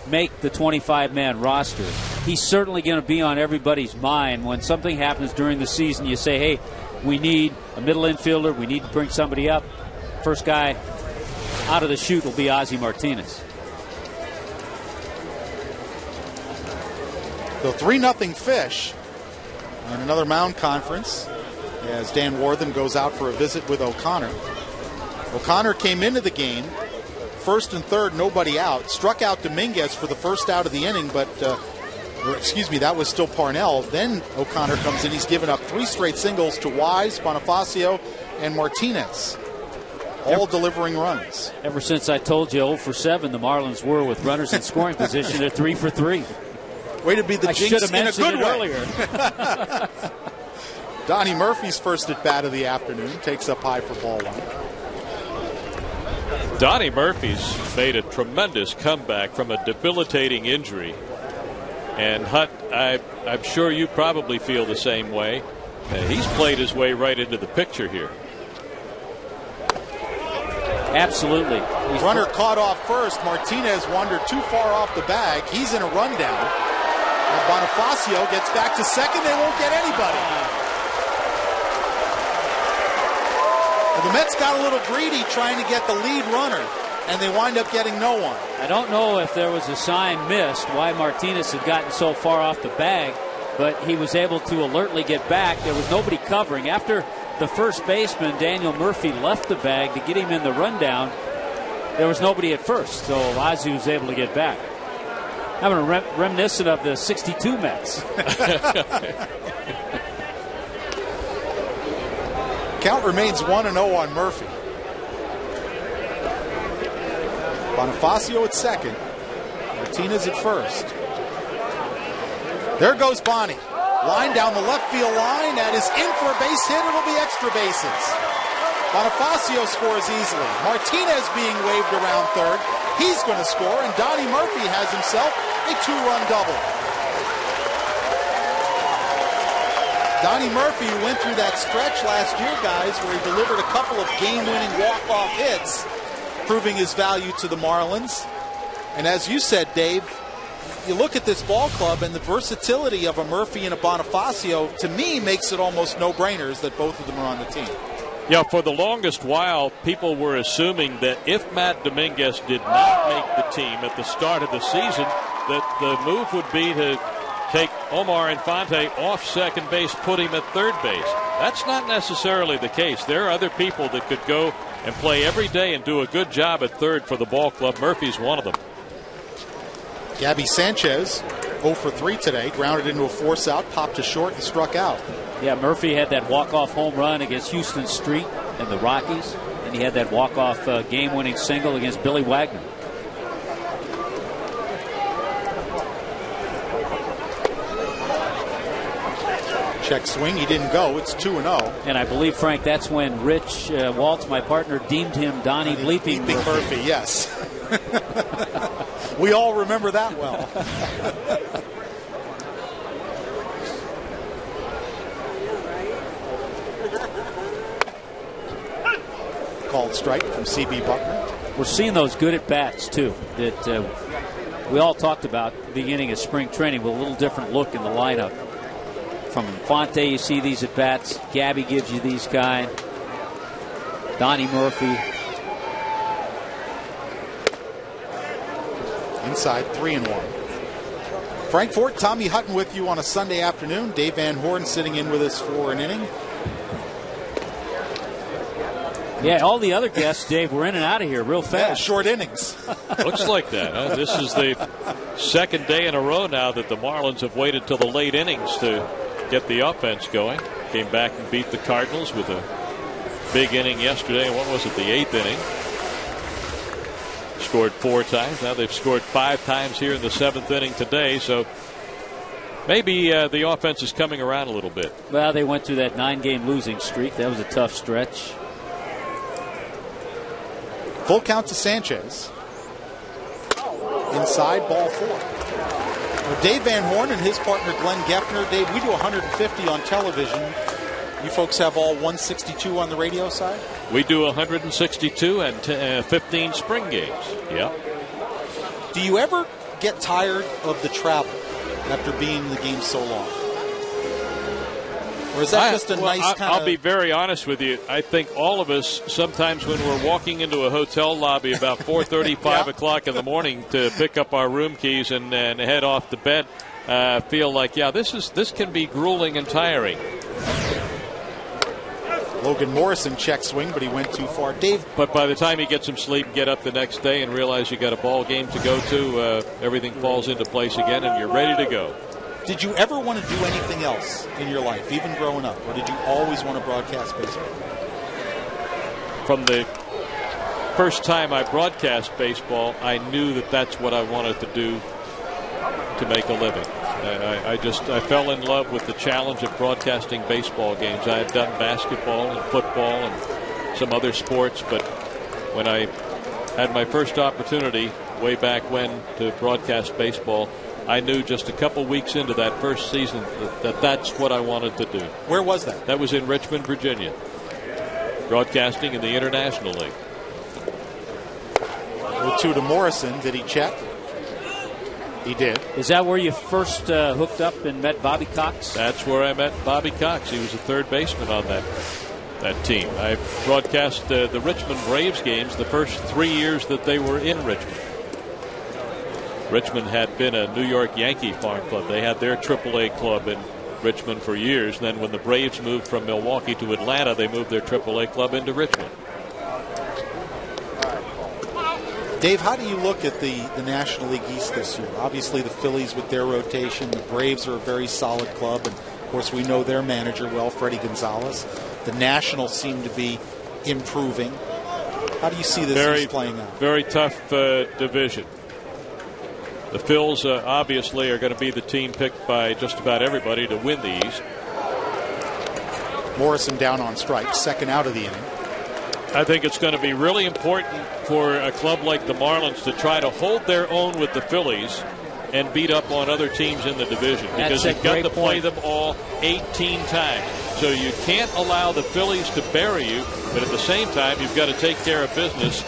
make the 25-man roster, he's certainly going to be on everybody's mind. When something happens during the season, you say, hey, we need a middle infielder, we need to bring somebody up. First guy out of the chute will be Ozzie Martinez. So 3-0 Fish on another mound conference as Dan Wortham goes out for a visit with O'Connor. O'Connor came into the game, first and third, nobody out. Struck out Dominguez for the first out of the inning, but, that was still Parnell. Then O'Connor comes in. He's given up 3 straight singles to Wise, Bonifacio, and Martinez, all delivering runs. Ever since I told you 0 for 7 the Marlins were with runners in scoring position, they're 3 for 3. Way to be the jinx in a good way. Earlier. Donnie Murphy's first at bat of the afternoon takes up high for ball 1. Donnie Murphy's made a tremendous comeback from a debilitating injury. And Hutt, I'm sure you probably feel the same way. He's played his way right into the picture here. Absolutely. Runner caught off first. Martinez wandered too far off the bag. He's in a rundown. And Bonifacio gets back to second. They won't get anybody. Well, the Mets got a little greedy trying to get the lead runner, and they wind up getting no one. I don't know if there was a sign missed why Martinez had gotten so far off the bag, but he was able to alertly get back. There was nobody covering. After the first baseman, Daniel Murphy, left the bag to get him in the rundown, there was nobody at first, so Ozzie was able to get back. Having a reminiscent of the 62 Mets. Count remains 1-0 on Murphy. Bonifacio at second. Martinez at first. There goes Bonnie. Line down the left field line. That is in for a base hit. It'll be extra bases. Bonifacio scores easily. Martinez being waved around third. He's going to score, and Donnie Murphy has himself a 2-run double. Donnie Murphy went through that stretch last year, guys, where he delivered a couple of game-winning walk-off hits, proving his value to the Marlins. And as you said, Dave, you look at this ball club and the versatility of a Murphy and a Bonifacio, to me, makes it almost no-brainers that both of them are on the team. Yeah, for the longest while, people were assuming that if Matt Dominguez did not make the team at the start of the season, that the move would be to take Omar Infante off second base, put him at third base. That's not necessarily the case. There are other people that could go and play every day and do a good job at third for the ball club. Murphy's one of them. Gabby Sanchez, 0 for 3 today, grounded into a force out, popped to short, and struck out. Yeah, Murphy had that walk-off home run against Houston Street and the Rockies, and he had that walk-off game-winning single against Billy Wagner. Check swing, he didn't go. It's 2-0. And I believe, Frank, that's when Rich Waltz, my partner, deemed him Donnie Bleeping Murphy. Yes. We all remember that well. Called strike from C.B. Buckner. We're seeing those good at-bats, too, that we all talked about at the beginning of spring training with a little different look in the lineup. From Infante, you see these at-bats. Gabby gives you these kind. Donnie Murphy. Inside, 3-1. Frank Fort, Tommy Hutton with you on a Sunday afternoon. Dave Van Horn sitting in with us for an inning. Yeah, all the other guests, Dave, were in and out of here real fast. Yeah, short innings. Looks like that. Huh? This is the second day in a row now that the Marlins have waited till the late innings to get the offense going. Came back and beat the Cardinals with a big inning yesterday. What was it, the 8th inning? Scored 4 times. Now they've scored 5 times here in the 7th inning today. So maybe the offense is coming around a little bit. Well, they went through that 9-game losing streak. That was a tough stretch. Full count to Sanchez. Inside, ball 4. Well, Dave Van Horn and his partner Glenn Geffner. Dave, we do 150 on television. You folks have all 162 on the radio side? We do 162 and 15 spring games. Yeah. Do you ever get tired of the travel after being in the game so long? Or is that just a nice kind of... I'll be very honest with you. I think all of us, sometimes when we're walking into a hotel lobby about 4:30, 5 o'clock in the morning to pick up our room keys and head off to bed, feel like, yeah, this can be grueling and tiring. Logan Morrison check swing, but he went too far. Dave. But by the time you get some sleep, get up the next day and realize you got a ball game to go to, everything falls into place again and you're ready to go. Did you ever want to do anything else in your life, even growing up? Or did you always want to broadcast baseball? From the first time I broadcast baseball, I knew that that's what I wanted to do to make a living. I fell in love with the challenge of broadcasting baseball games. I had done basketball and football and some other sports, but when I had my first opportunity way back when to broadcast baseball, I knew just a couple weeks into that first season that that's what I wanted to do. Where was that? That was in Richmond, Virginia, broadcasting in the International League. 0-2 to Morrison. Did he check? He did. Is that where you first hooked up and met Bobby Cox? That's where I met Bobby Cox. He was a third baseman on that team. I broadcast the Richmond Braves games the first 3 years that they were in Richmond. Richmond had been a New York Yankee farm club. They had their AAA club in Richmond for years. And then when the Braves moved from Milwaukee to Atlanta, they moved their AAA club into Richmond. Dave, how do you look at the National League East this year? Obviously, the Phillies with their rotation. The Braves are a very solid club. And, of course, we know their manager well, Freddie Gonzalez. The Nationals seem to be improving. How do you see this East playing out? Very tough division. The Phils obviously are going to be the team picked by just about everybody to win the East. Morrison down on strike, second out of the inning. I think it's going to be really important for a club like the Marlins to try to hold their own with the Phillies and beat up on other teams in the division, because you've got to play them all 18 times. So you can't allow the Phillies to bury you, but at the same time, you've got to take care of business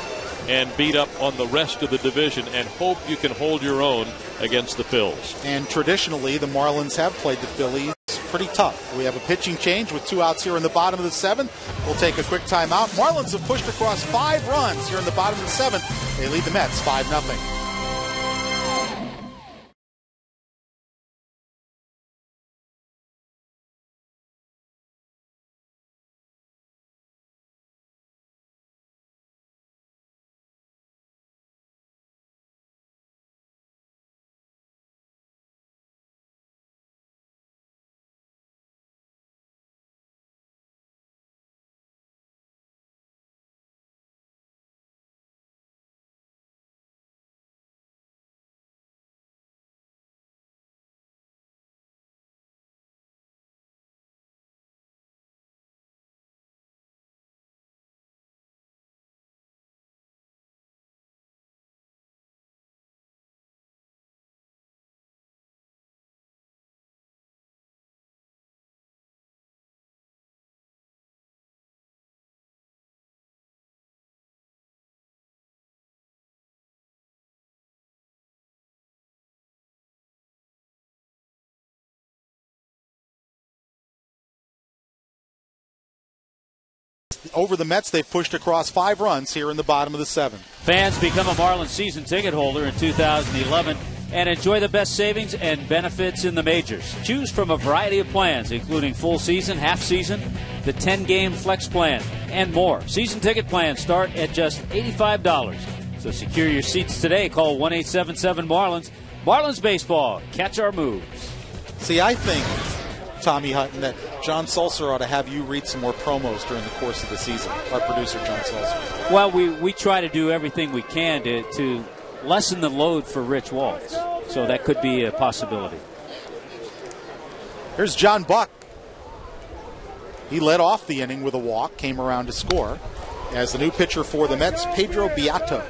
and beat up on the rest of the division and hope you can hold your own against the Phils. And traditionally, the Marlins have played the Phillies pretty tough. We have a pitching change with 2 outs here in the bottom of the 7th. We'll take a quick timeout. Marlins have pushed across 5 runs here in the bottom of the 7th. They lead the Mets 5-0. Over the Mets, they've pushed across 5 runs here in the bottom of the 7th. Fans become a Marlins season ticket holder in 2011 and enjoy the best savings and benefits in the majors. Choose from a variety of plans, including full season, half season, the 10-game flex plan, and more. Season ticket plans start at just $85. So secure your seats today. Call 1-877-MARLINS. Marlins Baseball. Catch our moves. See, I think, Tommy Hutton, that John Sulzer ought to have you read some more promos during the course of the season, our producer, John Sulzer. Well, we try to do everything we can to lessen the load for Rich Waltz. So that could be a possibility. Here's John Buck. He led off the inning with a walk, came around to score. As the new pitcher for the Mets, Pedro Beato.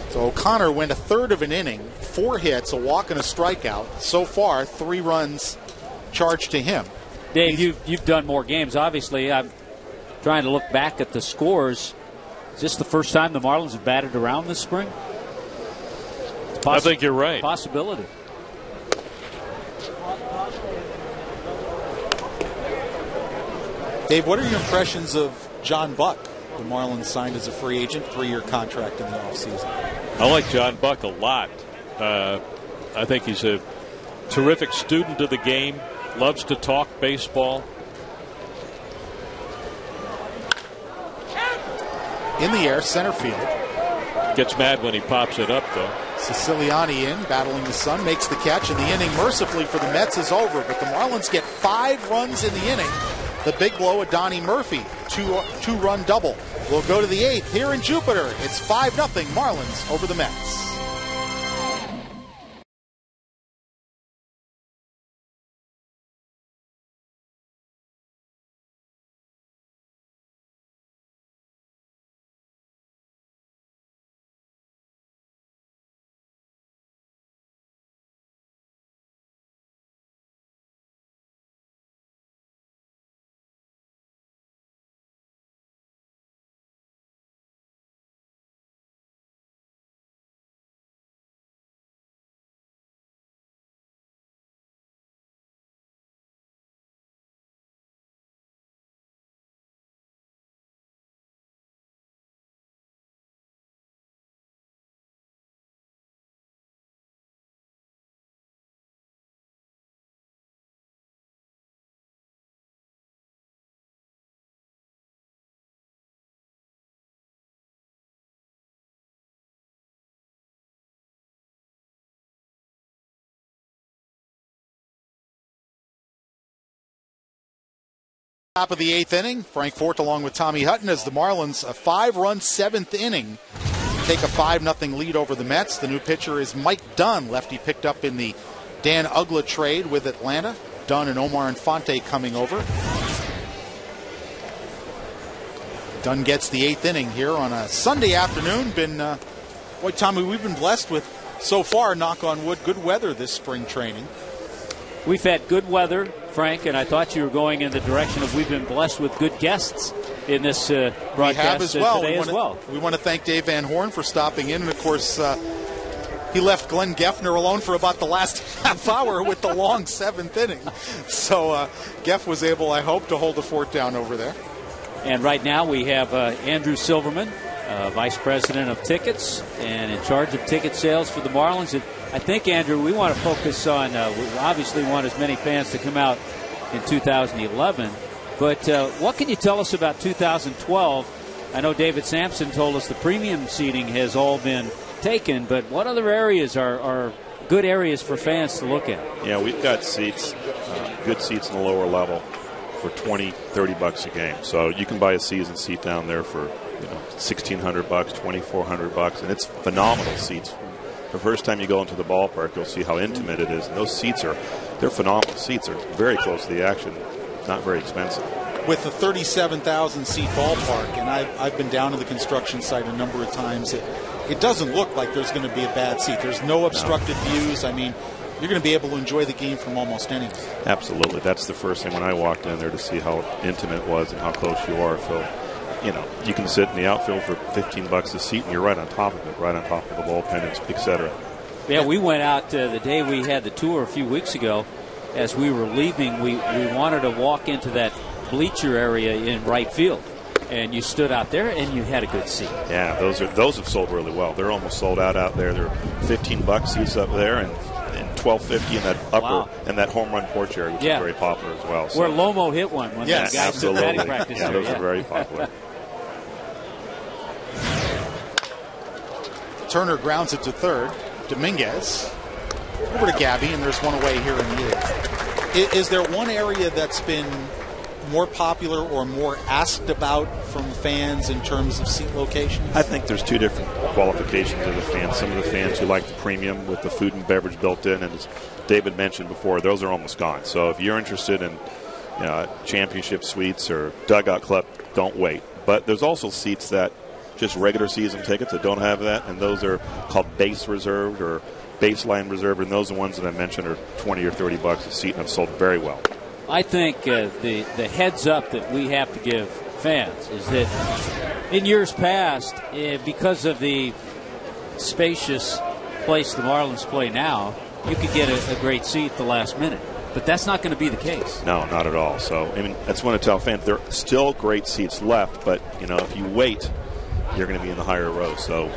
So O'Connor went a third of an inning, 4 hits, a walk, and a strikeout. So far, 3 runs charged to him. Dave, you've done more games. Obviously, I'm trying to look back at the scores. Is this the first time the Marlins have batted around this spring? I think you're right. Possibility. Dave, what are your impressions of John Buck? The Marlins signed as a free agent, 3-year contract in the offseason. I like John Buck a lot. I think he's a terrific student of the game, loves to talk baseball. In the air, center field. Gets mad when he pops it up, though. Siciliani in, battling the sun, makes the catch, and the inning, mercifully for the Mets, is over. But the Marlins get 5 runs in the inning. The big blow of Donnie Murphy, two-run double. We'll go to the 8th here in Jupiter. It's 5-0 Marlins over the Mets. Top of the 8th inning, Frank Fort along with Tommy Hutton as the Marlins, a 5-run 7th inning, take a 5-0 lead over the Mets. The new pitcher is Mike Dunn, lefty picked up in the Dan Uggla trade with Atlanta. Dunn and Omar Infante coming over. Dunn gets the 8th inning here on a Sunday afternoon. Boy, Tommy, we've been blessed with, so far, knock on wood, good weather this spring training. We've had good weather, Frank, and I thought you were going in the direction of we've been blessed with good guests in this broadcast we have as well. Today as well. We want to thank Dave Van Horn for stopping in, and of course, he left Glenn Geffner alone for about the last half hour with the long 7th inning. So Geff was able, I hope, to hold the fort down over there. And right now we have Andrew Silverman, Vice President of Tickets and in charge of ticket sales for the Marlins. And I think, Andrew, we want to focus on, we obviously want as many fans to come out in 2011. But what can you tell us about 2012? I know David Sampson told us the premium seating has all been taken, but what other areas are good areas for fans to look at? Yeah, we've got seats, good seats in the lower level for $20-$30 a game. So you can buy a season seat down there for $1,600, $2,400, and it's phenomenal seats. The first time you go into the ballpark, you'll see how intimate it is. And those seats they're phenomenal seats. They're very close to the action, not very expensive. With the 37,000-seat ballpark, and I've been down to the construction site a number of times, it doesn't look like there's going to be a bad seat. There's no obstructed views. I mean, you're going to be able to enjoy the game from almost anywhere. Absolutely. That's the first thing when I walked in there to see how intimate it was and how close you are. So, you can sit in the outfield for $15 a seat, and you're right on top of it, right on top of the bullpen, et cetera. Yeah, we went out the day we had the tour a few weeks ago. As we were leaving, we wanted to walk into that bleacher area in right field. And you stood out there and you had a good seat. Yeah, those have sold really well. They're almost sold out there. They're $15 seats up there and $12.50 in that upper and that home run porch area, which is very popular as well. So. Where Lomo hit one when the guys did batting practice. Yeah, those are very popular. Turner grounds it to third. Dominguez over to Gabby, and there's one away here in the 8th. Is there one area that's been more popular or more asked about from fans in terms of seat locations? I think there's two different qualifications of the fans. Some of the fans who like the premium with the food and beverage built in, and as David mentioned before, those are almost gone. So if you're interested in championship suites or dugout club, don't wait. But there's also seats that just regular season tickets that don't have that, and those are called base reserved or baseline reserved, and those are the ones that I mentioned are $20 or $30 a seat and have sold very well. I think the heads up that we have to give fans is that in years past, because of the spacious place the Marlins play now, you could get a great seat at the last minute. But that's not going to be the case. No, not at all. So, I mean, that's what I tell fans. There are still great seats left, but, if you wait, you're going to be in the higher rows. So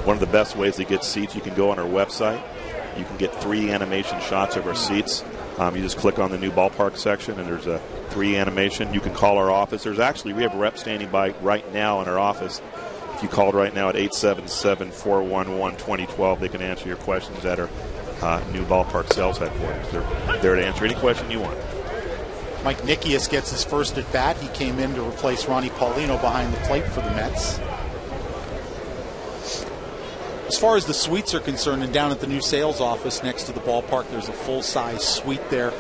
one of the best ways to get seats, you can go on our website. You can get 3 animation shots of our seats. You just click on the new ballpark section, and there's a 3 animation. You can call our office. We have a rep standing by right now in our office. If you called right now at 877-411-2012, they can answer your questions at our new ballpark sales headquarters. They're there to answer any question you want. Mike Nikias gets his first at bat. He came in to replace Ronnie Paulino behind the plate for the Mets. As far as the suites are concerned, and down at the new sales office next to the ballpark, there's a full-size suite there.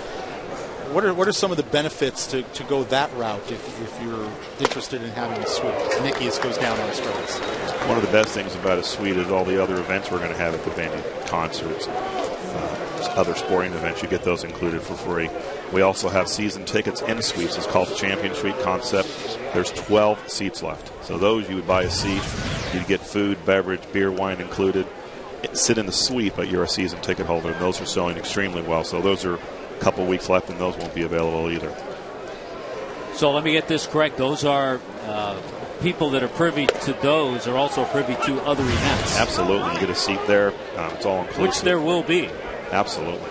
What are some of the benefits to go that route if you're interested in having a suite? Nikias goes down on strikes. One of the best things about a suite is all the other events we're going to have at the venue, concerts, other sporting events. You get those included for free. We also have season tickets in suites. It's called the Champion Suite concept. There's 12 seats left. So those, you would buy a seat, you'd get food, beverage, beer, wine included. Sit in the suite, but you're a season ticket holder, and those are selling extremely well. So those are a couple weeks left, and those won't be available either. So let me get this correct. Those are people that are privy to those are also privy to other events. Absolutely. You get a seat there. It's all inclusive. Which there will be. Absolutely.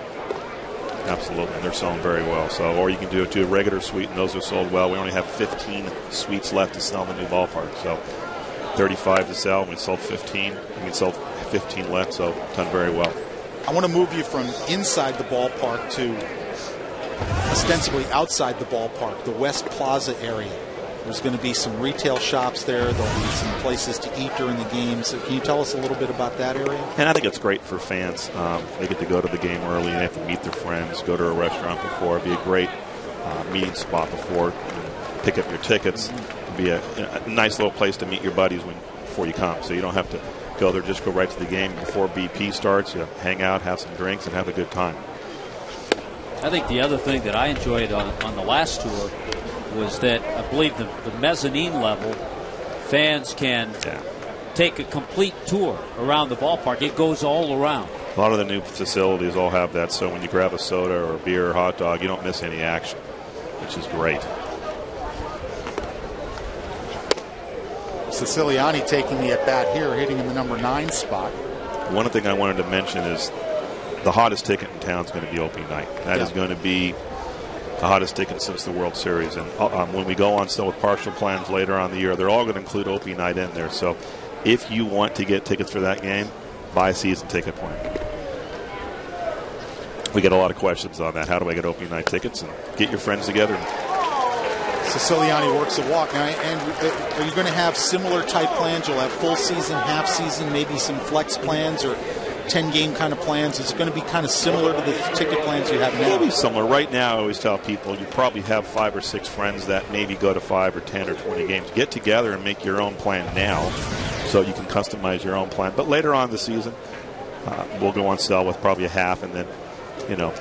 Absolutely. And they're selling very well. So, or you can do it to a regular suite, and those are sold well. We only have 15 suites left to sell in the new ballpark. So 35 to sell, and we sold 15. And we sold 15 left, so done very well. I want to move you from inside the ballpark to ostensibly outside the ballpark, the West Plaza area. There's going to be some retail shops there. There'll be some places to eat during the games. So can you tell us a little bit about that area? And I think it's great for fans. They get to go to the game early. They have to meet their friends, go to a restaurant before. It'd be a great meeting spot before. Pick up your tickets. be a nice little place to meet your buddies before you come. So you don't have to go there, just go right to the game before BP starts. You hang out, have some drinks, and have a good time. I think the other thing that I enjoyed on the last tour was that I believe the mezzanine level fans can take a complete tour around the ballpark. It goes all around. A lot of the new facilities all have that, so when you grab a soda or a beer or hot dog, you don't miss any action, which is great. Siciliani taking the at-bat here, hitting in the number 9 spot. One thing I wanted to mention is the hottest ticket in town is going to be opening night. That is going to be the hottest ticket since the World Series. And when we go on sale with partial plans later on in the year, they're all going to include opening night in there. So if you want to get tickets for that game, buy a season ticket plan. We get a lot of questions on that. How do I get opening night tickets? And get your friends together. Siciliani works a walk. Now, and are you going to have similar type plans? You'll have full season, half season, maybe some flex plans or 10-game kind of plans. Is it going to be kind of similar to the ticket plans you have now? Maybe similar. Right now, I always tell people you probably have 5 or 6 friends that maybe go to 5 or 10 or 20 games. Get together and make your own plan now so you can customize your own plan. But later on in the season, we'll go on sale with probably a half and then,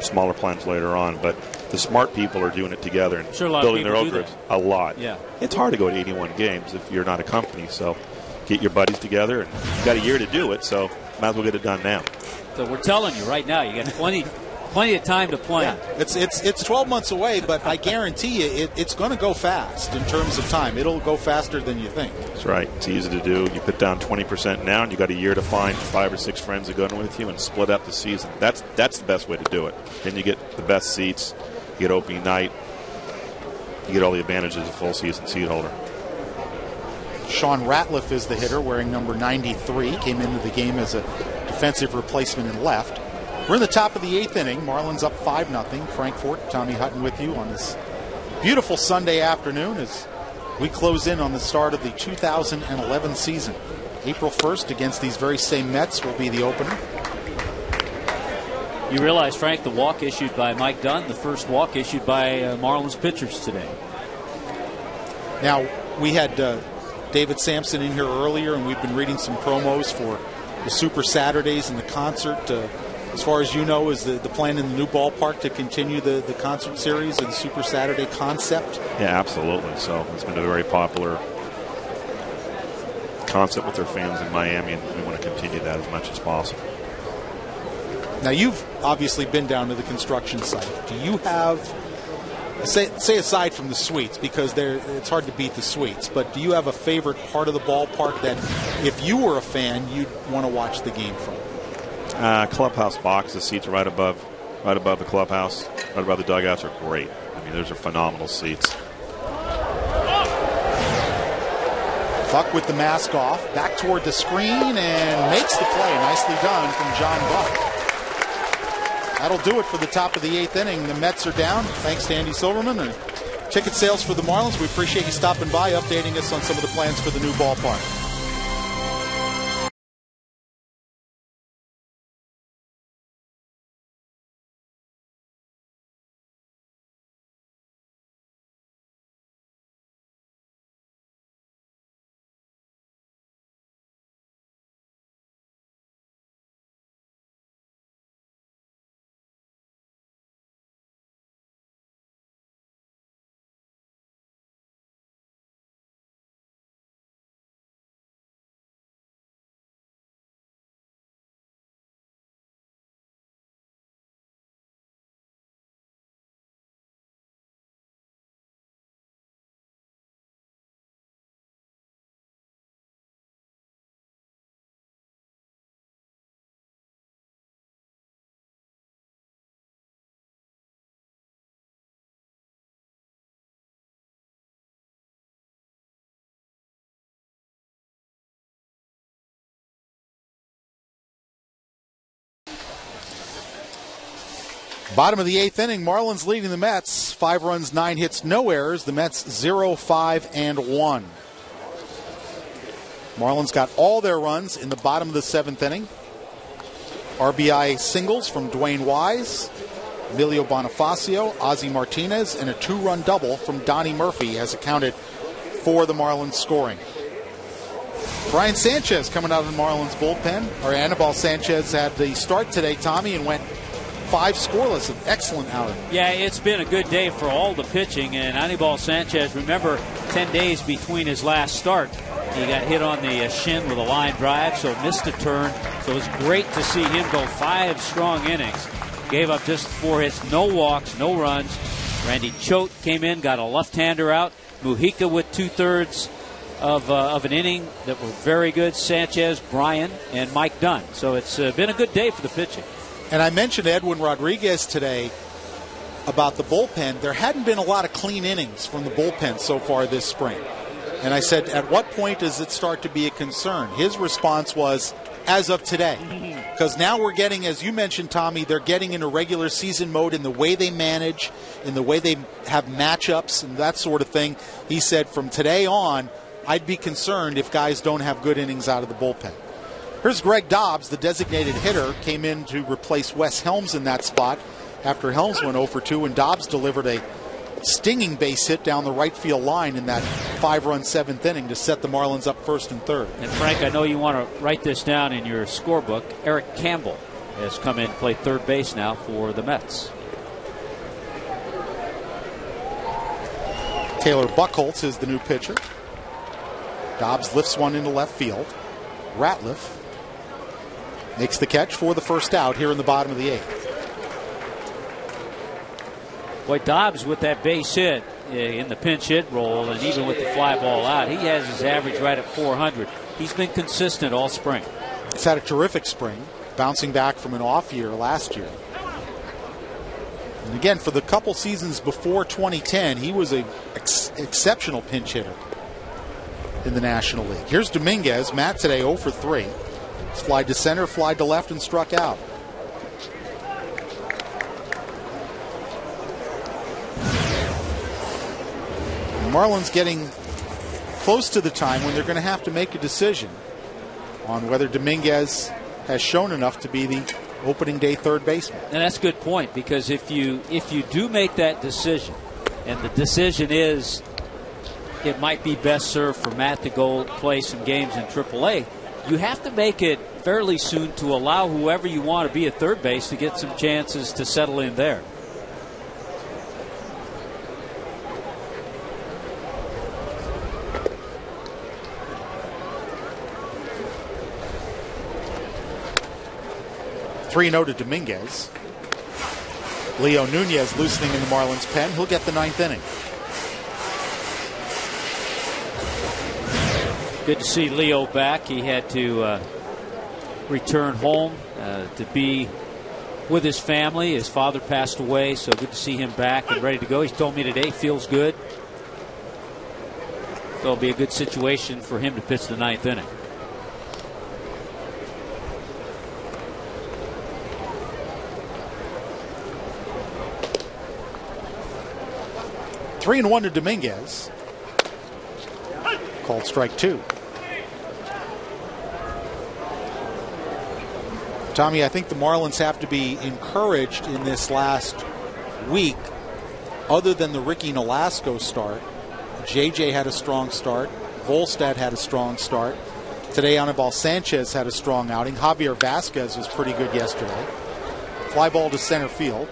smaller plans later on. But the smart people are doing it together and building their own groups. A lot. Yeah. It's hard to go to 81 games if you're not a company. So get your buddies together. And you've got a year to do it, so might as well get it done now. So we're telling you right now, you got plenty of time to plan. Yeah. It's 12 months away, but I guarantee you it's going to go fast in terms of time. It'll go faster than you think. That's right. It's easy to do. You put down 20% now, and you got a year to find 5 or 6 friends that go in with you and split up the season. That's the best way to do it. Then you get the best seats. You get opening night. You get all the advantages of a full season seat holder. Sean Ratliff is the hitter, wearing number 93. Came into the game as a defensive replacement in left. We're in the top of the 8th inning. Marlins up 5-0. Frank Fort, Tommy Hutton with you on this beautiful Sunday afternoon as we close in on the start of the 2011 season. April 1st against these very same Mets will be the opener. You realize, Frank, the walk issued by Mike Dunn, the first walk issued by Marlins pitchers today. Now, we had David Sampson in here earlier, and we've been reading some promos for the Super Saturdays and the concert. As far as you know, is the plan in the new ballpark to continue the concert series and Super Saturday concept? Yeah, absolutely. So it's been a very popular concept with their fans in Miami, and we want to continue that as much as possible. Now, you've obviously been down to the construction site. Do you have, say aside from the suites, because it's hard to beat the suites, but do you have a favorite part of the ballpark that if you were a fan, you'd want to watch the game from? Clubhouse box, the seats right above the clubhouse, right above the dugouts are great. I mean, those are phenomenal seats. Buck with the mask off, back toward the screen, and makes the play. Nicely done from John Buck. That'll do it for the top of the 8th inning. The Mets are down, thanks to Andy Silverman. And ticket sales for the Marlins, we appreciate you stopping by, updating us on some of the plans for the new ballpark. Bottom of the 8th inning, Marlins leading the Mets. 5 runs, 9 hits, no errors. The Mets 0-5-1. Marlins got all their runs in the bottom of the 7th inning. RBI singles from Dwayne Wise, Emilio Bonifacio, Ozzie Martinez, and a 2-run double from Donnie Murphy has accounted for the Marlins scoring. Brian Sanchez coming out of the Marlins bullpen. Or Anibal Sanchez had the start today, Tommy, and went 5 scoreless. An excellent outing. Yeah, it's been a good day for all the pitching. And Anibal Sanchez, remember, 10 days between his last start, he got hit on the shin with a line drive, so missed a turn. So it was great to see him go 5 strong innings. Gave up just 4 hits, no walks, no runs. Randy Choate came in, got a left-hander out. Mujica with 2/3 of an inning that were very good. Sanchez, Bryan, and Mike Dunn. So it's been a good day for the pitching. And I mentioned Edwin Rodriguez today about the bullpen. There hadn't been a lot of clean innings from the bullpen so far this spring. And I said, at what point does it start to be a concern? His response was, as of today. Because now we're getting, as you mentioned, Tommy, they're getting into regular season mode in the way they manage, in the way they have matchups and that sort of thing. He said, from today on, I'd be concerned if guys don't have good innings out of the bullpen. Here's Greg Dobbs, the designated hitter, came in to replace Wes Helms in that spot after Helms went 0 for 2, and Dobbs delivered a stinging base hit down the right field line in that 5-run 7th inning to set the Marlins up 1st and 3rd. And Frank, I know you want to write this down in your scorebook. Eric Campbell has come in and played 3rd base now for the Mets. Taylor Buchholz is the new pitcher. Dobbs lifts one into left field. Ratliff makes the catch for the first out here in the bottom of the 8th. Boy, Dobbs with that base hit in the pinch hit role, and even with the fly ball out, he has his average right at 400. He's been consistent all spring. He's had a terrific spring, bouncing back from an off year last year. And again, for the couple seasons before 2010, he was an exceptional pinch hitter in the National League. Here's Dominguez. Matt today 0 for 3. He's flied to center, flied to left, and struck out. The Marlins getting close to the time when they're going to have to make a decision on whether Dominguez has shown enough to be the opening day 3rd baseman. And that's a good point, because if you do make that decision, and the decision is it might be best served for Matt to go play some games in AAA, you have to make it fairly soon to allow whoever you want to be at 3rd base to get some chances to settle in there. Three 0 to Dominguez. Leo Nunez loosening in the Marlins pen. He'll get the 9th inning. Good to see Leo back. He had to return home to be with his family. His father passed away, so good to see him back and ready to go. He told me today he feels good. So it'll be a good situation for him to pitch the 9th inning. Three and 1 to Dominguez. Called strike 2. Tommy, I think the Marlins have to be encouraged in this last week. Other than the Ricky Nolasco start, JJ had a strong start. Volstad had a strong start. Today, Anibal Sanchez had a strong outing. Javier Vasquez was pretty good yesterday. Fly ball to center field.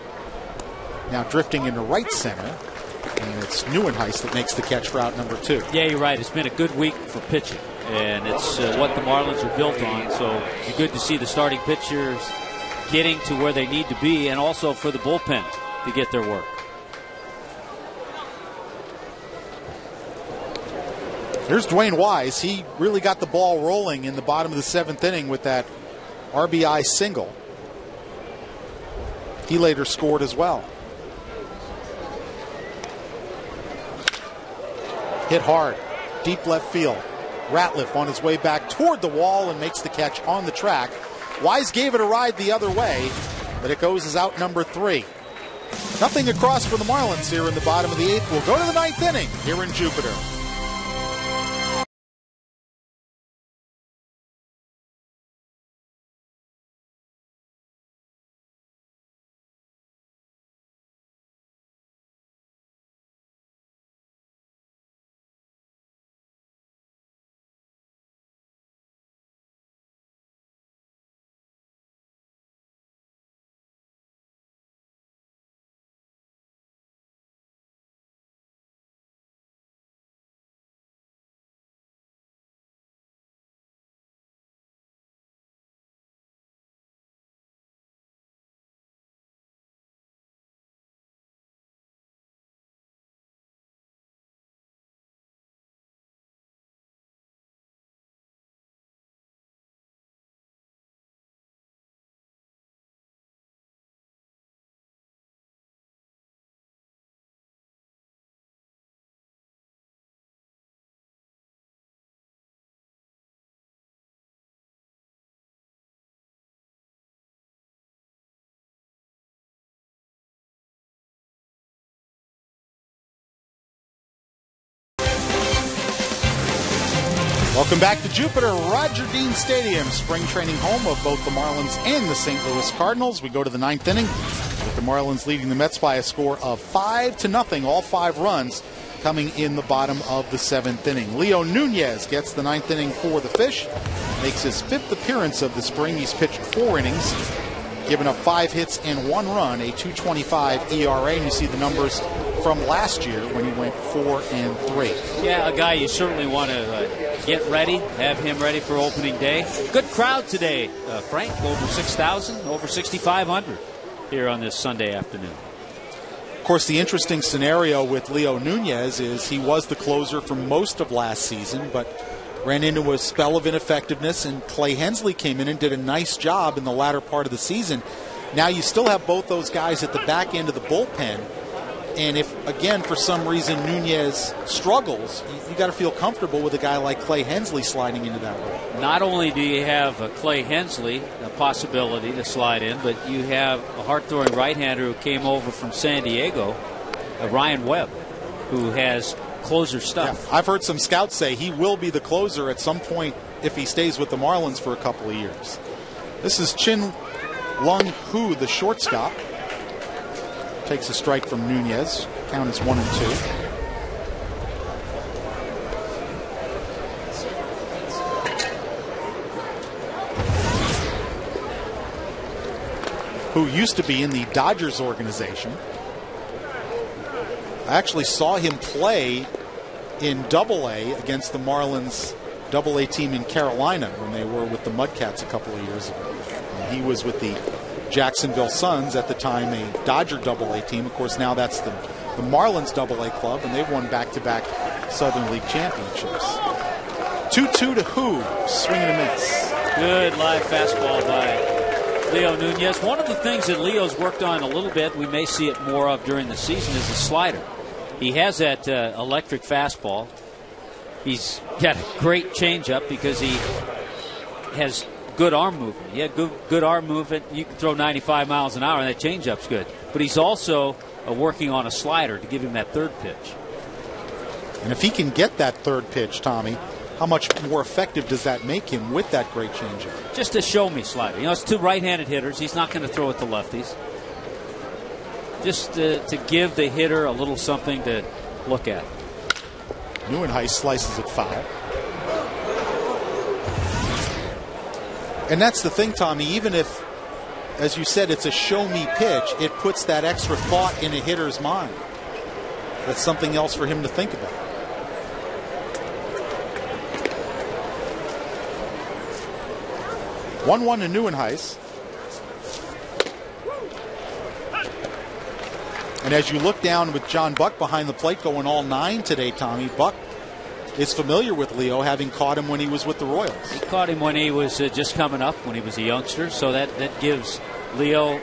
Now drifting into right center. And it's Neuenhuis that makes the catch for out number 2. Yeah, you're right. It's been a good week for pitching, and it's what the Marlins are built on. So it's good to see the starting pitchers getting to where they need to be, and also for the bullpen to get their work. Here's Dwayne Wise. He really got the ball rolling in the bottom of the 7th inning with that RBI single. He later scored as well. Hit hard, deep left field. Ratliff on his way back toward the wall and makes the catch on the track. Wise gave it a ride the other way, but it goes as out number 3. Nothing across for the Marlins here in the bottom of the 8th. We'll go to the 9th inning here in Jupiter. Welcome back to Jupiter Roger Dean Stadium, spring training home of both the Marlins and the St. Louis Cardinals. We go to the ninth inning with the Marlins leading the Mets by a score of 5-0, all 5 runs coming in the bottom of the 7th inning. Leo Nunez gets the 9th inning for the Fish, makes his 5th appearance of the spring. He's pitched 4 innings, given up 5 hits and 1 run, a 2.25 ERA, and you see the numbers from last year when he went 4-3. Yeah, a guy you certainly want to get ready, have him ready for opening day. Good crowd today, Frank, over 6,000, over 6,500 here on this Sunday afternoon. Of course, the interesting scenario with Leo Nunez is he was the closer for most of last season, but ran into a spell of ineffectiveness, and Clay Hensley came in and did a nice job in the latter part of the season. Now you still have both those guys at the back end of the bullpen, and if, again, for some reason Nunez struggles, you got to feel comfortable with a guy like Clay Hensley sliding into that role. Not only do you have Clay Hensley, a possibility to slide in, but you have a hard-throwing right-hander who came over from San Diego, Ryan Webb, who has closer stuff. Yeah, I've heard some scouts say he will be the closer at some point if he stays with the Marlins for a couple of years. This is Chin Lung Hu, the shortstop. Takes a strike from Nunez. Count is 1-2. Who used to be in the Dodgers organization. I actually saw him play in Double-A against the Marlins Double-A team in Carolina when they were with the Mudcats a couple of years ago. And he was with the Jacksonville Suns, at the time a Dodger Double-A team. Of course, now that's the Marlins Double-A club, and they've won back-to-back Southern League championships. 2-2 to Who, swing and a miss. Good live fastball by Leo Nunez. One of the things that Leo's worked on a little bit, we may see it more of during the season, is the slider. He has that electric fastball. He's got a great changeup because he has good arm movement. He had good arm movement. You can throw 95 miles an hour, and that changeup's good. But he's also working on a slider to give him that third pitch. And if he can get that third pitch, Tommy, how much more effective does that make him with that great changeup? Just a show-me slider. You know, it's 2 right-handed hitters. He's not going to throw it to lefties. Just to give the hitter a little something to look at. Neuenhuis slices it foul. And that's the thing, Tommy, even if, as you said, it's a show-me pitch, it puts that extra thought in a hitter's mind. That's something else for him to think about. One to Neuenhuis. And as you look down with John Buck behind the plate going all 9 today, Tommy, Buck is familiar with Leo, having caught him when he was with the Royals. He caught him when he was just coming up, when he was a youngster, so that gives Leo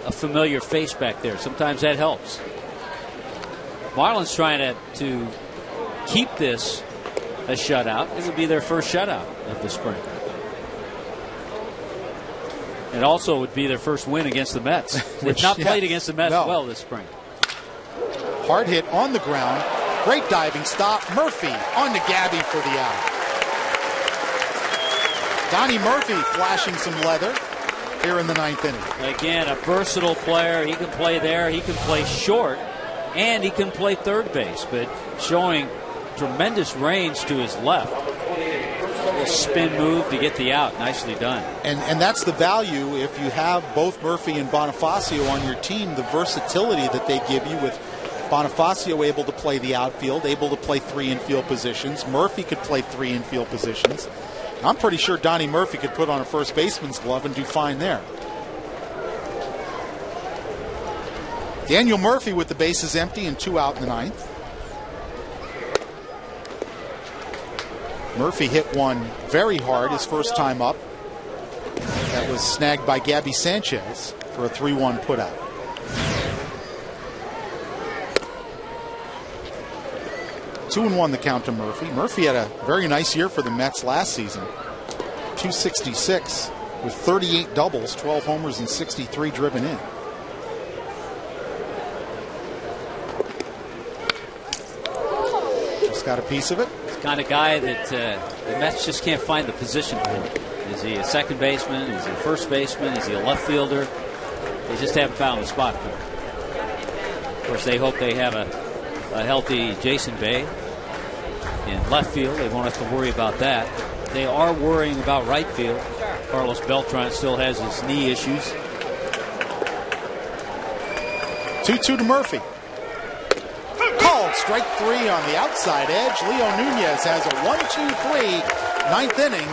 a familiar face back there. Sometimes that helps. Marlins trying to keep this a shutout. It would be their first shutout of the spring. It also would be their first win against the Mets. They've not played against the Mets well this spring. Hard hit on the ground. Great diving stop. Murphy on to Gabby for the out. Donnie Murphy flashing some leather here in the 9th inning. Again, a versatile player. He can play there. He can play short. And he can play third base. But showing tremendous range to his left. A little spin move to get the out. Nicely done. And that's the value if you have both Murphy and Bonifacio on your team, the versatility that they give you with Bonifacio able to play the outfield, able to play 3 infield positions. Murphy could play 3 infield positions. I'm pretty sure Donnie Murphy could put on a first baseman's glove and do fine there. Daniel Murphy with the bases empty and 2 out in the 9th. Murphy hit one very hard his first time up. That was snagged by Gabby Sanchez for a 3-1 putout. Two and 1 the count to Murphy. Murphy had a very nice year for the Mets last season. 266 with 38 doubles, 12 homers, and 63 driven in. Just got a piece of it. kind of guy that the Mets just can't find the position for. Is he a second baseman? Is he a first baseman? Is he a left fielder? They just haven't found the spot for him. Of course, they hope they have a healthy Jason Bay in left field. They won't have to worry about that. They are worrying about right field. Carlos Beltran still has his knee issues. 2-2 to Murphy. Called strike 3 on the outside edge. Leo Nunez has a 1-2-3 ninth inning,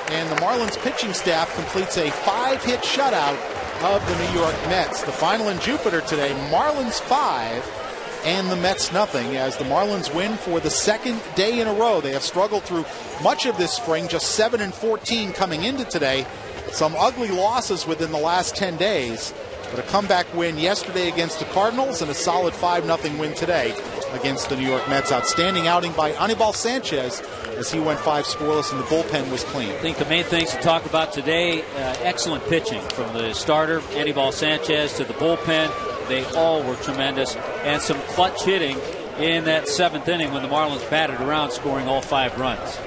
and the Marlins pitching staff completes a 5-hit shutout of the New York Mets. The final in Jupiter today, Marlins 5 and the Mets nothing, as the Marlins win for the second day in a row. They have struggled through much of this spring, just 7-14 coming into today. Some ugly losses within the last 10 days, but a comeback win yesterday against the Cardinals and a solid 5-0 win today against the New York Mets. Outstanding outing by Anibal Sanchez as he went 5 scoreless and the bullpen was clean. I think the main things to talk about today, excellent pitching from the starter, Anibal Sanchez, to the bullpen. They all were tremendous, and some clutch hitting in that 7th inning when the Marlins batted around, scoring all 5 runs.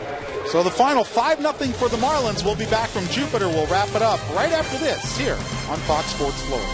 So the final 5-0 for the Marlins. We'll be back from Jupiter. We'll wrap it up right after this here on Fox Sports Florida.